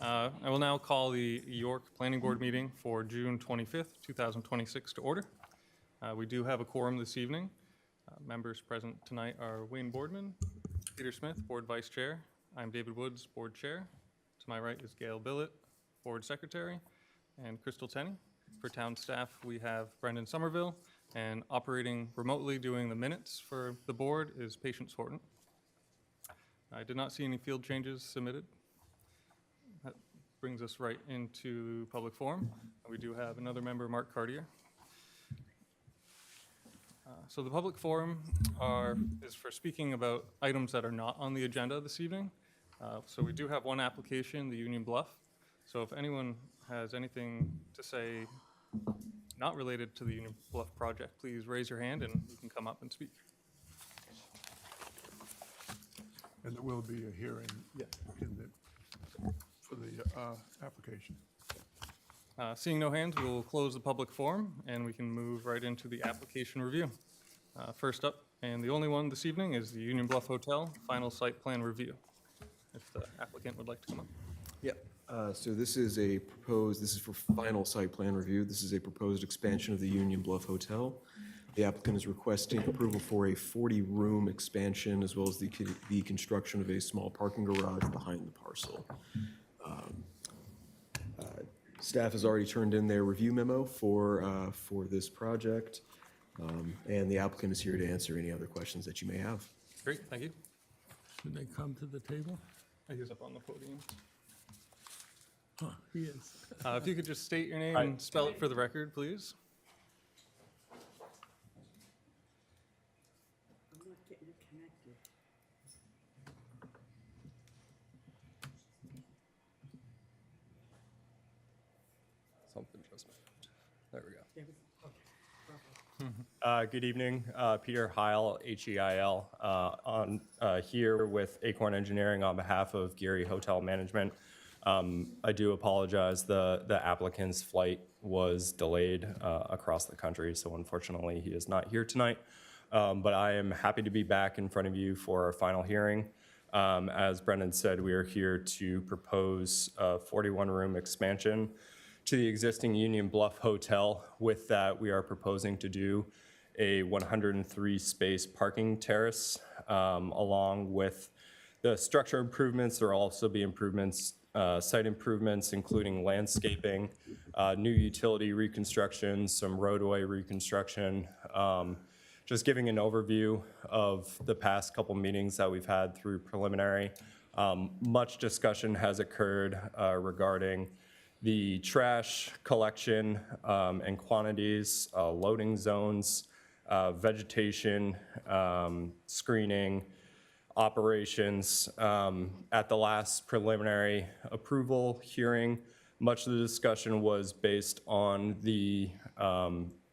I will now call the York Planning Board meeting for June 25th, 2026 to order. We do have a quorum this evening. Members present tonight are Wayne Boardman, Peter Smith, Board Vice Chair. I'm David Woods, Board Chair. To my right is Gail Billett, Board Secretary, and Crystal Tenney. For town staff, we have Brendan Somerville, and operating remotely doing the minutes for the board is Patience Horton. I did not see any field changes submitted. That brings us right into public forum. We do have another member, Mark Cartier. So the public forum is for speaking about items that are not on the agenda this evening. So we do have one application, the Union Bluff. So if anyone has anything to say not related to the Union Bluff project, please raise your hand and you can come up and speak. And there will be a hearing for the application. Seeing no hands, we will close the public forum and we can move right into the application review. First up, and the only one this evening, is the Union Bluff Hotel final site plan review. If the applicant would like to come up. Yep. So this is for final site plan review. This is a proposed expansion of the Union Bluff Hotel. The applicant is requesting approval for a 40-room expansion as well as the construction of a small parking garage behind the parcel. Staff has already turned in their review memo for this project, and the applicant is here to answer any other questions that you may have. Great, thank you. Should they come to the table? He's up on the podium. Huh, he is. If you could just state your name and spell it for the record, please. I'm not getting it connected. Something just moved. There we go. There we go. Okay, bravo. Good evening, Peter Heil, H-E-I-L, here with Acorn Engineering on behalf of Geary Hotel Management. I do apologize, the applicant's flight was delayed across the country, so unfortunately he is not here tonight. But I am happy to be back in front of you for our final hearing. As Brendan said, we are here to propose a 41-room expansion to the existing Union Bluff Hotel. With that, we are proposing to do a 103-space parking terrace. Along with the structure improvements, there will also be improvements, site improvements, including landscaping, new utility reconstruction, some roadway reconstruction. Just giving an overview of the past couple meetings that we've had through preliminary. Much discussion has occurred regarding the trash collection and quantities, loading zones, vegetation, screening, operations. At the last preliminary approval hearing, much of the discussion was based on the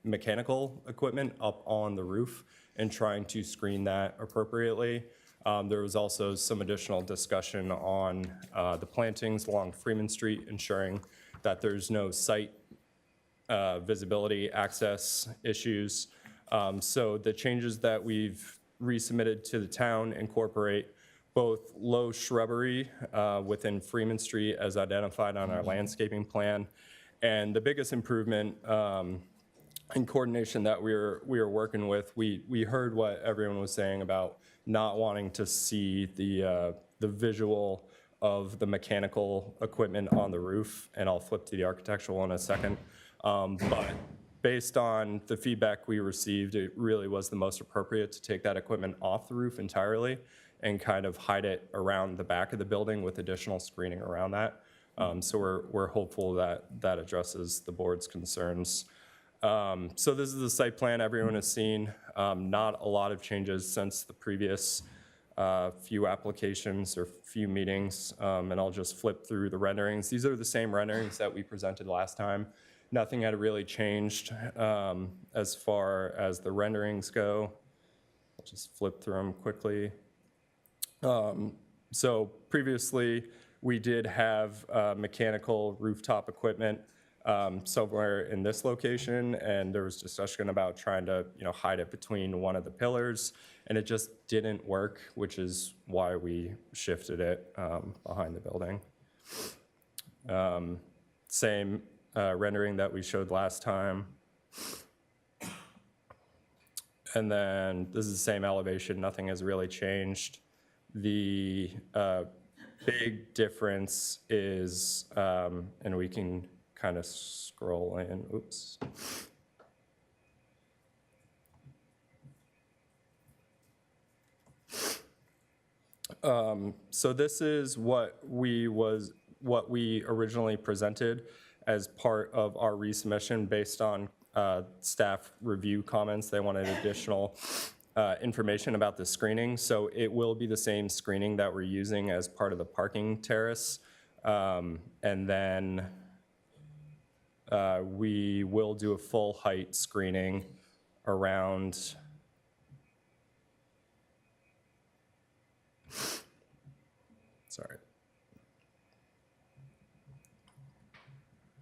mechanical equipment up on the roof and trying to screen that appropriately. There was also some additional discussion on the plantings along Freeman Street, ensuring that there's no site visibility access issues. So the changes that we've resubmitted to the town incorporate both low shrubbery within Freeman Street as identified on our landscaping plan. And the biggest improvement in coordination that we were working with, we heard what everyone was saying about not wanting to see the visual of the mechanical equipment on the roof, and I'll flip to the architectural in a second. But based on the feedback we received, it really was the most appropriate to take that equipment off the roof entirely and kind of hide it around the back of the building with additional screening around that. So we're hopeful that that addresses the board's concerns. So this is the site plan everyone has seen. Not a lot of changes since the previous few applications or few meetings, and I'll just flip through the renderings. These are the same renderings that we presented last time. Nothing had really changed as far as the renderings go. I'll just flip through them quickly. So previously, we did have mechanical rooftop equipment somewhere in this location, and there was discussion about trying to hide it between one of the pillars, and it just didn't work, which is why we shifted it behind the building. Same rendering that we showed last time. And then this is the same elevation, nothing has really changed. The big difference is, and we can kind of scroll in, oops. So this is what we originally presented as part of our resubmission based on staff review comments. They wanted additional information about the screening. So it will be the same screening that we're using as part of the parking terrace. And then we will do a full height screening around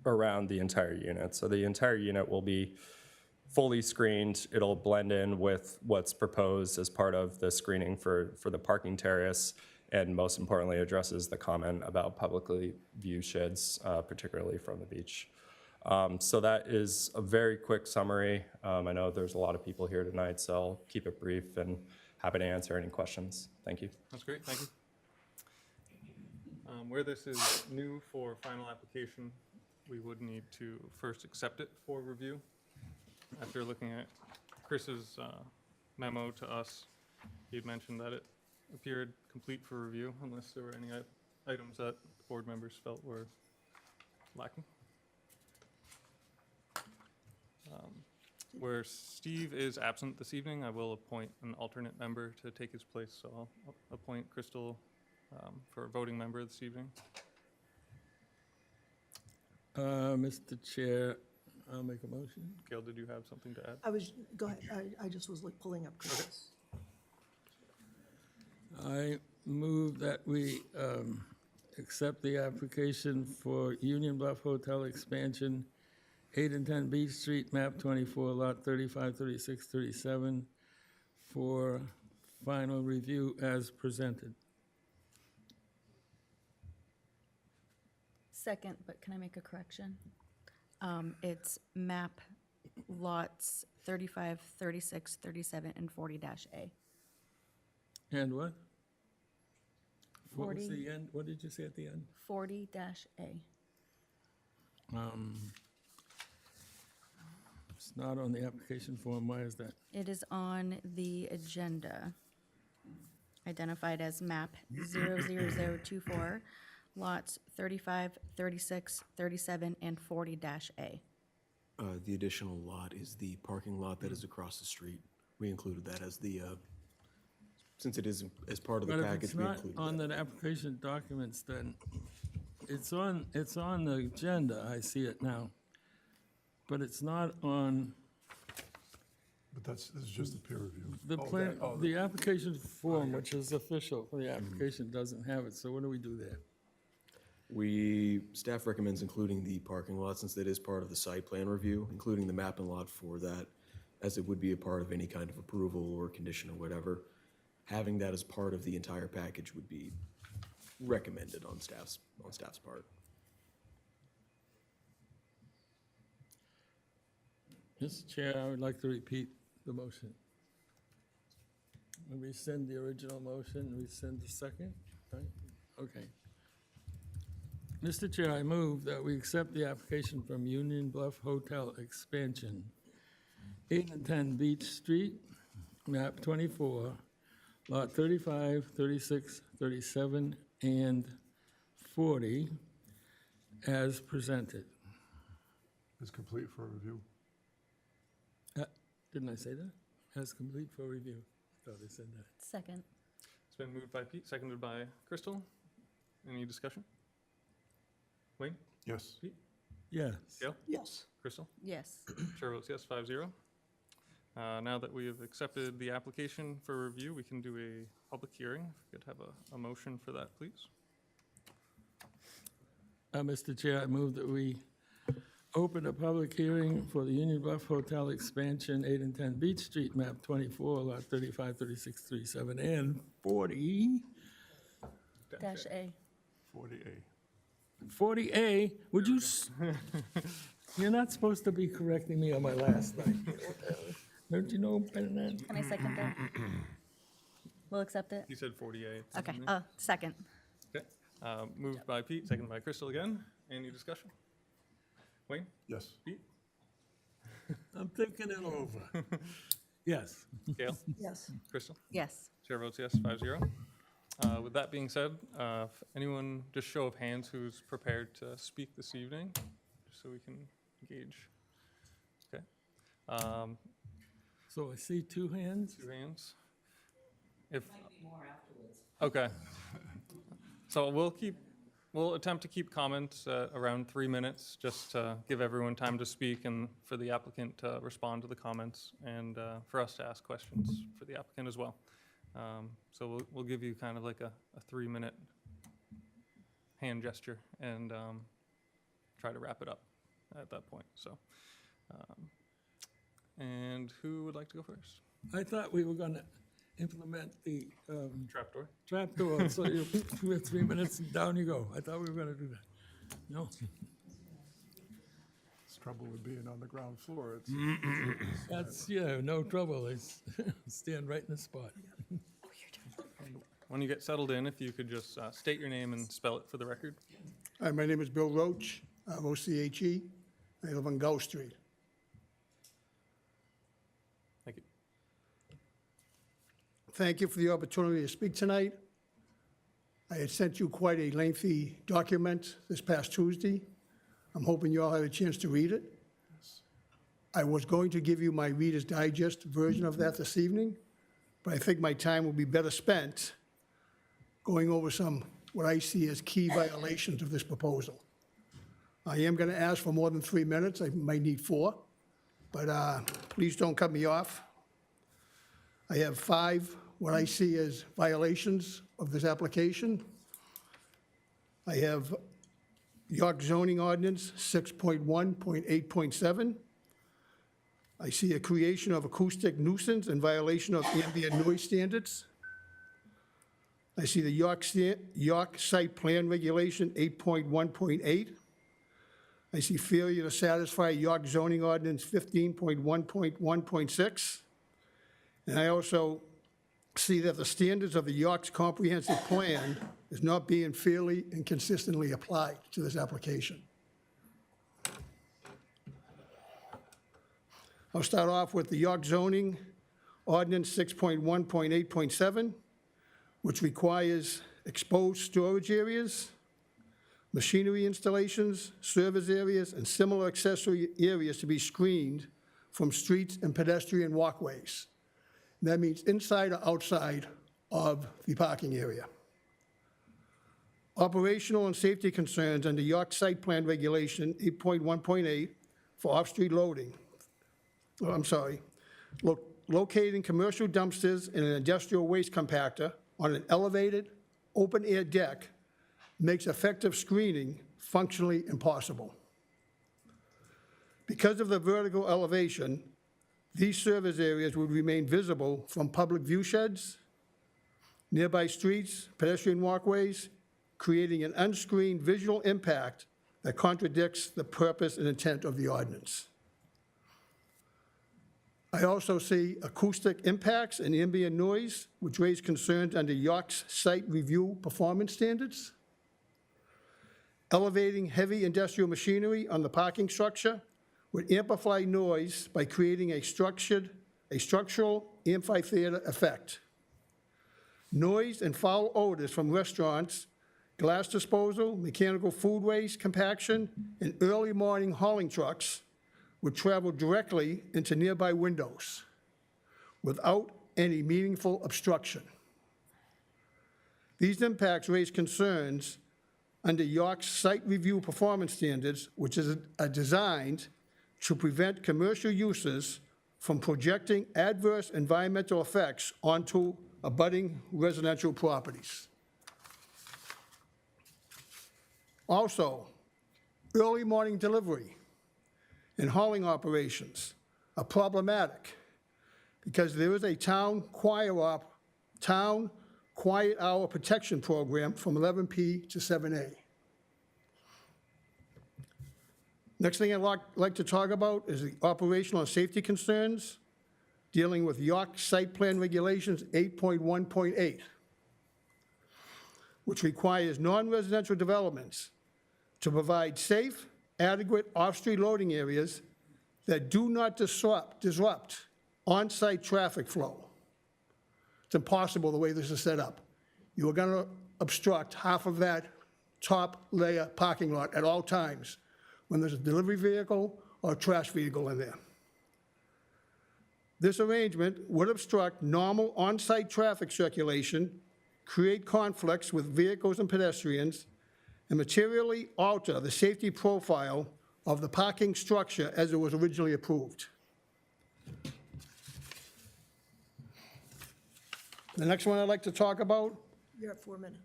around the entire unit. So the entire unit will be fully screened. It'll blend in with what's proposed as part of the screening for the parking terrace, and most importantly, addresses the comment about publicly viewed sheds, particularly from the beach. So that is a very quick summary. I know there's a lot of people here tonight, so I'll keep it brief and happy to answer any questions. Thank you. That's great, thank you. Where this is new for final application, we would need to first accept it for review. After looking at Chris's memo to us, he had mentioned that it appeared complete for review unless there were any items that board members felt were lacking. Where Steve is absent this evening, I will appoint an alternate member to take his place, so I'll appoint Crystal for a voting member this evening. Mr. Chair, I'll make a motion. Gail, did you have something to add? Go ahead, I just was like pulling up Chris. I move that we accept the application for Union Bluff Hotel expansion, 8 and 10 Beach Street, map 24, lot 35, 36, 37, for final review as presented. Second, but can I make a correction? It's map lots 35, 36, 37, and 40-A. And what? What was 40. the end? What did you say at the end? 40-A. It's not on the application form. Why is that? It is on the agenda, identified as map 00024, lots 35, 36, 37, and 40-A. The additional lot is the parking lot that is across the street. We included that as the, since it is as part of the But if package, it's we not included on that. the application documents, then it's on the agenda. I see it now. But it's not on But this is just a peer review. The Oh, plan, that- oh, the application form, which is official for the application, doesn't have it, so what do we do there? Staff recommends including the parking lot since that is part of the site plan review, including the map and lot for that, as it would be a part of any kind of approval or condition or whatever. Having that as part of the entire package would be recommended on staff's part. Mr. Chair, I would like to repeat the motion. Rescind the original motion, rescind the second, right? Okay. Mr. Chair, I move that we accept the application from Union Bluff Hotel Expansion, 8 and 10 Beach Street, map 24, lot 35, 36, 37, and 40, as presented. Is complete for review. Didn't I say that? As complete for review. Thought I said that. Second. It's been moved by Pete, seconded by Crystal. Any discussion? Wayne? Yes. Pete? Yes. Gail? Yes, Crystal? Yes. Chair votes yes, 5-0. Now that we have accepted the application for review, we can do a public hearing. If we could have a motion for that, please. Mr. Chair, I move that we open a public hearing for the Union Bluff Hotel expansion, 8 and 10 Beach Street, map 24, lot 35, 36, 37, and 40. Dash A. 40A. 40A, would you, you're not supposed to be correcting me on my last night. Don't you know better than that? Can I second that? We'll accept it? You said 48. Okay, second. Okay. Moved by Pete, seconded by Crystal again. Any discussion? Wayne? Yes. Pete? I'm thinking it over. Yes. Gail? Yes. Crystal? Yes. Chair votes yes, 5-0. With that being said, if anyone, just show of hands who's prepared to speak this evening, just so we can gauge. Okay. So I see two hands. 2 hands. If. Okay. So we'll attempt to keep comments around 3 minutes, just to give everyone time to speak and for the applicant to respond to the comments and for us to ask questions for the applicant as well. So we'll give you kind of like a 3-minute hand gesture and try to wrap it up at that point. So, and who would like to go first? I thought we were gonna implement the Trapdoor. trapdoor, so you, 2 or 3 minutes and down you go. I thought we were gonna do that. No, It's trouble with being on the ground floor. It's, that's, yeah, no trouble. I stand right in the spot. When you get settled in, if you could just state your name and spell it for the record. Hi, my name is Bill Roach, O-C-H-E. I live on Gow Street. Thank you. Thank you for the opportunity to speak tonight. I had sent you quite a lengthy document this past Tuesday. I'm hoping you all had a chance to read it. I was going to give you my Reader's Digest version of that this evening, but I think my time will be better spent going over some, what I see as key violations of this proposal. I am going to ask for more than 3 minutes. I might need 4, but please don't cut me off. I have 5 what I see as violations of this application. I have York zoning ordinance 6.1.8.7. I see a creation of acoustic nuisance in violation of ambient noise standards. I see the York site plan regulation 8.1.8. I see failure to satisfy York zoning ordinance 15.1.1.6. And I also see that the standards of the York's comprehensive plan is not being fairly and consistently applied to this application. I'll start off with the York zoning ordinance 6.1.8.7, which requires exposed storage areas, machinery installations, service areas, and similar accessory areas to be screened from streets and pedestrian walkways. That means inside or outside of the parking area. Operational and safety concerns under York Site Plan Regulation 8.1.8 for off-street loading. Locating commercial dumpsters in an industrial waste compactor on an elevated, open-air deck makes effective screening functionally impossible. Because of the vertical elevation, these service areas would remain visible from public view sheds, nearby streets, pedestrian walkways, creating an unscreened visual impact that contradicts the purpose and intent of the ordinance. I also see acoustic impacts and ambient noise, which raise concerns under York's site review performance standards. Elevating heavy industrial machinery on the parking structure would amplify noise by creating a structural amphitheater effect. Noise and foul odors from restaurants, glass disposal, mechanical food waste compaction, and early morning hauling trucks would travel directly into nearby windows without any meaningful obstruction. These impacts raise concerns under York's site review performance standards, which are designed to prevent commercial uses from projecting adverse environmental effects onto abutting residential properties. Also, early morning delivery and hauling operations are problematic because there is a town quiet hour protection program from 11 p to 7 a. Next thing I'd like to talk about is the operational and safety concerns dealing with York Site Plan Regulations 8.1.8, which requires non-residential developments to provide safe, adequate off-street loading areas that do not disrupt on-site traffic flow. It's impossible the way this is set up. You are going to obstruct half of that top layer parking lot at all times when there's a delivery vehicle or a trash vehicle in there. This arrangement would obstruct normal on-site traffic circulation, create conflicts with vehicles and pedestrians, and materially alter the safety profile of the parking structure as it was originally approved. The next one I'd like to talk about You're at 4 minutes.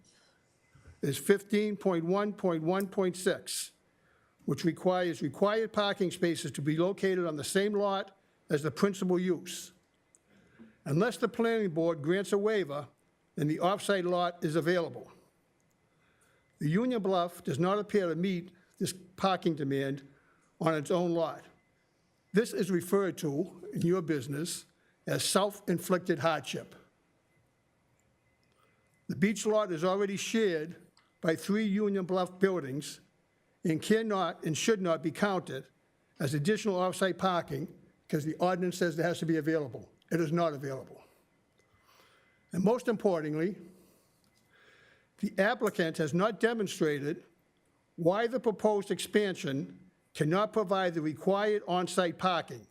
is 15.1.1.6, which requires required parking spaces to be located on the same lot as the principal use. Unless the planning board grants a waiver, then the off-site lot is available. The Union Bluff does not appear to meet this parking demand on its own lot. This is referred to in your business as self-inflicted hardship. The beach lot is already shared by 3 Union Bluff buildings and cannot and should not be counted as additional off-site parking because the ordinance says it has to be available. It is not available. And most importantly, the applicant has not demonstrated why the proposed expansion cannot provide the required on-site parking,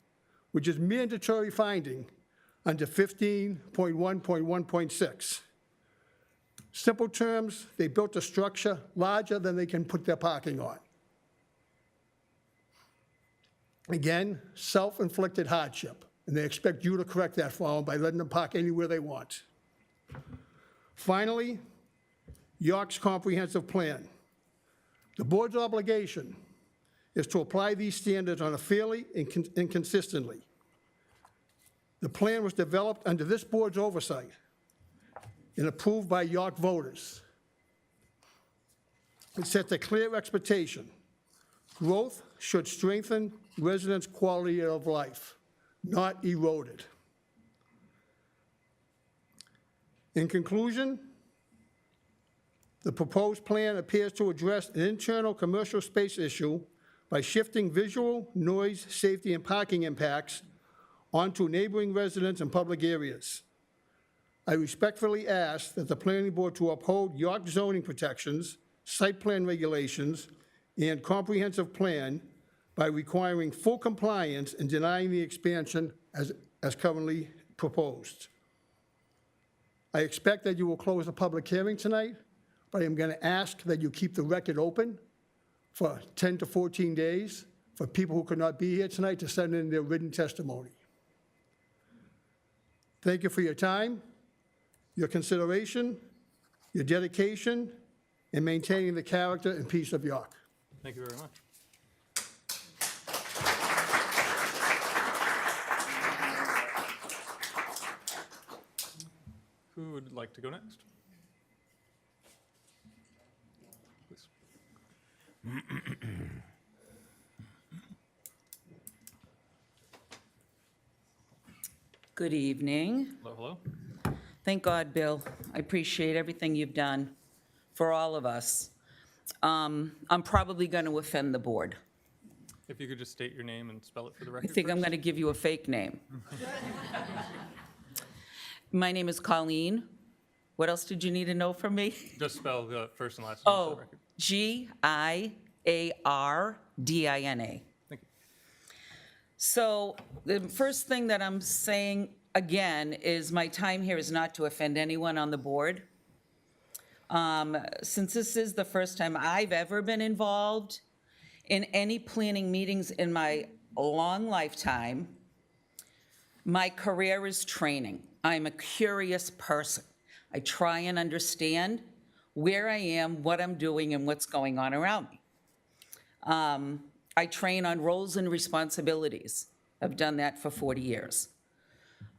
which is mandatory finding under 15.1.1.6. Simple terms, they built a structure larger than they can put their parking on. Again, self-inflicted hardship, and they expect you to correct that for them by letting them park anywhere they want. Finally, York's comprehensive plan. The board's obligation is to apply these standards on a fairly and consistently. The plan was developed under this board's oversight and approved by York voters. It sets a clear expectation. Growth should strengthen residents' quality of life, not erode it. In conclusion, the proposed plan appears to address an internal commercial space issue by shifting visual, noise, safety, and parking impacts onto neighboring residents and public areas. I respectfully ask that the planning board to uphold York zoning protections, site plan regulations, and comprehensive plan by requiring full compliance and denying the expansion as currently proposed. I expect that you will close the public hearing tonight, but I'm going to ask that you keep the record open for 10 to 14 days for people who could not be here tonight to send in their written testimony. Thank you for your time, your consideration, your dedication, in maintaining the character and peace of York. Thank you very much. Who would like to go next? Please. Good evening. Hello, hello. Thank God, Bill. I appreciate everything you've done for all of us. I'm probably going to offend the board. If you could just state your name and spell it for the I record. think I'm first. going to give you a fake name. My name is Colleen. What else did you need to know from me? Just spell the first and last name for the Oh, record. Giardina. Thank you. So the first thing that I'm saying again is my time here is not to offend anyone on the board. Since this is the first time I've ever been involved in any planning meetings in my long lifetime, my career is training. I'm a curious person. I try and understand where I am, what I'm doing, and what's going on around me. I train on roles and responsibilities. I've done that for 40 years.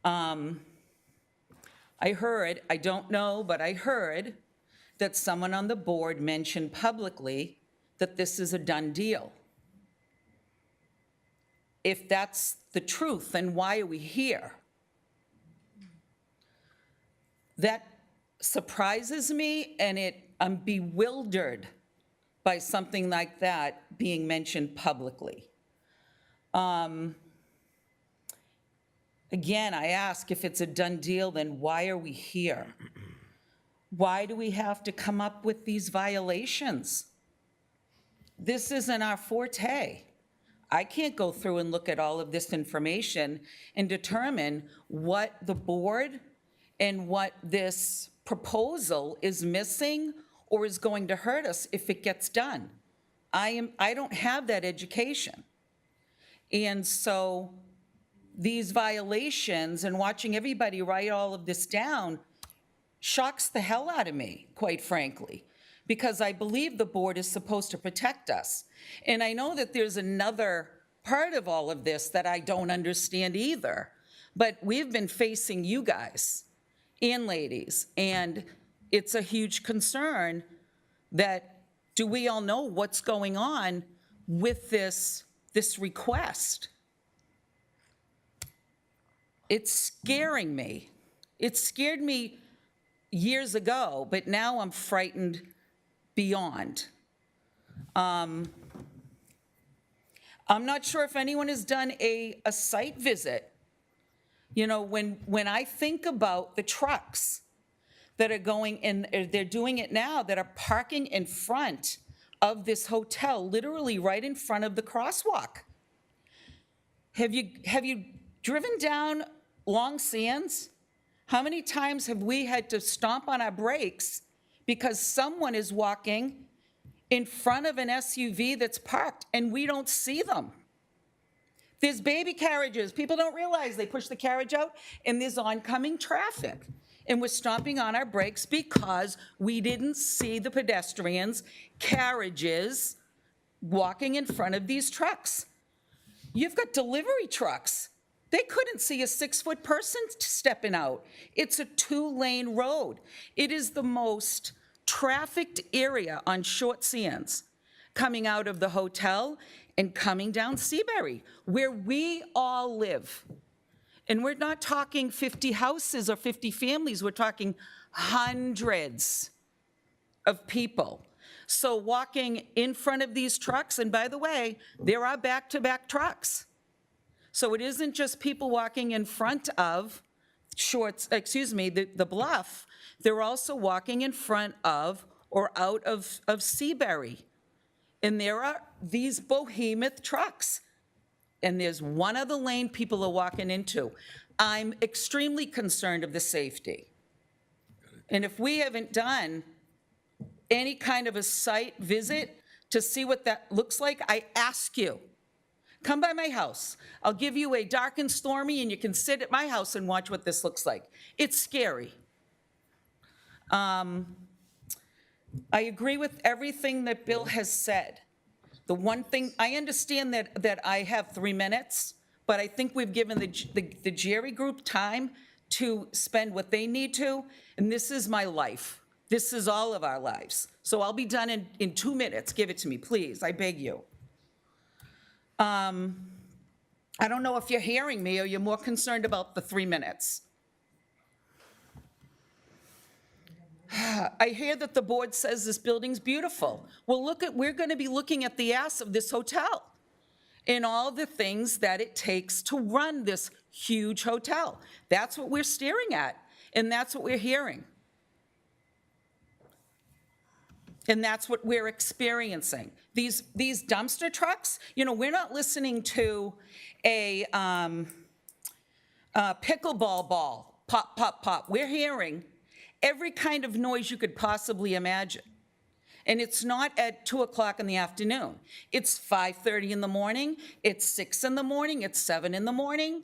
I don't know, but I heard that someone on the board mentioned publicly that this is a done deal. if that's the truth, then why are we here? That surprises me, and I'm bewildered by something like that being mentioned publicly. Again, I ask, if it's a done deal, then why are we here? Why do we have to come up with these violations? This isn't our forte. I can't go through and look at all of this information and determine what the board and what this proposal is missing or is going to hurt us if it gets done. I don't have that education. And so these violations and watching everybody write all of this down shocks the hell out of me, quite frankly, because I believe the board is supposed to protect us. And I know that there's another part of all of this that I don't understand either, but we've been facing you guys and ladies, and it's a huge concern that, do we all know what's going on with this request? It's scaring me. It scared me years ago, but now I'm frightened beyond. I'm not sure if anyone has done a site visit. You know, when I think about the trucks that are going in, they're doing it now, that are parking in front of this hotel, literally right in front of the crosswalk. Have you driven down Long Sands? How many times have we had to stomp on our brakes because someone is walking in front of an SUV that's parked and we don't see them? There's baby carriages. People don't realize they push the carriage out and there's oncoming traffic. And we're stomping on our brakes because we didn't see the pedestrians, carriages walking in front of these trucks. You've got delivery trucks. They couldn't see a 6-foot person stepping out. It's a 2-lane road. It is the most trafficked area on Short Sands, coming out of the hotel and coming down Seabury, where we all live. And we're not talking 50 houses or 50 families, we're talking hundreds of people. So walking in front of these trucks, and by the way, there are back-to-back trucks. So it isn't just people walking in front of the Bluff, they're also walking in front of or out of Seabury. And there are these behemoth trucks. And there's one other lane people are walking into. I'm extremely concerned of the safety. And if we haven't done any kind of a site visit to see what that looks like, I ask you, come by my house. I'll give you a dark and stormy, and you can sit at my house and watch what this looks like. It's scary. I agree with everything that Bill has said. The one thing, I understand that I have 3 minutes, but I think we've given the Jerry Group time to spend what they need to, and this is my life. This is all of our lives. So I'll be done in 2 minutes. Give it to me, please. I beg you. I don't know if you're hearing me or you're more concerned about the 3 minutes. I hear that the board says this building's beautiful. Well, we're going to be looking at the ass of this hotel and all the things that it takes to run this huge hotel. That's what we're staring at, and that's what we're hearing. And that's what we're experiencing. These dumpster trucks, you know, we're not listening to a pickleball ball, pop, pop, pop. We're hearing every kind of noise you could possibly imagine. And it's not at 2 o'clock in the afternoon. It's 5:30 in the morning, it's 6 in the morning, it's 7 in the morning.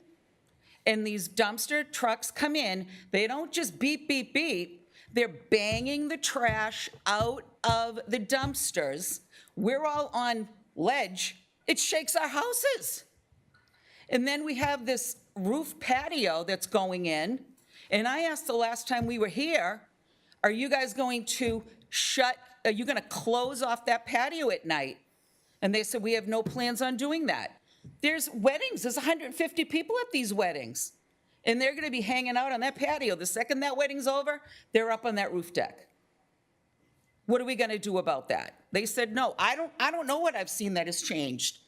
And these dumpster trucks come in, they don't just beep, beep, beep. They're banging the trash out of the dumpsters. We're all on ledge. It shakes our houses. And then we have this roof patio that's going in. And I asked the last time we were here, are you guys going to close off that patio at night? And they said, we have no plans on doing that. There's weddings, there's 150 people at these weddings. And they're gonna be hanging out on that patio. The second that wedding's over, they're up on that roof deck. What are we gonna do about that? They said, no, I don't know what I've seen that has changed.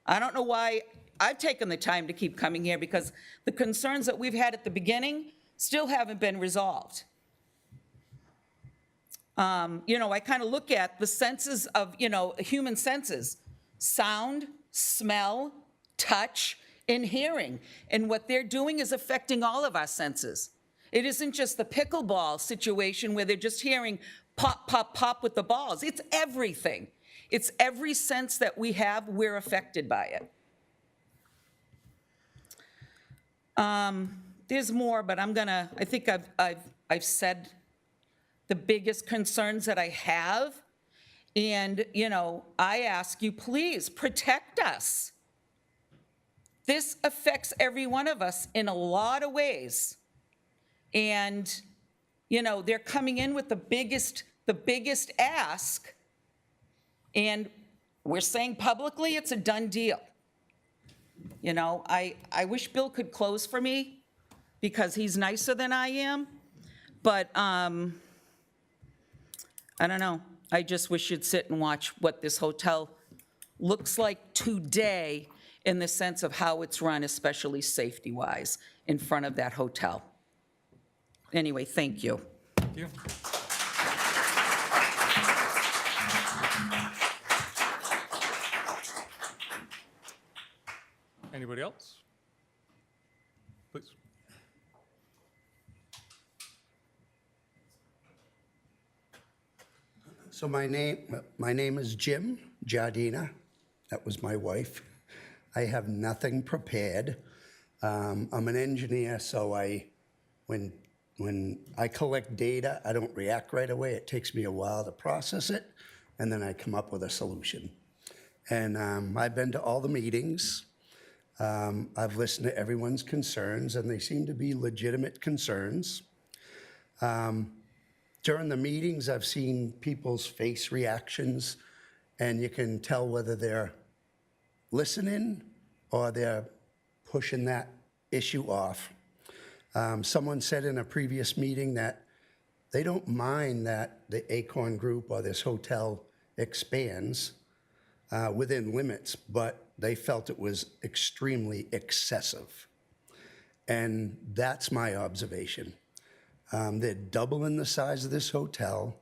I don't know why I've taken the time to keep coming here, because the concerns that we've had at the beginning still haven't been resolved. I kind of look at the senses of, human senses: sound, smell, touch, and hearing. And what they're doing is affecting all of our senses. It isn't just the pickleball situation where they're just hearing pop, pop, pop with the balls. It's everything. It's every sense that we have, we're affected by it. There's more, but I think I've said the biggest concerns that I have. And, I ask you, please protect us. This affects every one of us in a lot of ways. And, they're coming in with the biggest ask. And we're saying publicly it's a done deal. I wish Bill could close for me because he's nicer than I am. But I don't know. I just wish you'd sit and watch what this hotel looks like today in the sense of how it's run, especially safety-wise, in front of that hotel. Anyway, thank you. Thank you. Anybody else? Please. So my name is Jim Giardina. That was my wife. I have nothing prepared. I'm an engineer, so when I collect data, I don't react right away. It takes me a while to process it, and then I come up with a solution. And I've been to all the meetings. I've listened to everyone's concerns, and they seem to be legitimate concerns. During the meetings, I've seen people's face reactions, and you can tell whether they're listening or they're pushing that issue off. Someone said in a previous meeting that they don't mind that the Acorn Group or this hotel expands within limits, but they felt it was extremely excessive. And that's my observation. They're doubling the size of this hotel.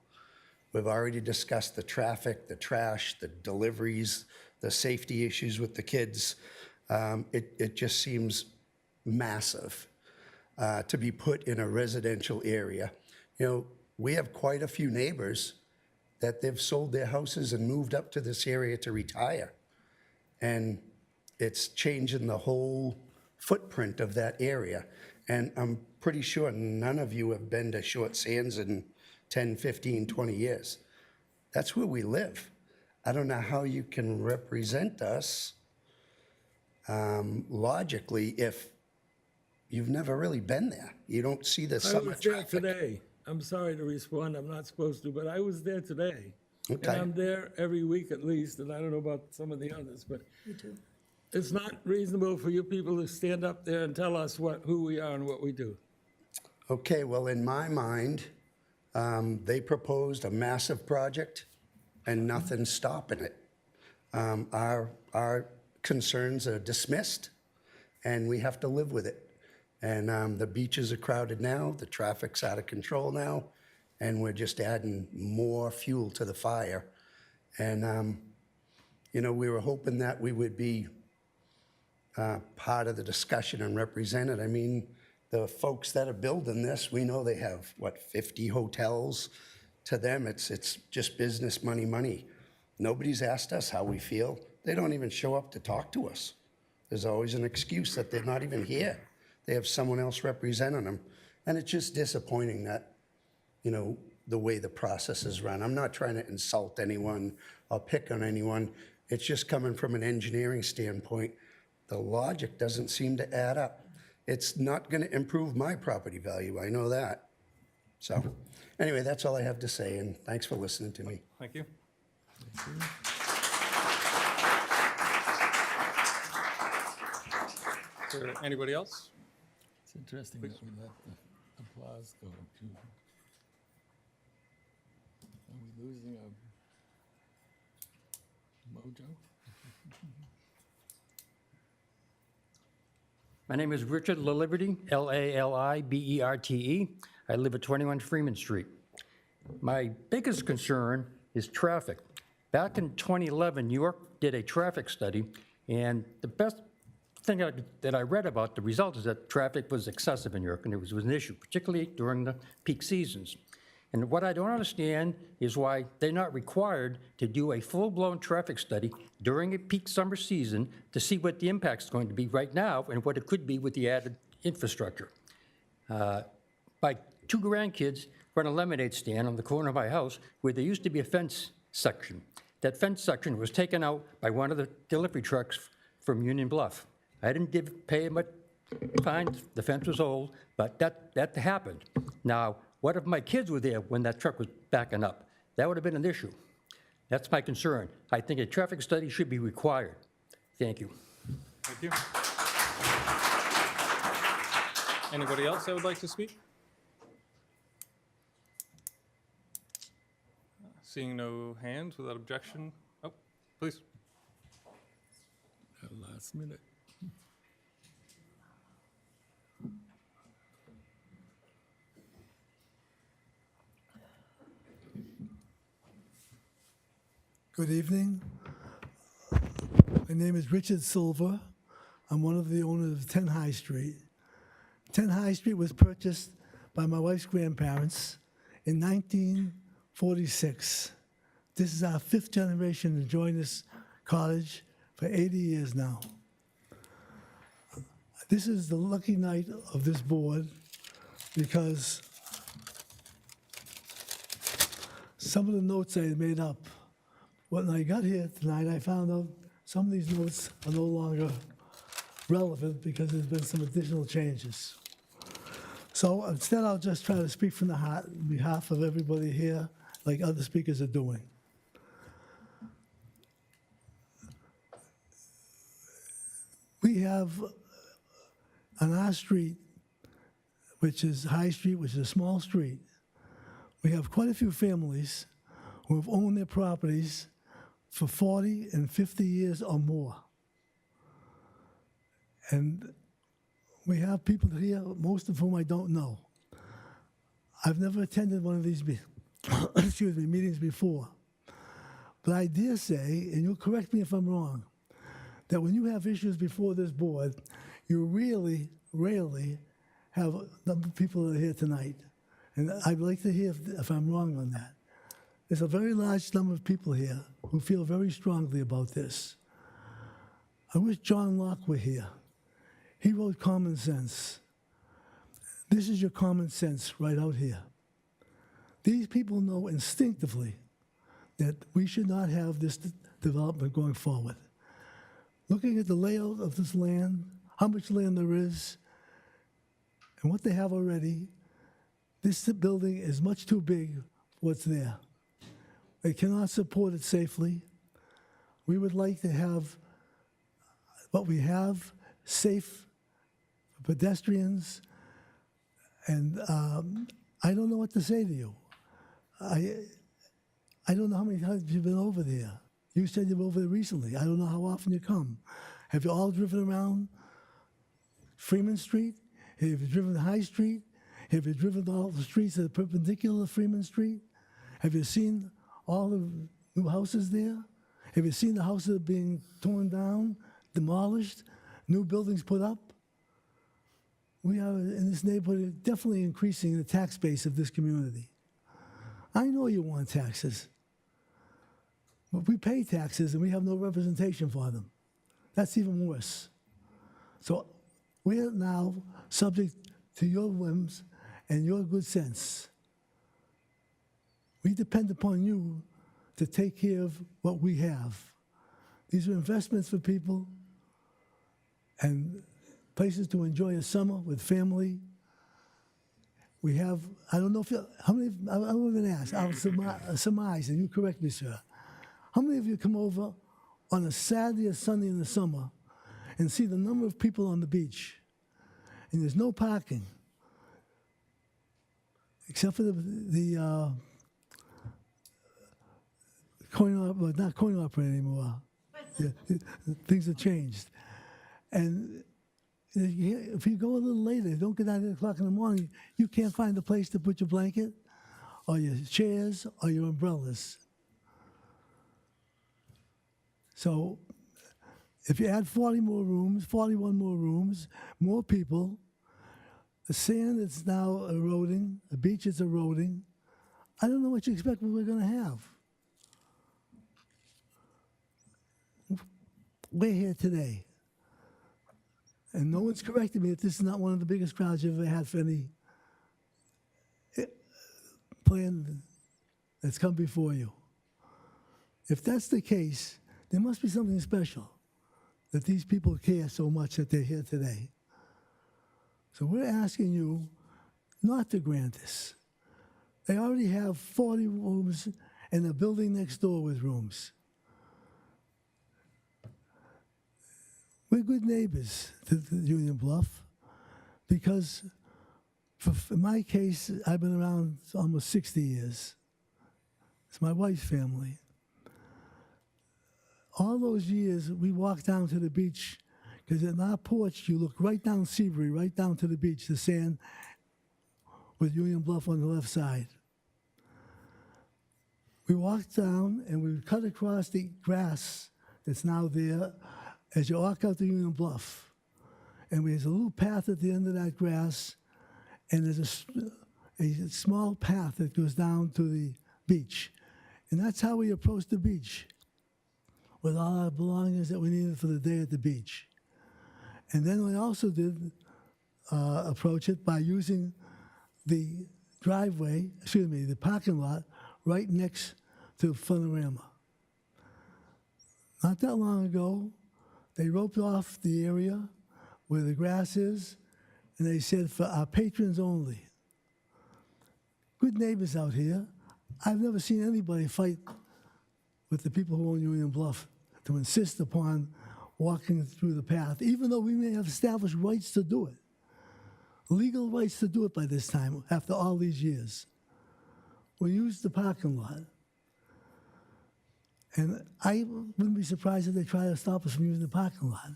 We've already discussed the traffic, the trash, the deliveries, the safety issues with the kids. It just seems massive to be put in a residential area. We have quite a few neighbors that they've sold their houses and moved up to this area to retire. And it's changing the whole footprint of that area. And I'm pretty sure none of you have been to Short Sands in 10, 15, 20 years. That's where we live. I don't know how you can represent us logically if you've never really been there. You don't see the I summer was there traffic. today. I'm sorry to respond, I'm not supposed to, but I was there today. Okay. And I'm there every week at least, and I don't know about some of the others, but it's not reasonable for you people to stand up there and tell us who we are and what we do. Okay, well, in my mind, they proposed a massive project and nothing's stopping it. Our concerns are dismissed and we have to live with it. And the beaches are crowded now, the traffic's out of control now, and we're just adding more fuel to the fire. And, we were hoping that we would be part of the discussion and represented. I mean, the folks that are building this, we know they have, 50 hotels. To them, it's just business, money. Nobody's asked us how we feel. They don't even show up to talk to us. There's always an excuse that they're not even here. They have someone else representing them. And it's just disappointing that, the way the process is run. I'm not trying to insult anyone or pick on anyone. It's just coming from an engineering standpoint. The logic doesn't seem to add up. It's not going to improve my property value. I know that. So anyway, that's all I have to say, and thanks for listening to me. Thank you. Is there anybody else? It's interesting that we let the applause go too. Are we losing our mojo? My name is Richard LaLiberte, L-A-L-I-B-E-R-T-E. I live at 21 Freeman Street. My biggest concern is traffic. Back in 2011, New York did a traffic study, and the best thing that I read about the result is that traffic was excessive in New York, and it was an issue, particularly during the peak seasons. And what I don't understand is why they're not required to do a full-blown traffic study during a peak summer season to see what the impact's going to be right now and what it could be with the added infrastructure. My two grandkids run a lemonade stand on the corner of my house where there used to be a fence section. That fence section was taken out by one of the delivery trucks from Union Bluff. I didn't pay him a fine, the fence was old, but that happened. Now, what if my kids were there when that truck was backing up? That would have been an issue. That's my concern. I think a traffic study should be required. Thank you. Thank you. Anybody else that would like to speak? Seeing no hands without objection. Oh, please. At last minute. Good evening. My name is Richard Silver. I'm one of the owners of 10 High Street. 10 High Street was purchased by my wife's grandparents in 1946. This is our 5th generation to join this cottage for 80 years now. This is the lucky night of this board because some of the notes I had made up. When I got here tonight, I found out some of these notes are no longer relevant because there's been some additional changes. So instead, I'll just try to speak from the heart on behalf of everybody here, like other speakers are doing. We have on our street, which is High Street, which is a small street, we have quite a few families who have owned their properties for 40 and 50 years or more. And we have people here, most of whom I don't know. I've never attended one of these meetings before. But I dare say, and you'll correct me if I'm wrong, that when you have issues before this board, you really, rarely have a number of people that are here tonight. And I'd like to hear if I'm wrong on that. There's a very large number of people here who feel very strongly about this. I wish John Locke were here. He wrote Common Sense. This is your common sense right out here. These people know instinctively that we should not have this development going forward. Looking at the layout of this land, how much land there is, and what they have already, this building is much too big for what's there. They cannot support it safely. We would like to have what we have safe for pedestrians, and I don't know what to say to you. I don't know how many times you've been over there. You said you were over there recently. I don't know how often you come. Have you all driven around Freeman Street? Have you driven High Street? Have you driven all the streets that are perpendicular to Freeman Street? Have you seen all the new houses there? Have you seen the houses that are being torn down, demolished, new buildings put up? We are, in this neighborhood, definitely increasing the tax base of this community. I know you want taxes, but we pay taxes and we have no representation for them. That's even worse. So we're now subject to your whims and your good sense. We depend upon you to take care of what we have. These are investments for people and places to enjoy a summer with family. We have, I don't know if you, how many, I won't even ask, I'll surmise, and you correct me, sir. How many of you come over on a Saturday or Sunday in the summer and see the number of people on the beach. And there's no parking, except for the coin op, well, not coin operator anymore. Yeah, things have changed. And if you go a little later, don't get out at 8 o'clock in the morning, you can't find a place to put your blanket or your chairs or your umbrellas. So if you add 40 more rooms, 41 more rooms, more people, the sand is now eroding, the beach is eroding. I don't know what you expect we're going to have. We're here today. And no one's corrected me that this is not one of the biggest crowds you've ever had for any plan that's come before you. If that's the case, there must be something special that these people care so much that they're here today. So we're asking you not to grant this. They already have 40 rooms and a building next door with rooms. We're good neighbors to Union Bluff because, in my case, I've been around almost 60 years. It's my wife's family. All those years, we walked down to the beach because in our porch, you look right down Seabury, right down to the beach, the sand with Union Bluff on the left side. We walked down and we cut across the grass that's now there as you walk out to Union Bluff. And there's a little path at the end of that grass, and there's a small path that goes down to the beach. And that's how we approach the beach, with all our belongings that we needed for the day at the beach. And then we also did approach it by using the driveway, the parking lot, right next to Funorama. Not that long ago, they roped off the area where the grass is, and they said, for our patrons only. Good neighbors out here. I've never seen anybody fight with the people who own Union Bluff to insist upon walking through the path, even though we may have established rights to do it. Legal rights to do it by this time, after all these years. We used the parking lot. And I wouldn't be surprised if they try to stop us from using the parking lot.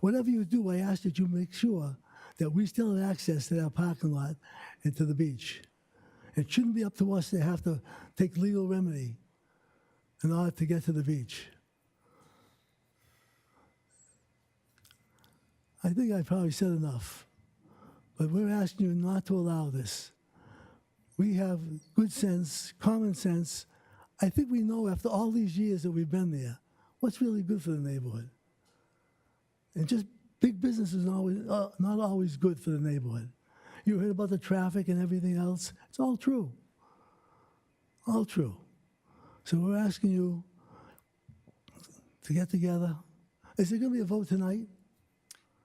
Whatever you do, I ask that you make sure that we still have access to that parking lot and to the beach. It shouldn't be up to us to have to take legal remedy in order to get to the beach. I think I probably said enough, but we're asking you not to allow this. We have good sense, common sense. I think we know after all these years that we've been there, what's really good for the neighborhood. And just big business is not always good for the neighborhood. You heard about the traffic and everything else. It's all true. All true. So we're asking you to get together. Is there going to be a vote tonight?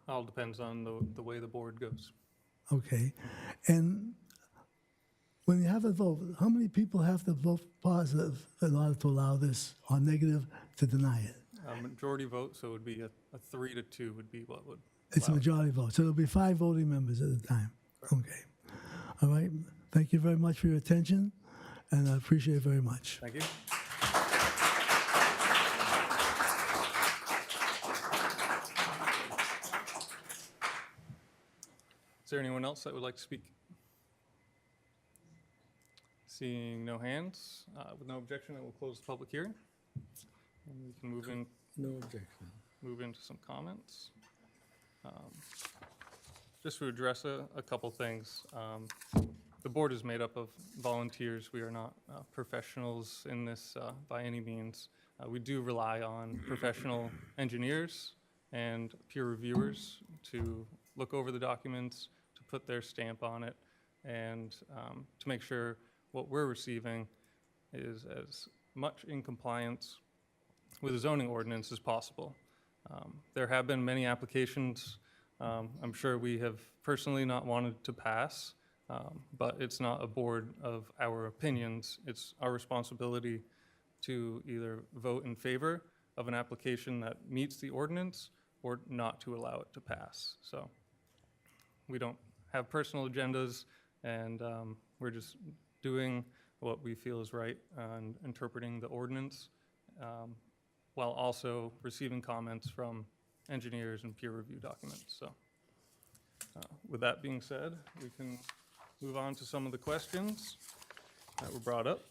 All depends on the way the board goes. Okay. And when you have a vote, how many people have to vote positive in order to allow this, or negative to deny it? A majority vote, so it would be a 3 to 2 would be what would It's a allow it. majority vote, so there'll be 5 voting members at a time. Okay. All right. Thank you very much for your attention, and I appreciate it very much. Thank you. Is there anyone else that would like to speak? Seeing no hands, with no objection, I will close the public hearing. And we can No objection. move into some comments. Just to address a couple things. The board is made up of volunteers. We are not professionals in this by any means. We do rely on professional engineers and peer reviewers to look over the documents, to put their stamp on it, and to make sure what we're receiving is as much in compliance with the zoning ordinance as possible. There have been many applications I'm sure we have personally not wanted to pass, but it's not a board of our opinions. It's our responsibility to either vote in favor of an application that meets the ordinance or not to allow it to pass. So we don't have personal agendas, and we're just doing what we feel is right and interpreting the ordinance, while also receiving comments from engineers and peer review documents. So with that being said, we can move on to some of the questions that were brought up.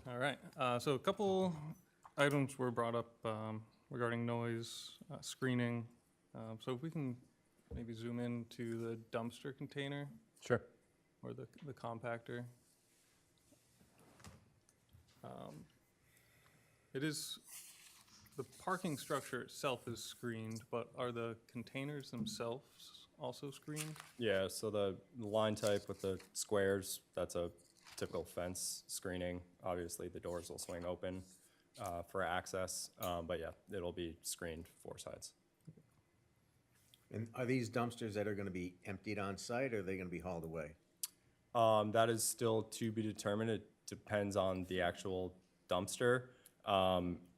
All right, so a couple items were brought up regarding noise screening. So if we can maybe zoom in to the dumpster container Sure. or the compactor. It is, the parking structure itself is screened, but are the containers themselves also screened? Yeah, so the line type with the squares, that's a typical fence screening. Obviously, the doors will swing open for access, but yeah, it'll be screened four sides. And are these dumpsters that are gonna be emptied on site, or are they gonna be hauled away? That is still to be determined. It depends on the actual dumpster.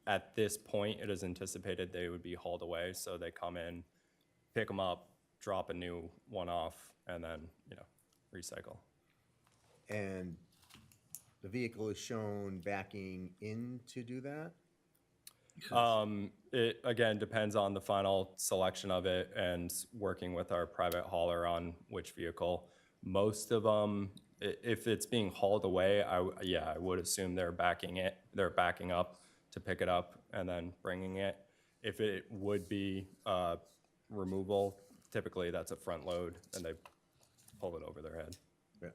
At this point, it is anticipated they would be hauled away, so they come in, pick them up, drop a new one off, and then, recycle. And the vehicle is shown backing in to do that? It, again, depends on the final selection of it and working with our private hauler on which vehicle. Most of them, if it's being hauled away, I would assume they're backing up to pick it up and then bringing it. If it would be removal, typically that's a front load and they pull it over their head. Yeah.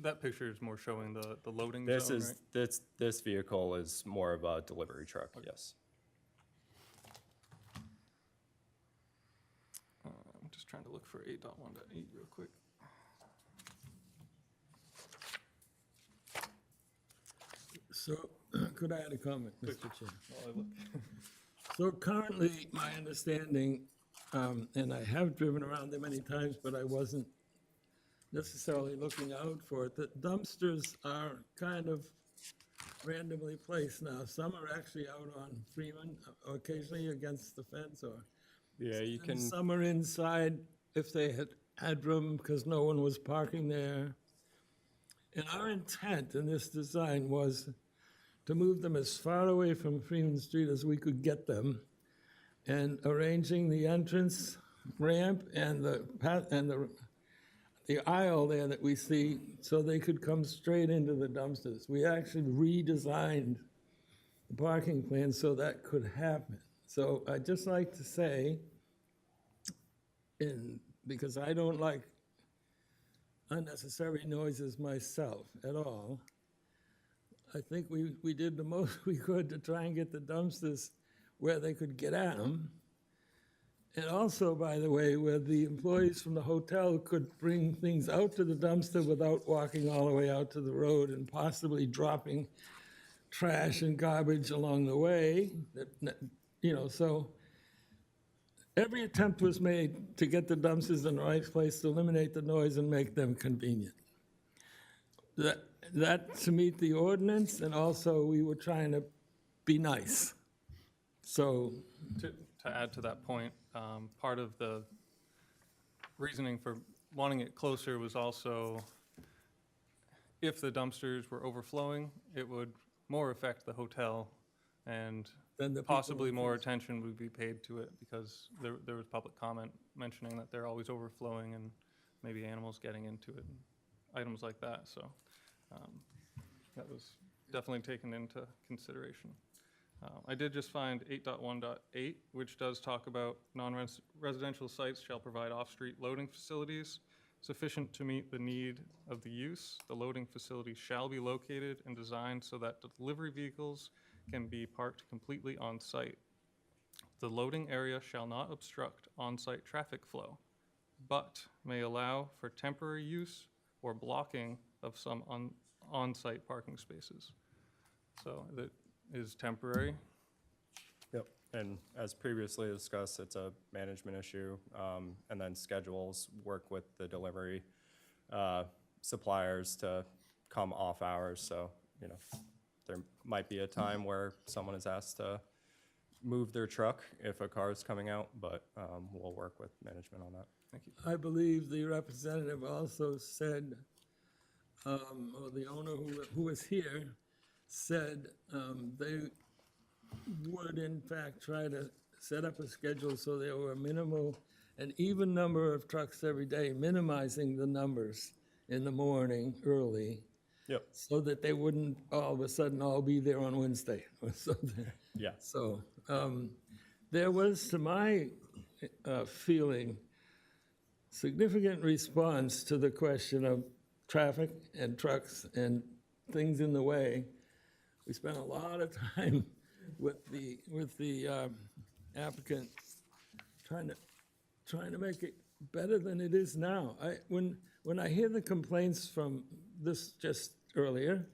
That picture is more showing the loading This zone, is, right? this vehicle is more of a delivery truck, yes. I'm just trying to look for 8.1.8 real quick. So, could I add a comment, Mr. Chair? So currently, my understanding, and I have driven around there many times, but I wasn't necessarily looking out for it, that dumpsters are kind of randomly placed now. Some are actually out on Freeman, occasionally against the fence, or Yeah, you can. and some are inside if they had room because no one was parking there. And our intent in this design was to move them as far away from Freeman Street as we could get them, and arranging the entrance ramp and the path and the aisle there that we see so they could come straight into the dumpsters. We actually redesigned the parking plan so that could happen. So I'd just like to say, because I don't like unnecessary noises myself at all, I think we did the most we could to try and get the dumpsters where they could get at them. And also, by the way, where the employees from the hotel could bring things out to the dumpster without walking all the way out to the road and possibly dropping trash and garbage along the way. So every attempt was made to get the dumpsters in the right place to eliminate the noise and make them convenient. That to meet the ordinance, and also we were trying to be nice. So, To add to that point, part of the reasoning for wanting it closer was also if the dumpsters were overflowing, it would more affect the hotel, and then the people possibly would more think- attention would be paid to it because there was public comment mentioning that they're always overflowing and maybe animals getting into it and items like that. So that was definitely taken into consideration. I did just find 8.1.8, which does talk about non-residential sites shall provide off-street loading facilities sufficient to meet the need of the use. The loading facility shall be located and designed so that the delivery vehicles can be parked completely on-site. The loading area shall not obstruct on-site traffic flow, but may allow for temporary use or blocking of some on-site parking spaces. So that is temporary. Yep. And as previously discussed, it's a management issue, and then schedules work with the delivery suppliers to come off hours. So, you know, there might be a time where someone is asked to move their truck if a car is coming out, but we'll work with management on that. Thank you. I believe the representative also said, or the owner who was here said they would in fact try to set up a schedule so there were an even number of trucks every day, minimizing the numbers in the morning early, Yep. so that they wouldn't all of a sudden all be there on Wednesday or something. Yeah. So there was, to my feeling, significant response to the question of traffic and trucks and things in the way. We spent a lot of time with the applicant trying to make it better than it is now. When I hear the complaints from this just earlier,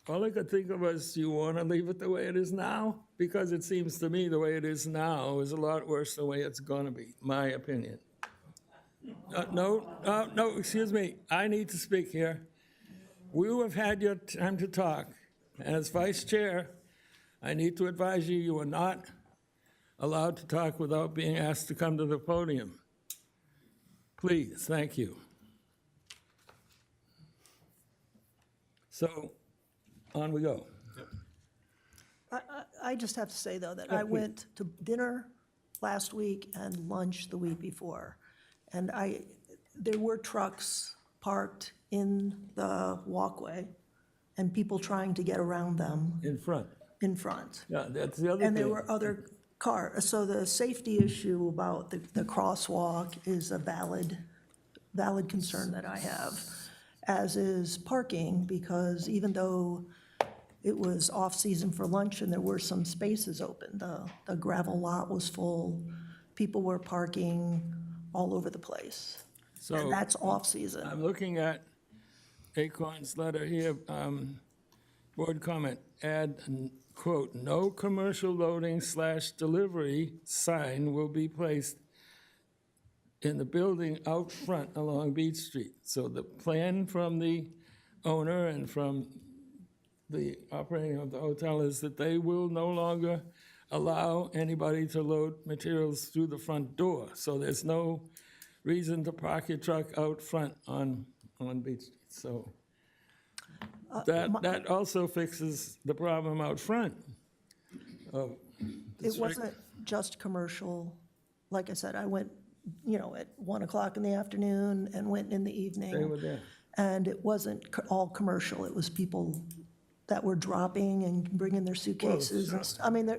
all I could think of was, you want to leave it the way it is now? Because it seems to me the way it is now is a lot worse than the way it's going to be, my opinion. No, excuse me. I need to speak here. You have had your time to talk. And as vice chair, I need to advise you, you are not allowed to talk without being asked to come to the podium. Please, thank you. So, on we go. I just have to say, though, that I went to dinner last week and lunch the week before. And there were trucks parked in the walkway and people trying to get around them In front. in front. Yeah, that's the other thing. And there were other cars. So the safety issue about the crosswalk is a valid concern that I have, as is parking, because even though it was off-season for lunch and there were some spaces open, the gravel lot was full, people were parking all over the place. So And that's off-season. I'm looking at Acorn's letter here, board comment, add, quote, "No commercial loading/delivery sign will be placed in the building out front along Beach Street." So the plan from the owner and from the operating of the hotel is that they will no longer allow anybody to load materials through the front door. So there's no reason to park your truck out front on Beach Street. So that also fixes the problem out front. It wasn't just commercial. Like I said, I went, at 1 o'clock in the afternoon and went in the evening. They were there. And it wasn't all commercial. It was people that were dropping and bringing their suitcases. I mean,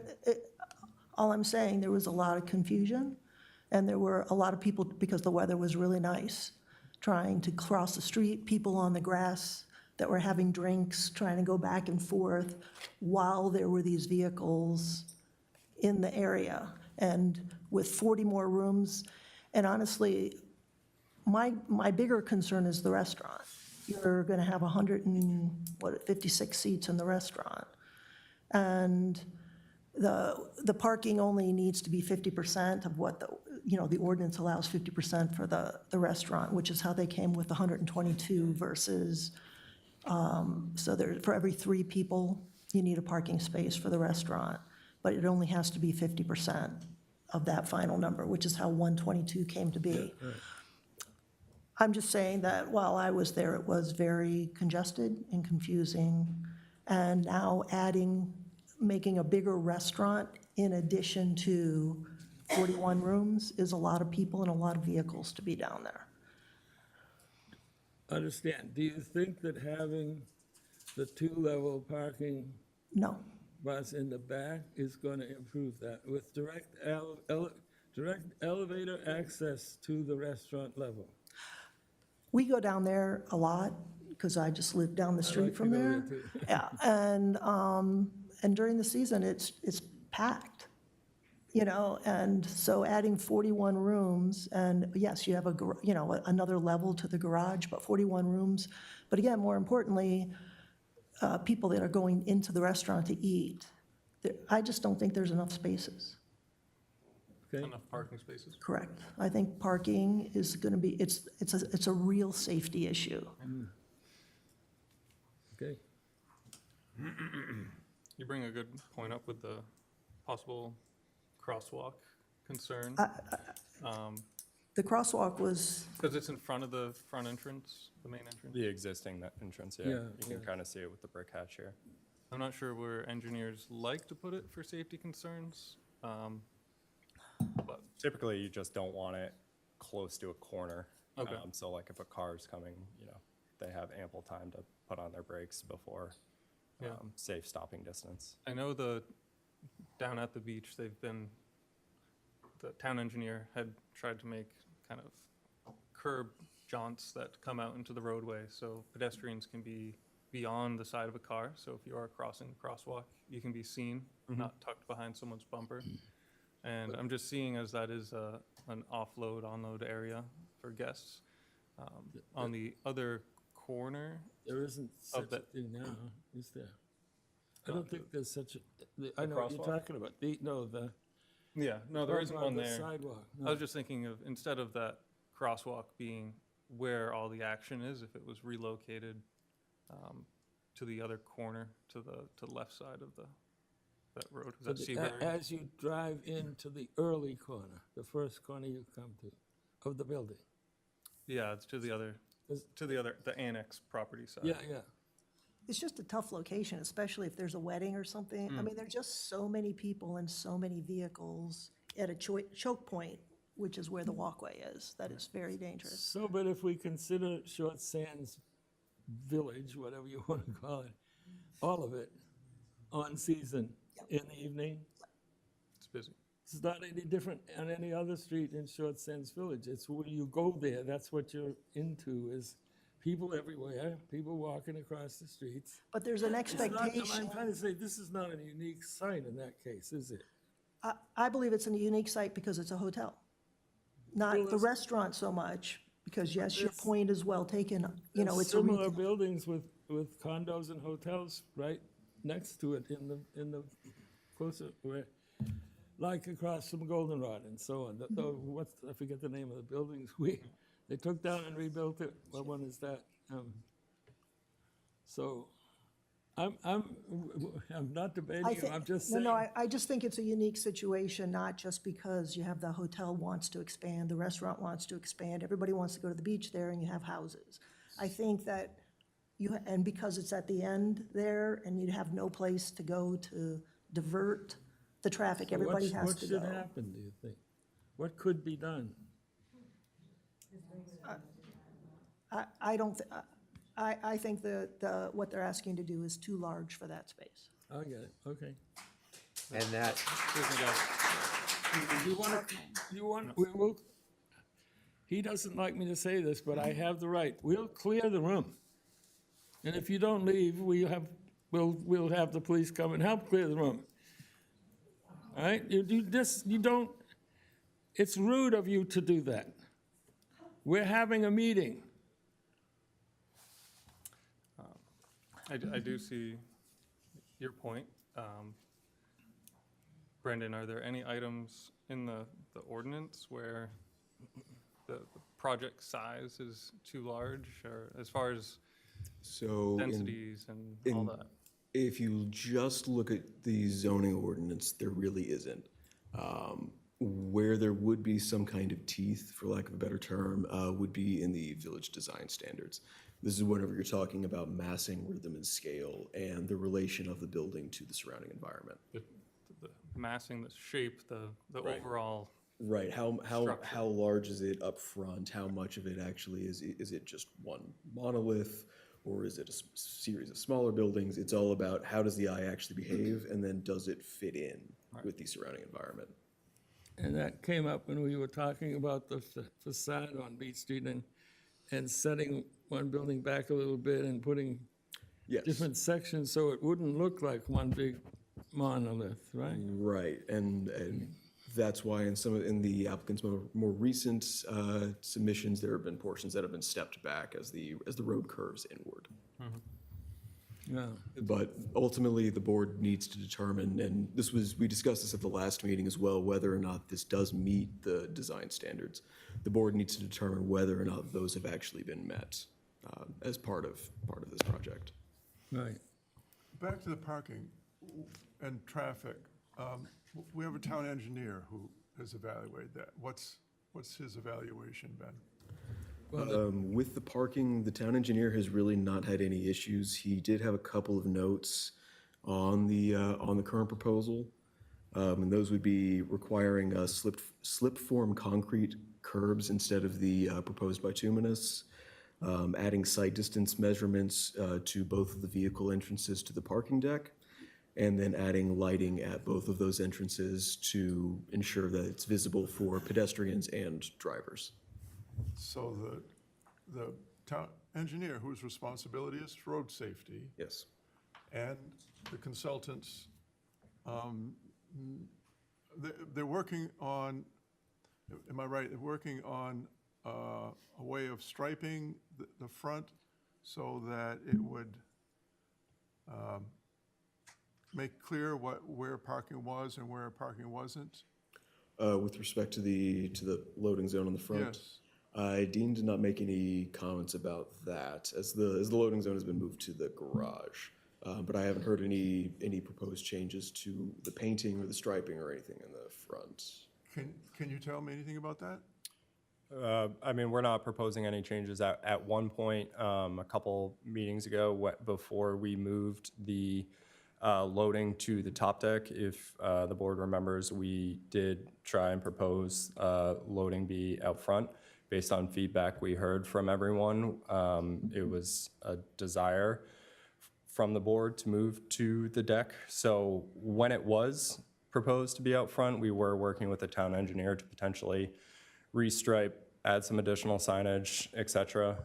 all I'm saying, there was a lot of confusion, and there were a lot of people, because the weather was really nice, trying to cross the street, people on the grass that were having drinks, trying to go back and forth while there were these vehicles in the area. And with 40 more rooms, and honestly, my bigger concern is the restaurant. You're going to have 56 seats in the restaurant. And the parking only needs to be 50% of what the ordinance allows 50% for the restaurant, which is how they came with 122 versus, so for every 3 people, you need a parking space for the restaurant. But it only has to be 50% of that final number, which is how 122 came to be. I'm just saying that while I was there, it was very congested and confusing. And now making a bigger restaurant in addition to 41 rooms is a lot of people and a lot of vehicles to be down there. Understand. Do you think that having the 2-level parking No, bus in the back is going to improve that with direct elevator access to the restaurant level. We go down there a lot, because I just live down the street like from to go there. there, too. Yeah, and during the season, it's packed, and so adding 41 rooms, and yes, you have another level to the garage, but 41 rooms. But again, more importantly, people that are going into the restaurant to eat, I just don't think there's enough spaces. Okay, Enough parking spaces. Correct. I think parking is going to be, it's a real safety issue. okay. You bring a good point up with the possible crosswalk concern. The crosswalk was, Because it's in front of the front entrance, the main entrance. The existing entrance, yeah. Yeah, You can kind of see it with the brick hatch here. I'm not sure where engineers like to put it for safety concerns. But Typically, you just don't want it close to a corner. Okay. So like if a car's coming, they have ample time to put on their brakes before Yeah. safe stopping distance. I know down at the beach, the town engineer had tried to make kind of curb jaunts that come out into the roadway, so pedestrians can be beyond the side of a car. So if you are crossing the crosswalk, you can be seen, not tucked behind someone's bumper. And I'm just seeing as that is an offload, onload area for guests. On the other corner, There isn't such a that- thing now, is there? I don't think there's such a, I know what you're crosswalk? talking about. The yeah, no, there isn't on one the there. sidewalk. I was just thinking of, instead of that crosswalk being where all the action is, if it was relocated to the other corner, to the left side of that road. Is that Seabury? As you drive into the early corner, the first corner you come to, of the building. Yeah, it's to the annex property side. Yeah. it's just a tough location, especially if there's a wedding or something. I mean, there's just so many people and so many vehicles at a choke point, which is where the walkway is. That is very dangerous. So, but if we consider Short Sands Village, whatever you want to call it, all of it, on season, in the evening, It's busy. it's not any different on any other street in Short Sands Village. It's when you go there, that's what you're into, is people everywhere, people walking across the streets. But there's an It's not- expectation. I'm trying to say, this is not a unique site in that case, is it? I believe it's a unique site because it's a hotel, not Well, the it's- restaurant so much, because yes, your point is well taken, it's a Similar retail. buildings with condos and hotels right next to it in the closer, where, like across from Goldenrod and so on. I forget the name of the buildings they took down and rebuilt it. What one is that? So, I'm not debating you, I'm just saying. No, I just think it's a unique situation, not just because you have the hotel wants to expand, the restaurant wants to expand, everybody wants to go to the beach there, and you have houses. I think that and because it's at the end there, and you have no place to go to divert the traffic, everybody has to go. What should happen, do you think? What could be done? I don't, I think what they're asking to do is too large for that space. I get it, okay. And that, He doesn't like me to say this, but I have the right. We'll clear the room. And if you don't leave, we'll have the police come and help clear the room. All right? You don't, it's rude of you to do that. We're having a meeting. I do see your point. Brendan, are there any items in the ordinance where the project size is too large, or as far as So in- densities and all in- that? if you just look at the zoning ordinance, there really isn't. Where there would be some kind of teeth, for lack of a better term, would be in the village design standards. This is whenever you're talking about massing, rhythm, and scale, and the relation of the building to the surrounding environment. The massing, the shape, the overall, Right, how Structure. large is it up front? How much of it actually is it just one monolith? or is it a series of smaller buildings? It's all about how does the eye actually behave, and then does it fit in with the surrounding environment? And that came up when we were talking about the facade on Beach Street and setting one building back a little bit and putting Yes. different sections so it wouldn't look like one big monolith, right? Right, and that's why in the applicant's more recent submissions, there have been portions that have been stepped back as the road curves inward. Yeah. But ultimately, the board needs to determine, and we discussed this at the last meeting as well, whether or not this does meet the design standards. The board needs to determine whether or not those have actually been met as part of this project. Right. Back to the parking and traffic. We have a town engineer who has evaluated that. What's his evaluation been? With the parking, the town engineer has really not had any issues. He did have a couple of notes on the current proposal. And those would be requiring slip form concrete curbs instead of the proposed bituminous, adding site distance measurements to both of the vehicle entrances to the parking deck, and then adding lighting at both of those entrances to ensure that it's visible for pedestrians and drivers. So the town engineer, whose responsibility is road safety, Yes. and the consultants, they're working on, am I right, they're working on a way of striping the front so that it would make clear where parking was and where parking wasn't? With respect to the loading zone on the front? Yes. Dean did not make any comments about that, as the loading zone has been moved to the garage. But I haven't heard any proposed changes to the painting or the striping or anything in the front. Can you tell me anything about that? I mean, we're not proposing any changes. At one point, a couple meetings ago, before we moved the loading to the top deck, if the board remembers, we did try and propose loading be out front. Based on feedback we heard from everyone, it was a desire from the board to move to the deck. So when it was proposed to be out front, we were working with the town engineer to potentially restripe, add some additional signage, et cetera.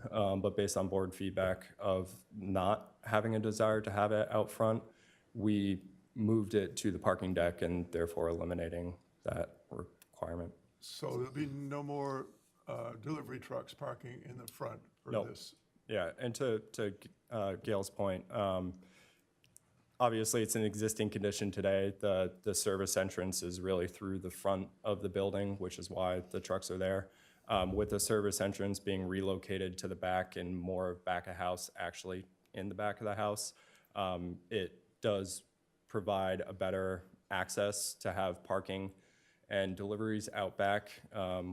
But based on board feedback of not having a desire to have it out front, we moved it to the parking deck and therefore eliminating that requirement. So there'll be no more delivery trucks parking in the front for No. this? Yeah, and to Gail's point, obviously it's an existing condition today. The service entrance is really through the front of the building, which is why the trucks are there. With the service entrance being relocated to the back and more back of house actually in the back of the house, it does provide a better access to have parking and deliveries out back.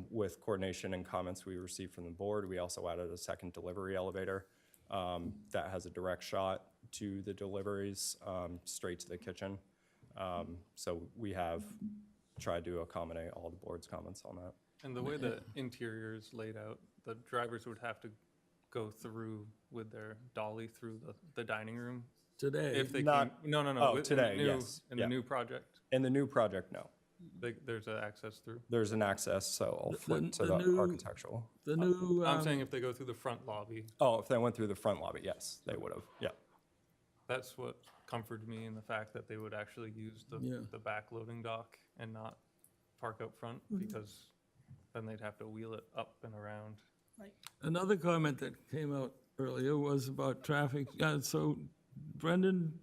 With coordination and comments we received from the board, we also added a second delivery elevator that has a direct shot to the deliveries straight to the kitchen. So we have tried to accommodate all the board's comments on that. And the way the interior is laid out, the drivers would have to go through with their dolly through the dining room Today, if they Not- came. No. Oh, with- today, in the new, yes. In Yeah. the new project, In the new project, no. there's an access through. There's an access, so I'll flip to the the new- architectural. the new, I'm saying if they go through the front lobby, Oh, if they went through the front lobby, yes, they would have, yeah. that's what comforted me in the fact that they would actually use Yeah. the back loading dock and not park out front, because then they'd have to wheel it up and around. another comment that came out earlier was about traffic. So Brendan,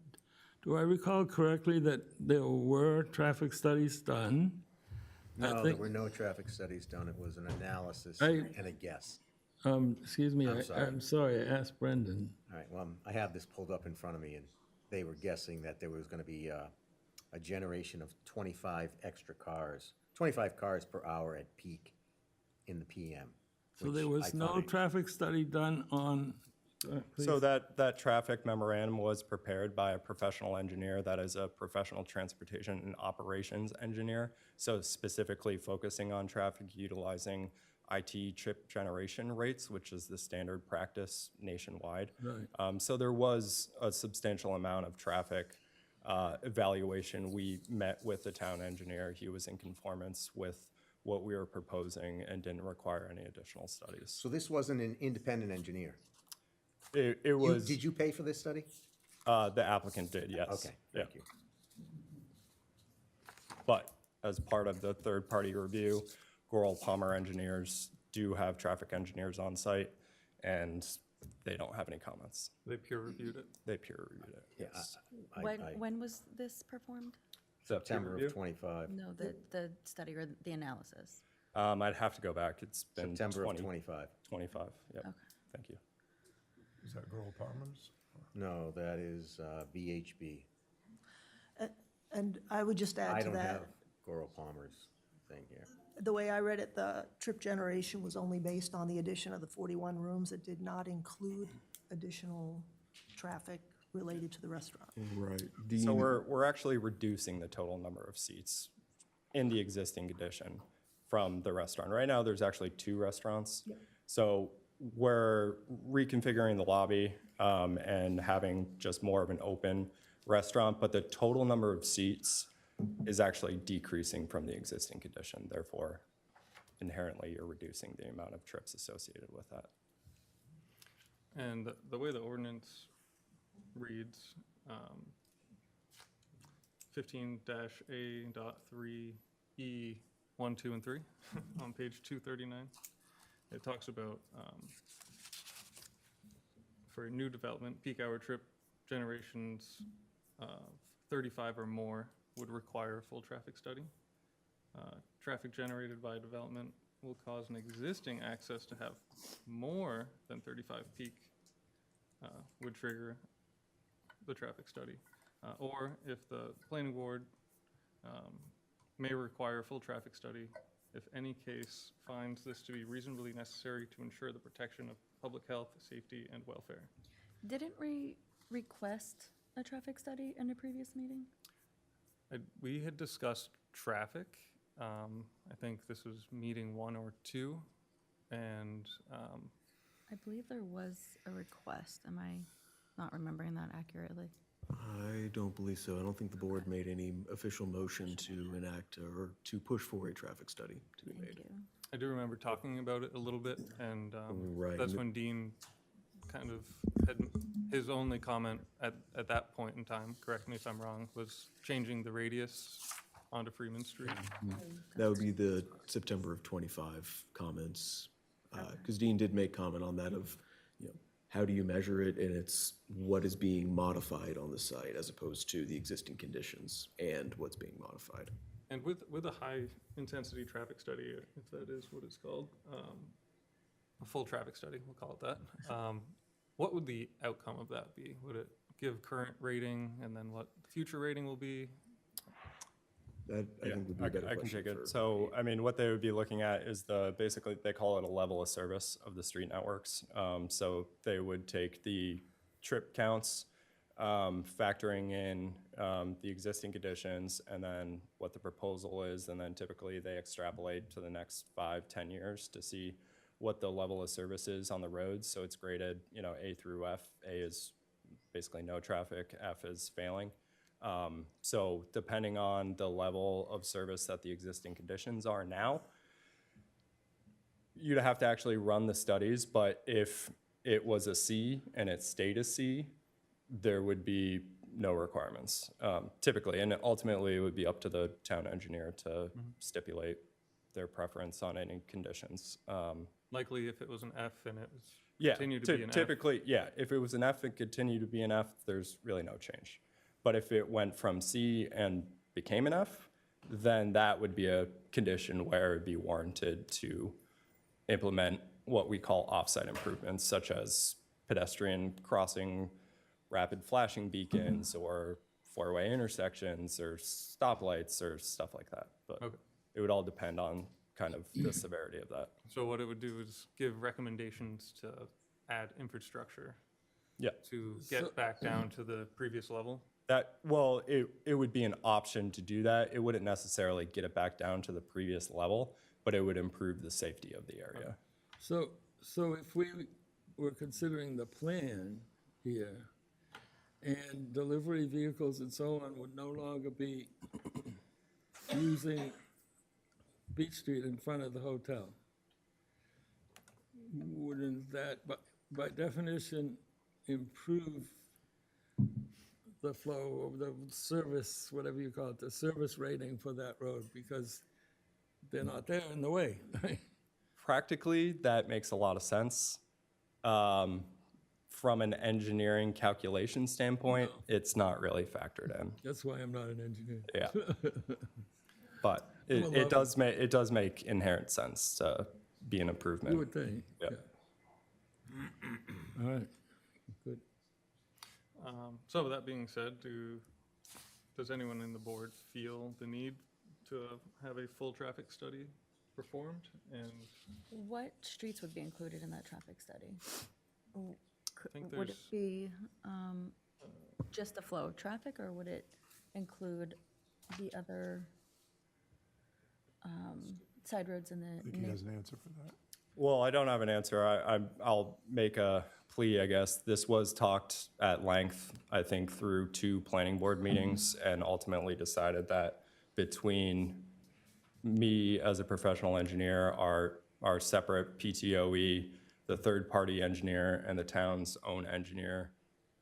do I recall correctly that there were traffic studies done? I No, there think- were no traffic studies done. It was an analysis I- and a guess. Excuse me, I'm sorry. I'm sorry, I asked Brendan. All right, well, I have this pulled up in front of me, and they were guessing that there was going to be a generation of 25 extra cars, 25 cars per hour at peak in the PM. So there which was I no find- traffic study done on, So that traffic memorandum was prepared by a professional engineer that is a professional transportation and operations engineer. So specifically focusing on traffic, utilizing IT chip generation rates, which is the standard practice nationwide. Right. So there was a substantial amount of traffic evaluation. We met with the town engineer. He was in conformance with what we were proposing and didn't require any additional studies. So this wasn't an independent engineer? It was, Did you pay for this study? the applicant did, yes. Okay, Yeah. thank you. But as part of the third-party review, Goral Palmer engineers do have traffic engineers on site, and they don't have any comments. They peer reviewed it. They peer reviewed it. Yeah, yes. When was this performed? September review? of '25. No, the study or the analysis. I'd have to go back. It's been September of 20 '25. 25, yep. Okay. Thank you. Is that Girl Palmer's? No, that is VHB. And I would just add I to don't that, have Goral Palmer's thing here. the way I read it, the trip generation was only based on the addition of the 41 rooms. It did not include additional traffic related to the restaurant. Right. So we're actually reducing the total number of seats in the existing condition from the restaurant. Right now, there's actually 2 restaurants. So we're reconfiguring the lobby and having just more of an open restaurant, but the total number of seats is actually decreasing from the existing condition. Therefore, inherently, you're reducing the amount of trips associated with that. And the way the ordinance reads, 15-A.3E 1, 2, and 3 on page 239. It talks about for new development, peak hour trip generations 35 or more would require a full traffic study. Traffic generated by development will cause an existing access to have more than 35 peak would trigger the traffic study. Or if the planning board may require a full traffic study if any case finds this to be reasonably necessary to ensure the protection of public health, safety, and welfare. Didn't we request a traffic study in a previous meeting? We had discussed traffic. I think this was meeting 1 or 2, and I believe there was a request. Am I not remembering that accurately? I don't believe so. I don't think the board made any official motion to enact or to push for a traffic study to be Thank made. you. I do remember talking about it a little bit, and Right. that's when Dean kind of had his only comment at that point in time, correct me if I'm wrong, was changing the radius onto Freeman Street. That would be the September of '25 comments. Because Dean did make comment on that of, you know, how do you measure it, and it's what is being modified on the site as opposed to the existing conditions and what's being modified. And with a high-intensity traffic study, if that is what it's called, a full traffic study, we'll call it that, what would the outcome of that be? Would it give current rating, and then what the future rating will be? That, I think, would be a better I can question take for- it. So, I mean, what they would be looking at is basically, they call it a level of service of the street networks. So they would take the trip counts, factoring in the existing conditions, and then what the proposal is, and then typically they extrapolate to the next 5-10 years to see what the level of service is on the roads. So it's graded, you know, A through F. A is basically no traffic, F is failing. So depending on the level of service that the existing conditions are now, you'd have to actually run the studies, but if it was a C and it stayed a C, there would be no requirements, typically, and ultimately it would be up to the town engineer to stipulate their preference on any conditions. Likely if it was an F and it was Yeah, continued to be an F. typically, yeah, if it was an F and continued to be an F, there's really no change. But if it went from C and became an F, then that would be a condition where it'd be warranted to implement what we call offsite improvements, such as pedestrian crossing, rapid flashing beacons, or four-way intersections, or stoplights, or stuff like that. But Okay. it would all depend on kind of the severity of that. So what it would do is give recommendations to add infrastructure Yeah. to get back down to the previous level. Well, it would be an option to do that. It wouldn't necessarily get it back down to the previous level, but it would improve the safety of the area. So if we were considering the plan here, and delivery vehicles and so on would no longer be using Beach Street in front of the hotel, wouldn't that, by definition, improve the flow of the service, whatever you call it, the service rating for that road, because they're not there in the way? Practically, that makes a lot of sense. From an engineering calculation standpoint, it's not really factored in. That's why I'm not an engineer. Yeah. But it does make inherent sense to be an improvement. You would think, yeah. All right, good. So with that being said, does anyone in the board feel the need to have a full traffic study performed? And What streets would be included in that traffic study? think Would it there's- be just the flow of traffic, or would it include the other side roads in I think he has an answer for that. Well, I don't have an answer. I'll make a plea, I guess. This was talked at length, I think, through 2 planning board meetings, and ultimately decided that between me as a professional engineer, our separate PTOE, the third-party engineer, and the town's own engineer,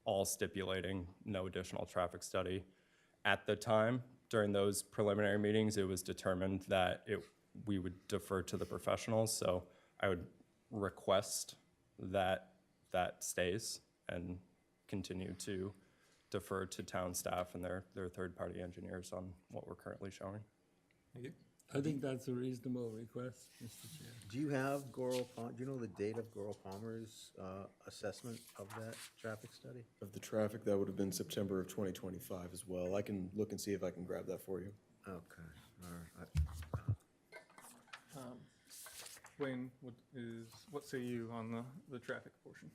all stipulating no additional traffic study. At the time, during those preliminary meetings, it was determined that we would defer to the professionals, so I would request that that stays and continue to defer to town staff and their third-party engineers on what we're currently showing. I think that's a reasonable request, Mr. Chair. Do you have do you know the date of Goral Palmer's assessment of that traffic study? Of the traffic, that would have been September of 2025 as well. I can look and see if I can grab that for you. Okay, all right. Wayne, what say you on the traffic portion?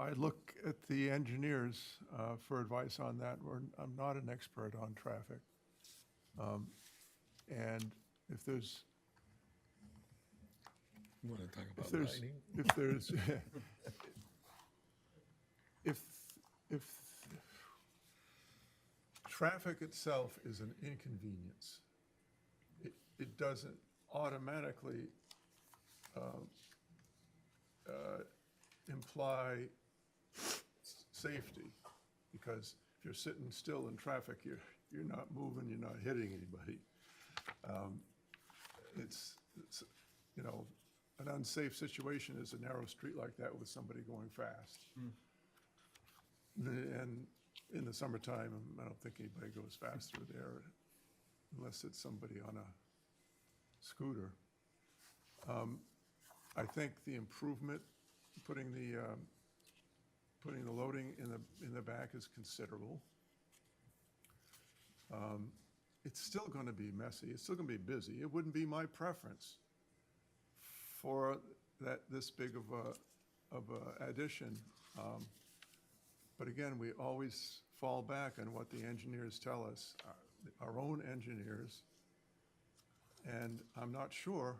I look at the engineers for advice on that. I'm not an expert on traffic. And if there's, You want to talk if about there's, lighting? if there's, if traffic itself is an inconvenience, it doesn't automatically imply safety, because if you're sitting still in traffic, you're not moving, you're not hitting anybody. It's an unsafe situation is a narrow street like that with somebody going fast. And in the summertime, I don't think anybody goes fast through there unless it's somebody on a scooter. I think the improvement, putting the loading in the back is considerable. It's still going to be messy. It's still going to be busy. It wouldn't be my preference for this big of a addition. But again, we always fall back on what the engineers tell us, our own engineers. And I'm not sure.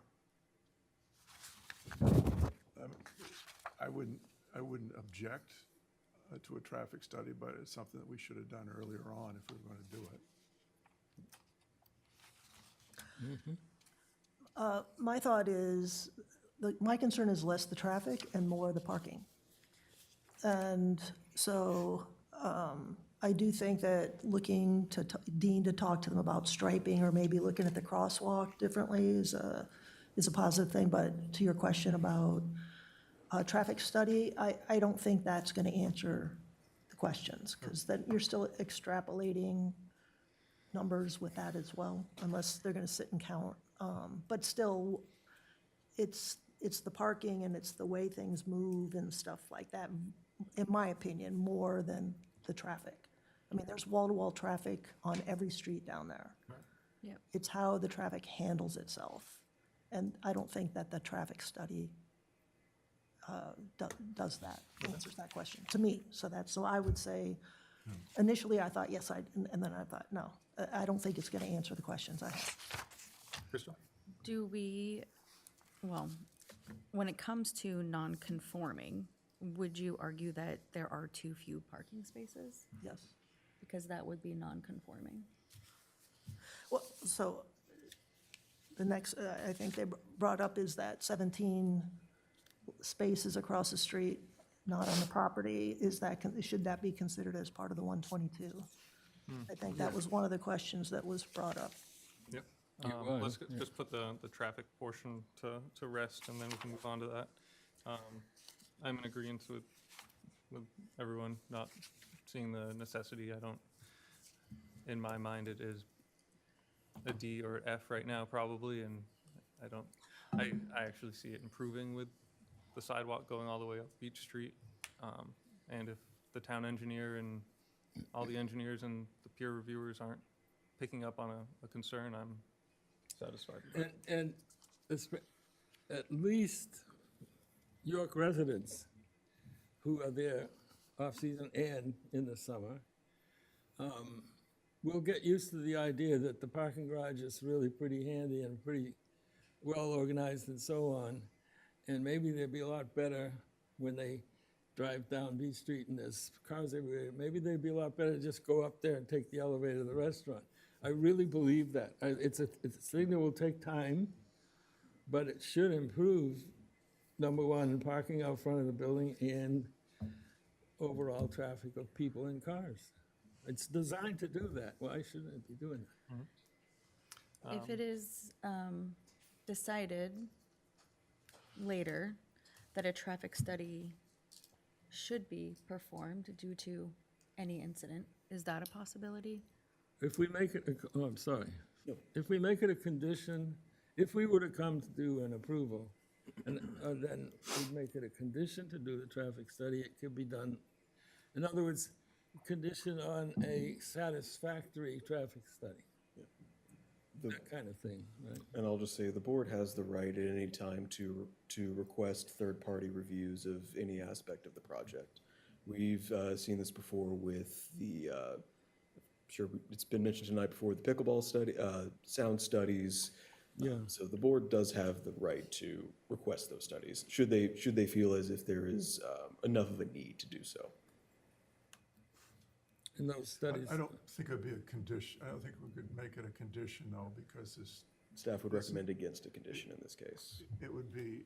I wouldn't object to a traffic study, but it's something that we should have done earlier on if we were going to do it. My thought is, my concern is less the traffic and more the parking. And so I do think that looking to Dean to talk to them about striping or maybe looking at the crosswalk differently is a positive thing. But to your question about traffic study, I don't think that's going to answer the questions, because then you're still extrapolating numbers with that as well, unless they're going to sit and count. But still, it's the parking and it's the way things move and stuff like that, in my opinion, more than the traffic. I mean, there's wall-to-wall traffic on every street down there. Yep. It's how the traffic handles itself. And I don't think that the traffic study does that, answers that question, to me. So I would say Initially, I thought, yes, and then I thought, no, I don't think it's going to answer the questions I have. Crystal? Do we, well, when it comes to non-conforming, would you argue that there are too few parking spaces? Yes. Because that would be non-conforming. Well, so the next, I think they brought up is that 17 spaces across the street, not on the property, should that be considered as part of the 122? I think that was one of the questions that was brought up. Yep. was, Let's yeah. just put the traffic portion to rest, and then we can move on to that. I'm in agreement with everyone not seeing the necessity. In my mind, it is a D or an F right now, probably, and I actually see it improving with the sidewalk going all the way up Beach Street. And if the town engineer and all the engineers and the peer reviewers aren't picking up on a concern, I'm satisfied. And at least York residents who are there off-season and in the summer will get used to the idea that the parking garage is really pretty handy and pretty well-organized and so on. And maybe they'd be a lot better when they drive down Beach Street and there's cars everywhere. Maybe they'd be a lot better to just go up there and take the elevator to the restaurant. I really believe that. It's a thing that will take time, but it should improve, number one, parking out front of the building and overall traffic of people and cars. It's designed to do that. Why shouldn't it be doing that? If it is decided later that a traffic study should be performed due to any incident, is that a possibility? If we make it, I'm sorry. If we make it a condition, if we were to come to do an approval, and then we'd make it a condition to do the traffic study, it could be done. In other words, condition on a satisfactory traffic study. That kind of thing, right? And I'll just say, the board has the right at any time to request third-party reviews of any aspect of the project. We've seen this before with the, sure, it's been mentioned tonight before, the pickleball study, sound studies. Yeah. So the board does have the right to request those studies, should they feel as if there is enough of a need to do so. In those studies. I don't think it'd be a condition, I don't think we could make it a condition, though, because Staff would recommend against a condition in this case. it would be,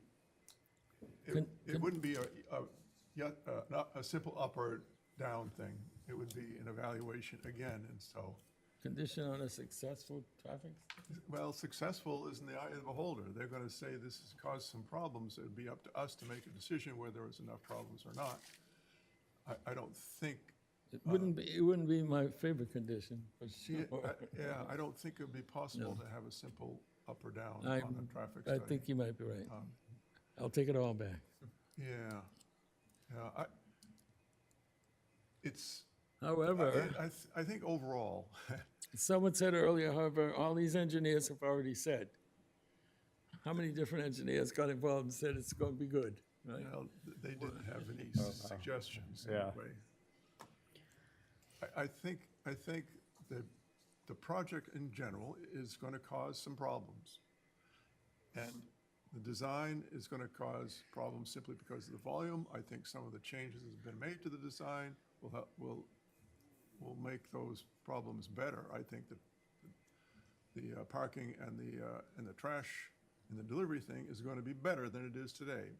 Con- it wouldn't be not a simple up or down thing. It would be an evaluation again, and so, Condition on a successful traffic? well, successful is in the eye of the beholder. They're gonna say this has caused some problems. It'd be up to us to make a decision whether there's enough problems or not. I don't think, It wouldn't be my favorite condition, for sure. yeah, I don't think it'd be possible to have a simple up or down I on a traffic I study. think you might be right. I'll take it all back. Yeah, yeah, it's, However, I think overall, someone said earlier, however, all these engineers have already said. How many different engineers got involved and said it's going to be good, right? well, they didn't have any suggestions Yeah. anyway. I think that the project in general is going to cause some problems. And the design is going to cause problems simply because of the volume. I think some of the changes that have been made to the design will make those problems better. I think that the parking and the trash and the delivery thing is going to be better than it is today.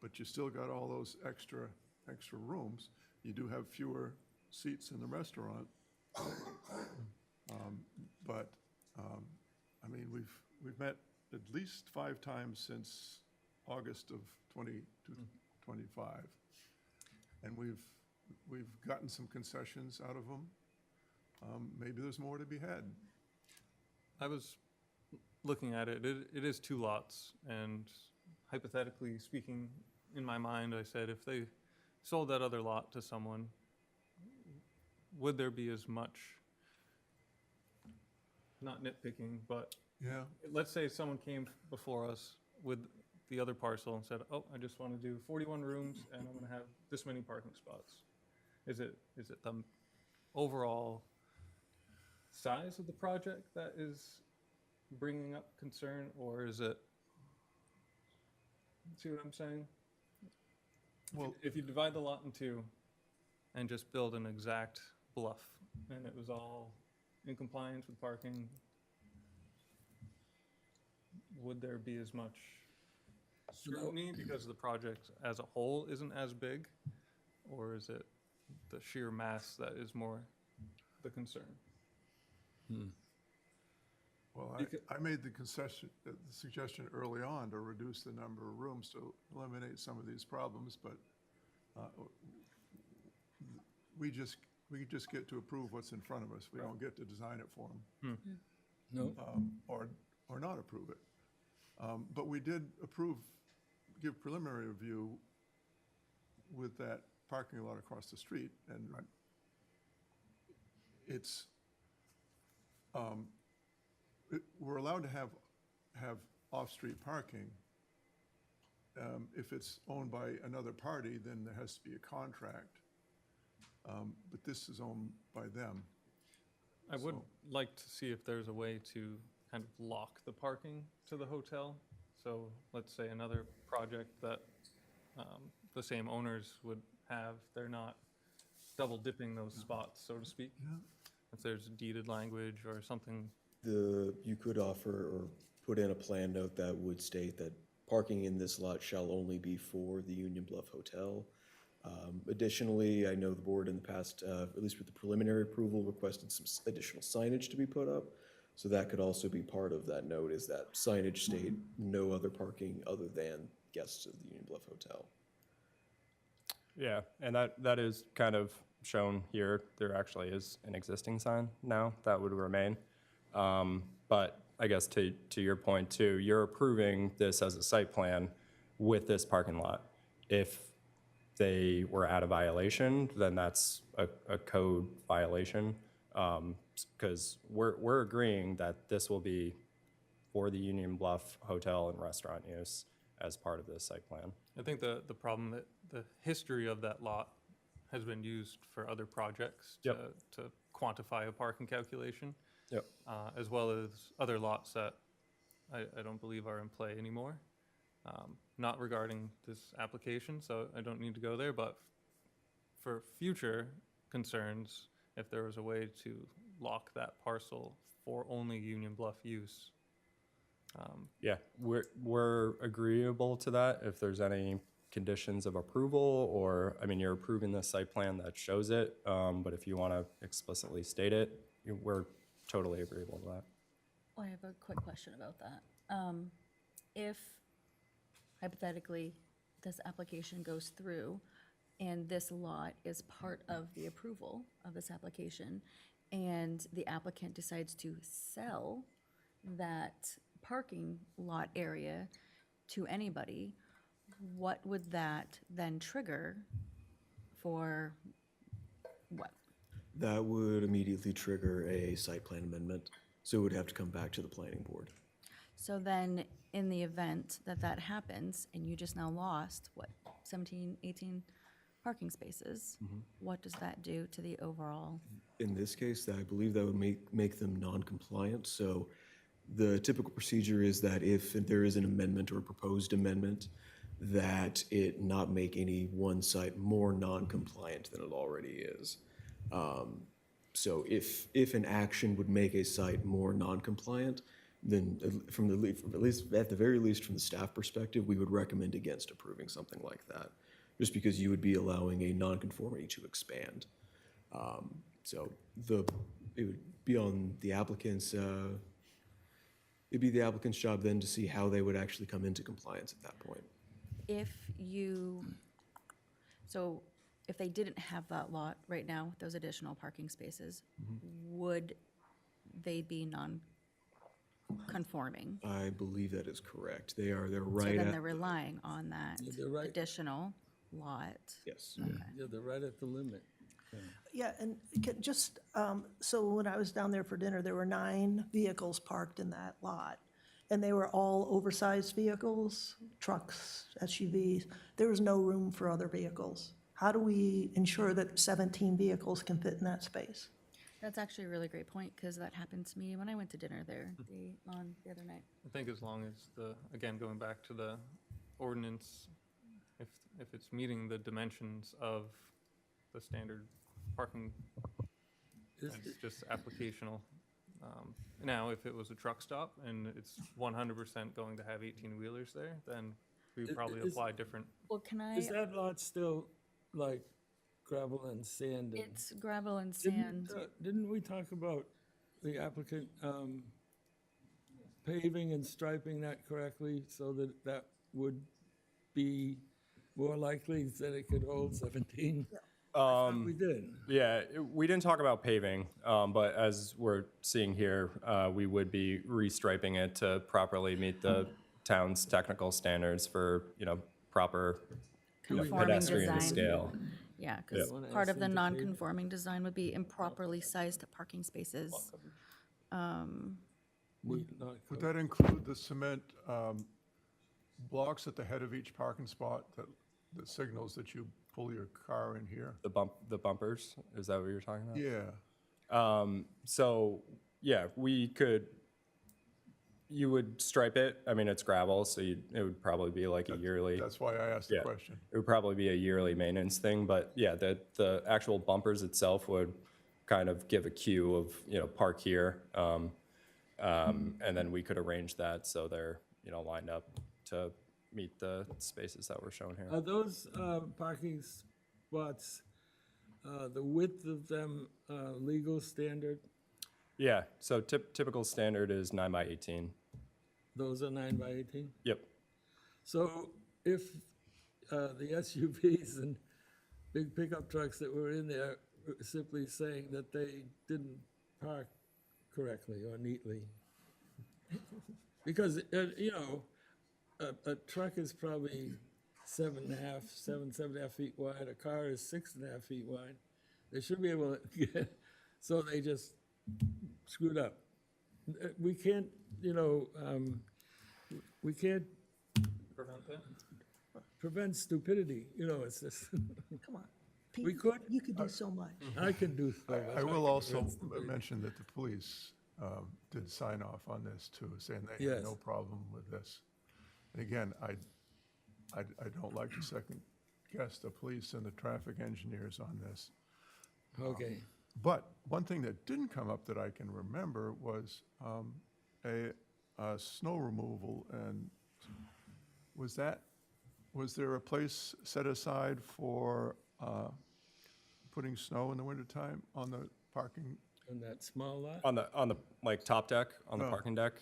But you still got all those extra rooms. You do have fewer seats in the restaurant. I mean, we've met at least 5 times since August of 2025. And we've gotten some concessions out of them. Maybe there's more to be had. I was looking at it, it is 2 lots, and hypothetically speaking, in my mind, I said, if they sold that other lot to someone, would there be as much, not nitpicking, but Yeah, let's say someone came before us with the other parcel and said, oh, I just want to do 41 rooms and I'm going to have this many parking spots. Is it the overall size of the project that is bringing up concern, or is it, see what I'm saying? Well, If you divide the lot in two and just build an exact bluff, and it was all in compliance with parking, would there be as much scrutiny because the project as a whole isn't as big? Or is it the sheer mass that is more the concern? well, I made the suggestion early on to reduce the number of rooms to eliminate some of these problems, but we just get to approve what's in front of us. We don't get to design it for them. No? Or not approve it. But we did give preliminary review with that parking lot across the street, and it's, we're allowed to have off-street parking. If it's owned by another party, then there has to be a contract. But this is owned by them. I would So- like to see if there's a way to kind of lock the parking to the hotel. So let's say another project that the same owners would have, they're not double dipping those spots, so to speak. If there's deeded language or something. You could offer or put in a plan note that would state that parking in this lot shall only be for the Union Bluff Hotel. Additionally, I know the board in the past, at least with the preliminary approval, requested some additional signage to be put up. So that could also be part of that note, is that signage state no other parking other than guests of the Union Bluff Hotel. Yeah, and that is kind of shown here. There actually is an existing sign now that would remain. But I guess to your point too, you're approving this as a site plan with this parking lot. If they were at a violation, then that's a code violation. Because we're agreeing that this will be for the Union Bluff Hotel and restaurant use as part of this site plan. I think the problem that the history of that lot has been used for other projects to quantify a parking calculation. Yep. As well as other lots that I don't believe are in play anymore. Not regarding this application, so I don't need to go there, but for future concerns, if there was a way to lock that parcel for only Union Bluff use. Yeah, we're agreeable to that. If there's any conditions of approval, or, I mean, you're approving the site plan that shows it, but if you want to explicitly state it, we're totally agreeable to that. I have a quick question about that. If hypothetically this application goes through and this lot is part of the approval of this application, and the applicant decides to sell that parking lot area to anybody, what would that then trigger for what? That would immediately trigger a site plan amendment, so it would have to come back to the planning board. So then, in the event that that happens, and you just now lost, what, 17, 18 parking spaces, what does that do to the overall? In this case, I believe that would make them non-compliant. So the typical procedure is that if there is an amendment or a proposed amendment, that it not make any one site more non-compliant than it already is. So if an action would make a site more non-compliant, then at the very least from the staff perspective, we would recommend against approving something like that, just because you would be allowing a non-conformity to expand. So it would be on the applicant's, it'd be the applicant's job then to see how they would actually come into compliance at that point. If they didn't have that lot right now, with those additional parking spaces, would they be non-conforming? I believe that is correct. They're So right then at, they're relying on that Yeah, they're right. additional lot. yes. Yeah, they're right at the limit. Yeah, and just, so when I was down there for dinner, there were 9 vehicles parked in that lot. And they were all oversized vehicles, trucks, SUVs. There was no room for other vehicles. how do we ensure that 17 vehicles can fit in that space? That's actually a really great point, because that happened to me when I went to dinner there on the other night. I think as long as again, going back to the ordinance, if it's meeting the dimensions of the standard parking, Is- it's just applicational. Now, if it was a truck stop and it's 100% going to have 18-wheelers there, then we would probably is- apply different. Well, can Is I, that lot still like gravel and sand? and- it's gravel and Didn't, sand. didn't we talk about the applicant paving and striping that correctly so that that would be more likely that it could hold 17? We did. Yeah, we didn't talk about paving, but as we're seeing here, we would be restriping it to properly meet the town's technical standards for, proper Conforming pedestrian design. scale. Yeah, because Yeah. part of the Wanna ask them to pave? non-conforming design would be improperly sized parking spaces. Need not Would co- that include the cement blocks at the head of each parking spot that signals that you pull your car in here? The bumpers, is that what you're talking about? Yeah, So, yeah, you would stripe it. I mean, it's gravel, so it would probably be like a yearly. that's why I asked the Yeah. question. It would probably be a yearly maintenance thing, but yeah, the actual bumpers itself would kind of give a cue of, park here. And then we could arrange that so they're, lined up to meet the spaces that were shown here. Are those parking spots, the width of them legal standard? Yeah, so typical standard is 9 by 18. Those are 9 by 18? Yep. So if the SUVs and big pickup trucks that were in there were simply saying that they didn't park correctly or neatly, because, a truck is probably 7.5 feet wide, a car is 6.5 feet wide. They should be able to get, so they just screwed up. We can't, we can't Prevent that? prevent stupidity, it's just, Come on. Pete, We could- You could do so much. I can do so much. I will can also prevent stupidity. mention that the police did sign off on this too, saying they Yes. had no problem with this. And again, I don't like to second guess the police and the traffic engineers on this. Okay. But one thing that didn't come up that I can remember was a snow removal, and was there a place set aside for putting snow in the wintertime on the parking? On that small lot? On the like top deck, on the Oh. parking deck,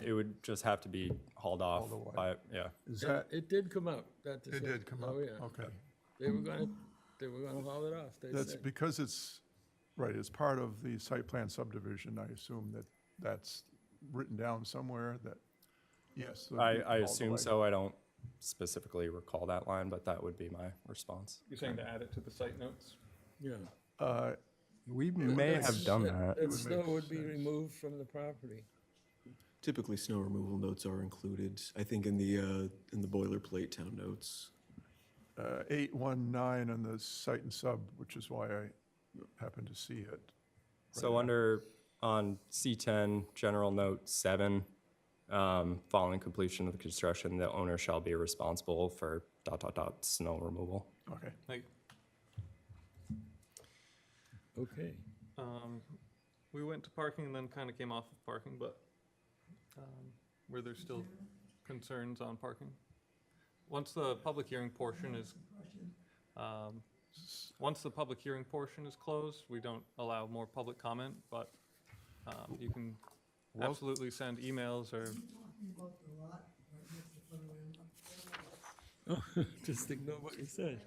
it would just have to be hauled off Hauled away. by, yeah. Is Yeah, that, it did come up, that it decision. did come up? Oh, yeah. Okay. They were gonna haul it off, they That's said. because it's, right, it's part of the site plan subdivision. I assume that that's written down somewhere that, yes. it would be I hauled assume away. so. I don't specifically recall that line, but that would be my response. You're saying to add it to the site notes? Yeah. We may have done that. That snow would be removed from the property. Typically, snow removal notes are included, I think, in the boilerplate town notes. 819 on the site and sub, which is why I happened to see it. So on C10, general note 7, following completion of the construction, the owner shall be responsible for ... snow removal. Okay. Like, Okay. we went to parking and then kind of came off of parking, but were there still concerns on parking? Once the public hearing portion is, closed, we don't allow more public comment, but you can absolutely send emails or, Just ignore what you said.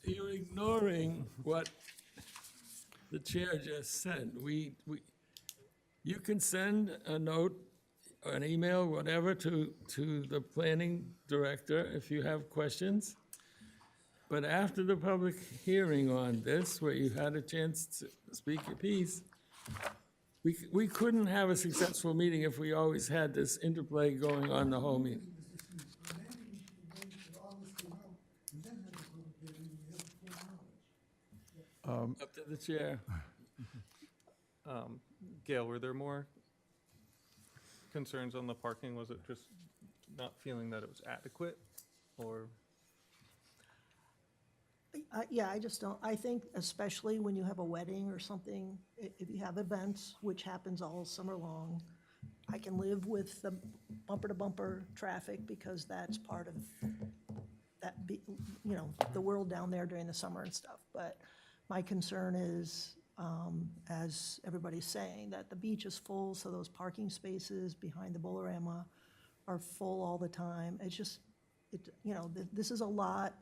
You're ignoring what the chair just said. You can send a note, an email, whatever, to the planning director if you have questions. But after the public hearing on this, where you had a chance to speak your piece, we couldn't have a successful meeting if we always had this interplay going on the whole meeting. to the chair. Gail, were there more concerns on the parking? Was it just not feeling that it was adequate, or? Yeah, I just don't, I think especially when you have a wedding or something, if you have events, which happens all summer long, I can live with the bumper-to-bumper traffic because that's part of that, the world down there during the summer and stuff. But my concern is, as everybody's saying, that the beach is full, so those parking spaces behind the Bolorama are full all the time. It's just, this is a lot.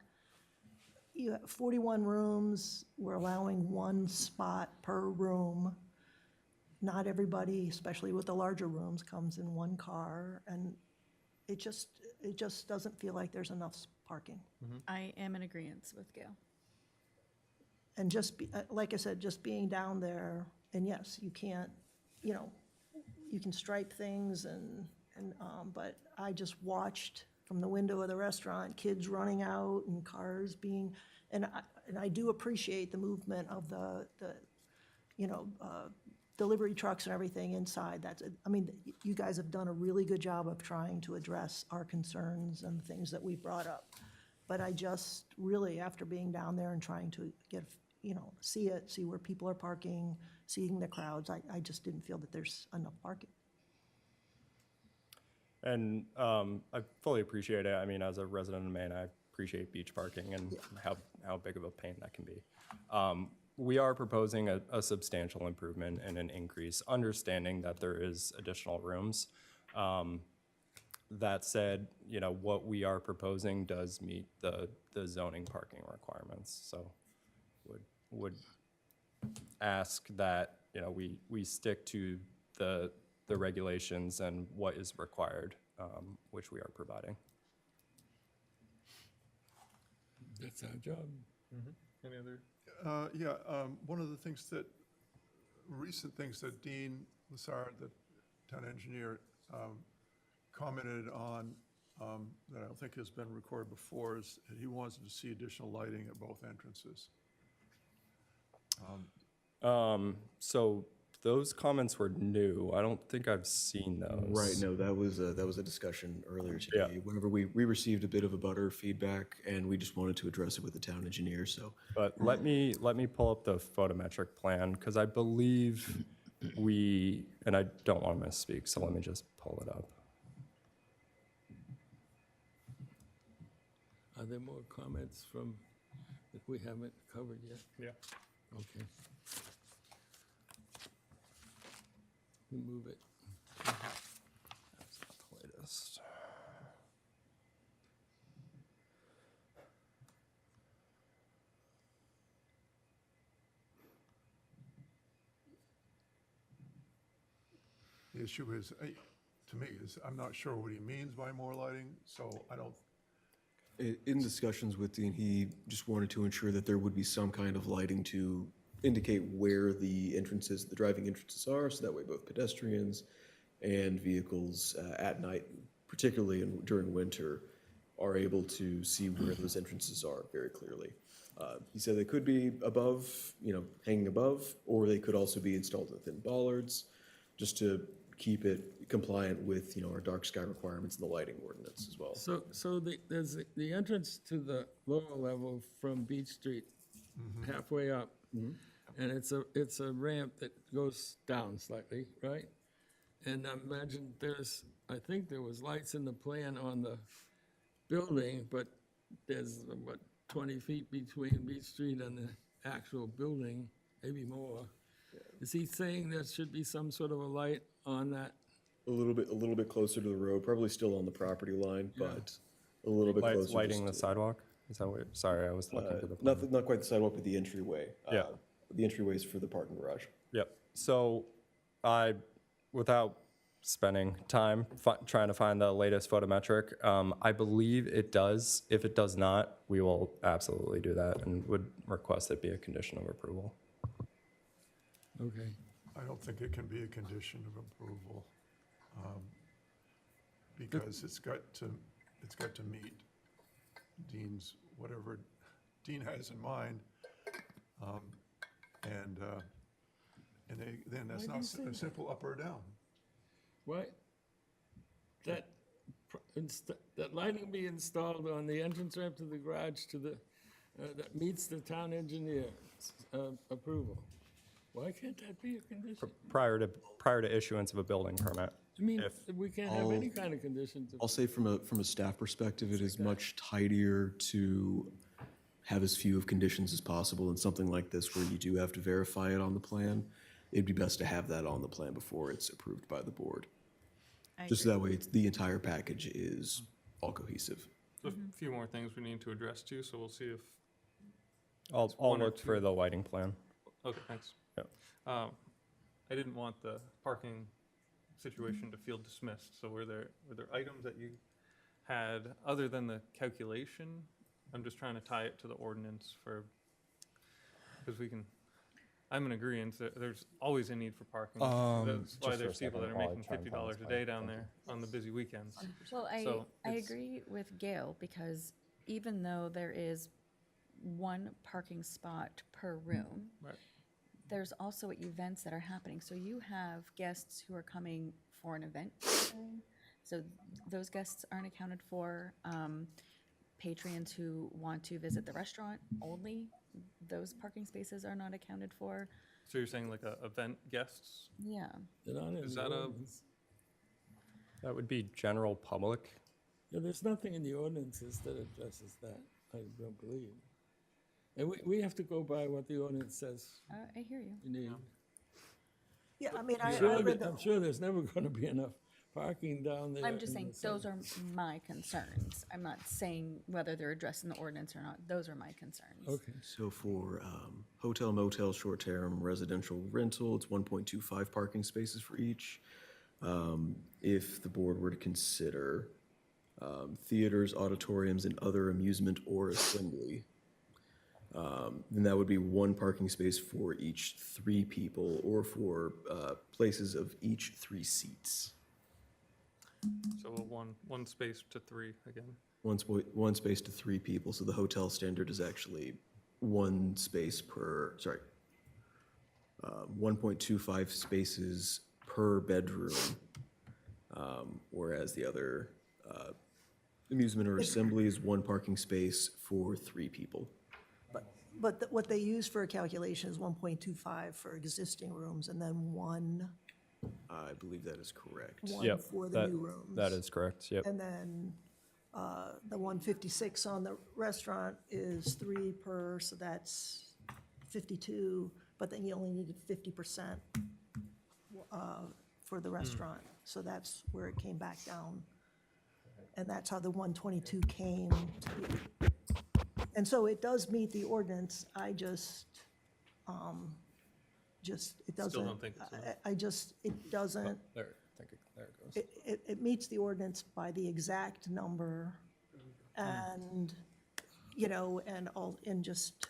You have 41 rooms, we're allowing one spot per room. Not everybody, especially with the larger rooms, comes in one car, and it just doesn't feel like there's enough parking. I am in agreement with Gail. And just, like I said, just being down there, and yes, you can't, you can stripe things but I just watched from the window of the restaurant, kids running out and cars being, and I do appreciate the movement of the delivery trucks and everything inside. You guys have done a really good job of trying to address our concerns and the things that we brought up. But I just really, after being down there and trying to get, see where people are parking, seeing the crowds, I just didn't feel that there's enough parking. And I fully appreciate it. I mean, as a resident of Maine, I appreciate beach parking and how big of a pain that can be. We are proposing a substantial improvement and an increase, understanding that there is additional rooms. That said, what we are proposing does meet the zoning parking requirements. So would ask that, we stick to the regulations and what is required, which we are providing. That's our job. Any other? One of the recent things that Dean Lassard, the town engineer, commented on, that I don't think has been recorded before, is that he wants to see additional lighting at both entrances. So those comments were new. I don't think I've seen those. Right, no, that was a discussion earlier today. Whenever we received a bit of a butter feedback, and we just wanted to address it with the town engineer, so. But let me pull up the photometric plan, because I believe and I don't want to misspeak, so let me just pull it up. Are there more comments from, that we haven't covered yet? Yeah. Okay. We move it. That's not the latest. The issue is, to me, I'm not sure what he means by more lighting, so I don't, In discussions with Dean, he just wanted to ensure that there would be some kind of lighting to indicate where the entrances, the driving entrances are, so that way both pedestrians and vehicles at night, particularly during winter, are able to see where those entrances are very clearly. He said they could be above, hanging above, or they could also be installed within bollards, just to keep it compliant with, our dark sky requirements and the lighting ordinance as well. So there's the entrance to the lower level from Beach Street, halfway up. And it's a ramp that goes down slightly, right? And I imagine I think there was lights in the plan on the building, but there's, 20 feet between Beach Street and the actual building, maybe more. Is he saying there should be some sort of a light on that? A little bit closer to the road, probably still on the property line, but a little bit closer. Lighting the just sidewalk? Is that what, sorry, I was looking for the. not quite the sidewalk, but the entryway. Yeah. The entryway is for the parking garage. Yep. So without spending time trying to find the latest photometric, I believe it does. If it does not, we will absolutely do that and would request it be a condition of approval. Okay. I don't think it can be a condition of approval, because it's got to meet Dean's, whatever Dean has in mind. then that's Why do not you say a that? simple up or down. Why, that lighting be installed on the entrance ramp to the garage to the, that meets the town engineer's approval. Why can't that be a condition? Prior to issuance of a building permit. I mean, we can't have any kind of conditions. I'll say from a staff perspective, it is much tidier to have as few of conditions as possible in something like this where you do have to verify it on the plan. It'd be best to have that on the plan before it's approved by the board. Just so that way, the entire package is all cohesive. So a few more things we need to address too, so we'll see if, I'll one or look for two. the lighting plan. okay, thanks. Yep. I didn't want the parking situation to feel dismissed, so were there items that you had, other than the calculation? I'm just trying to tie it to the ordinance because I'm in agreeance that there's always a need for parking. That's why just for a there's people second, that are while I making try and find $50 this a plan. day down there on the busy weekends. Well, So I it's- agree with Gail, because even though there is one parking spot per room, Right. there's also events that are happening. So you have guests who are coming for an event, so those guests aren't accounted for. Patrons who want to visit the restaurant only, those parking spaces are not accounted for. So you're saying like event guests? Yeah. They're not in Is the that a- ordinance. That would be general public. Yeah, there's nothing in the ordinances that addresses that, I don't believe. And we have to go by what the ordinance says I hear you. you need. Yeah, I mean, I Surely- read the, I'm sure there's never gonna be enough parking down there. I'm just in saying, the summer. those are my concerns. I'm not saying whether they're addressed in the ordinance or not. Those are my concerns. Okay. So for hotel, motel, short-term, residential rental, it's 1.25 parking spaces for each. If the board were to consider theaters, auditoriums, and other amusement or assembly, then that would be one parking space for each 3 people or for places of each 3 seats. So one space to 3 again. One space to 3 people, so the hotel standard is actually 1 space per, 1.25 spaces per bedroom, whereas the other amusement or assembly is 1 parking space for 3 people. but what they use for a calculation is 1.25 for existing rooms, and then one I believe that is correct. Yep, for the new rooms. that is correct, yep. And then the 156 on the restaurant is 3 per, so that's 52, but then you only needed 50% for the restaurant. So that's where it came back down. And that's how the 122 came to be. And so it does meet the ordinance, I just, it doesn't. Still don't think it's enough. I just, it doesn't, There it goes. it meets the ordinance by the exact number and, and all, and just,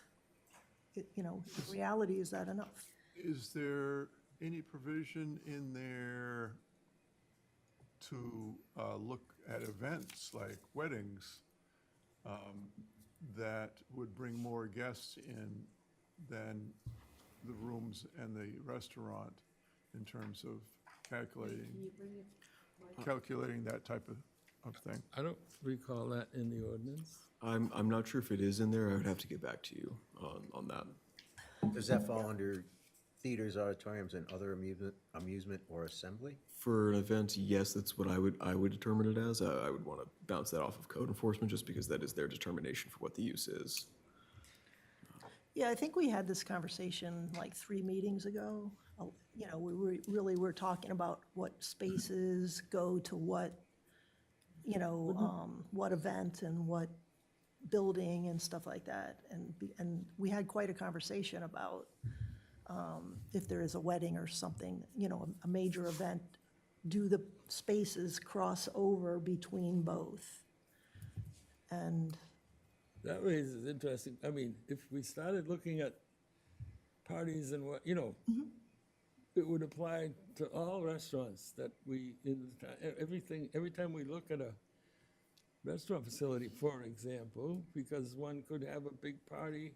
the reality, is that enough? Is there any provision in there to look at events like weddings that would bring more guests in than the rooms and the restaurant in terms of calculating that type of thing? I don't recall that in the ordinance. I'm not sure if it is in there. I would have to get back to you on that. Does that fall under theaters, auditoriums, and other amusement or assembly? For an event, yes, that's what I would determine it as. I would want to bounce that off of code enforcement just because that is their determination for what the use is. Yeah, I think we had this conversation like 3 meetings ago. We really were talking about what spaces go to what, what event and what building and stuff like that. And we had quite a conversation about if there is a wedding or something, a major event, do the spaces cross over between both? And That raises interesting, I mean, if we started looking at parties and what, it would apply to all restaurants that we, everything, every time we look at a restaurant facility, for example, because one could have a big party.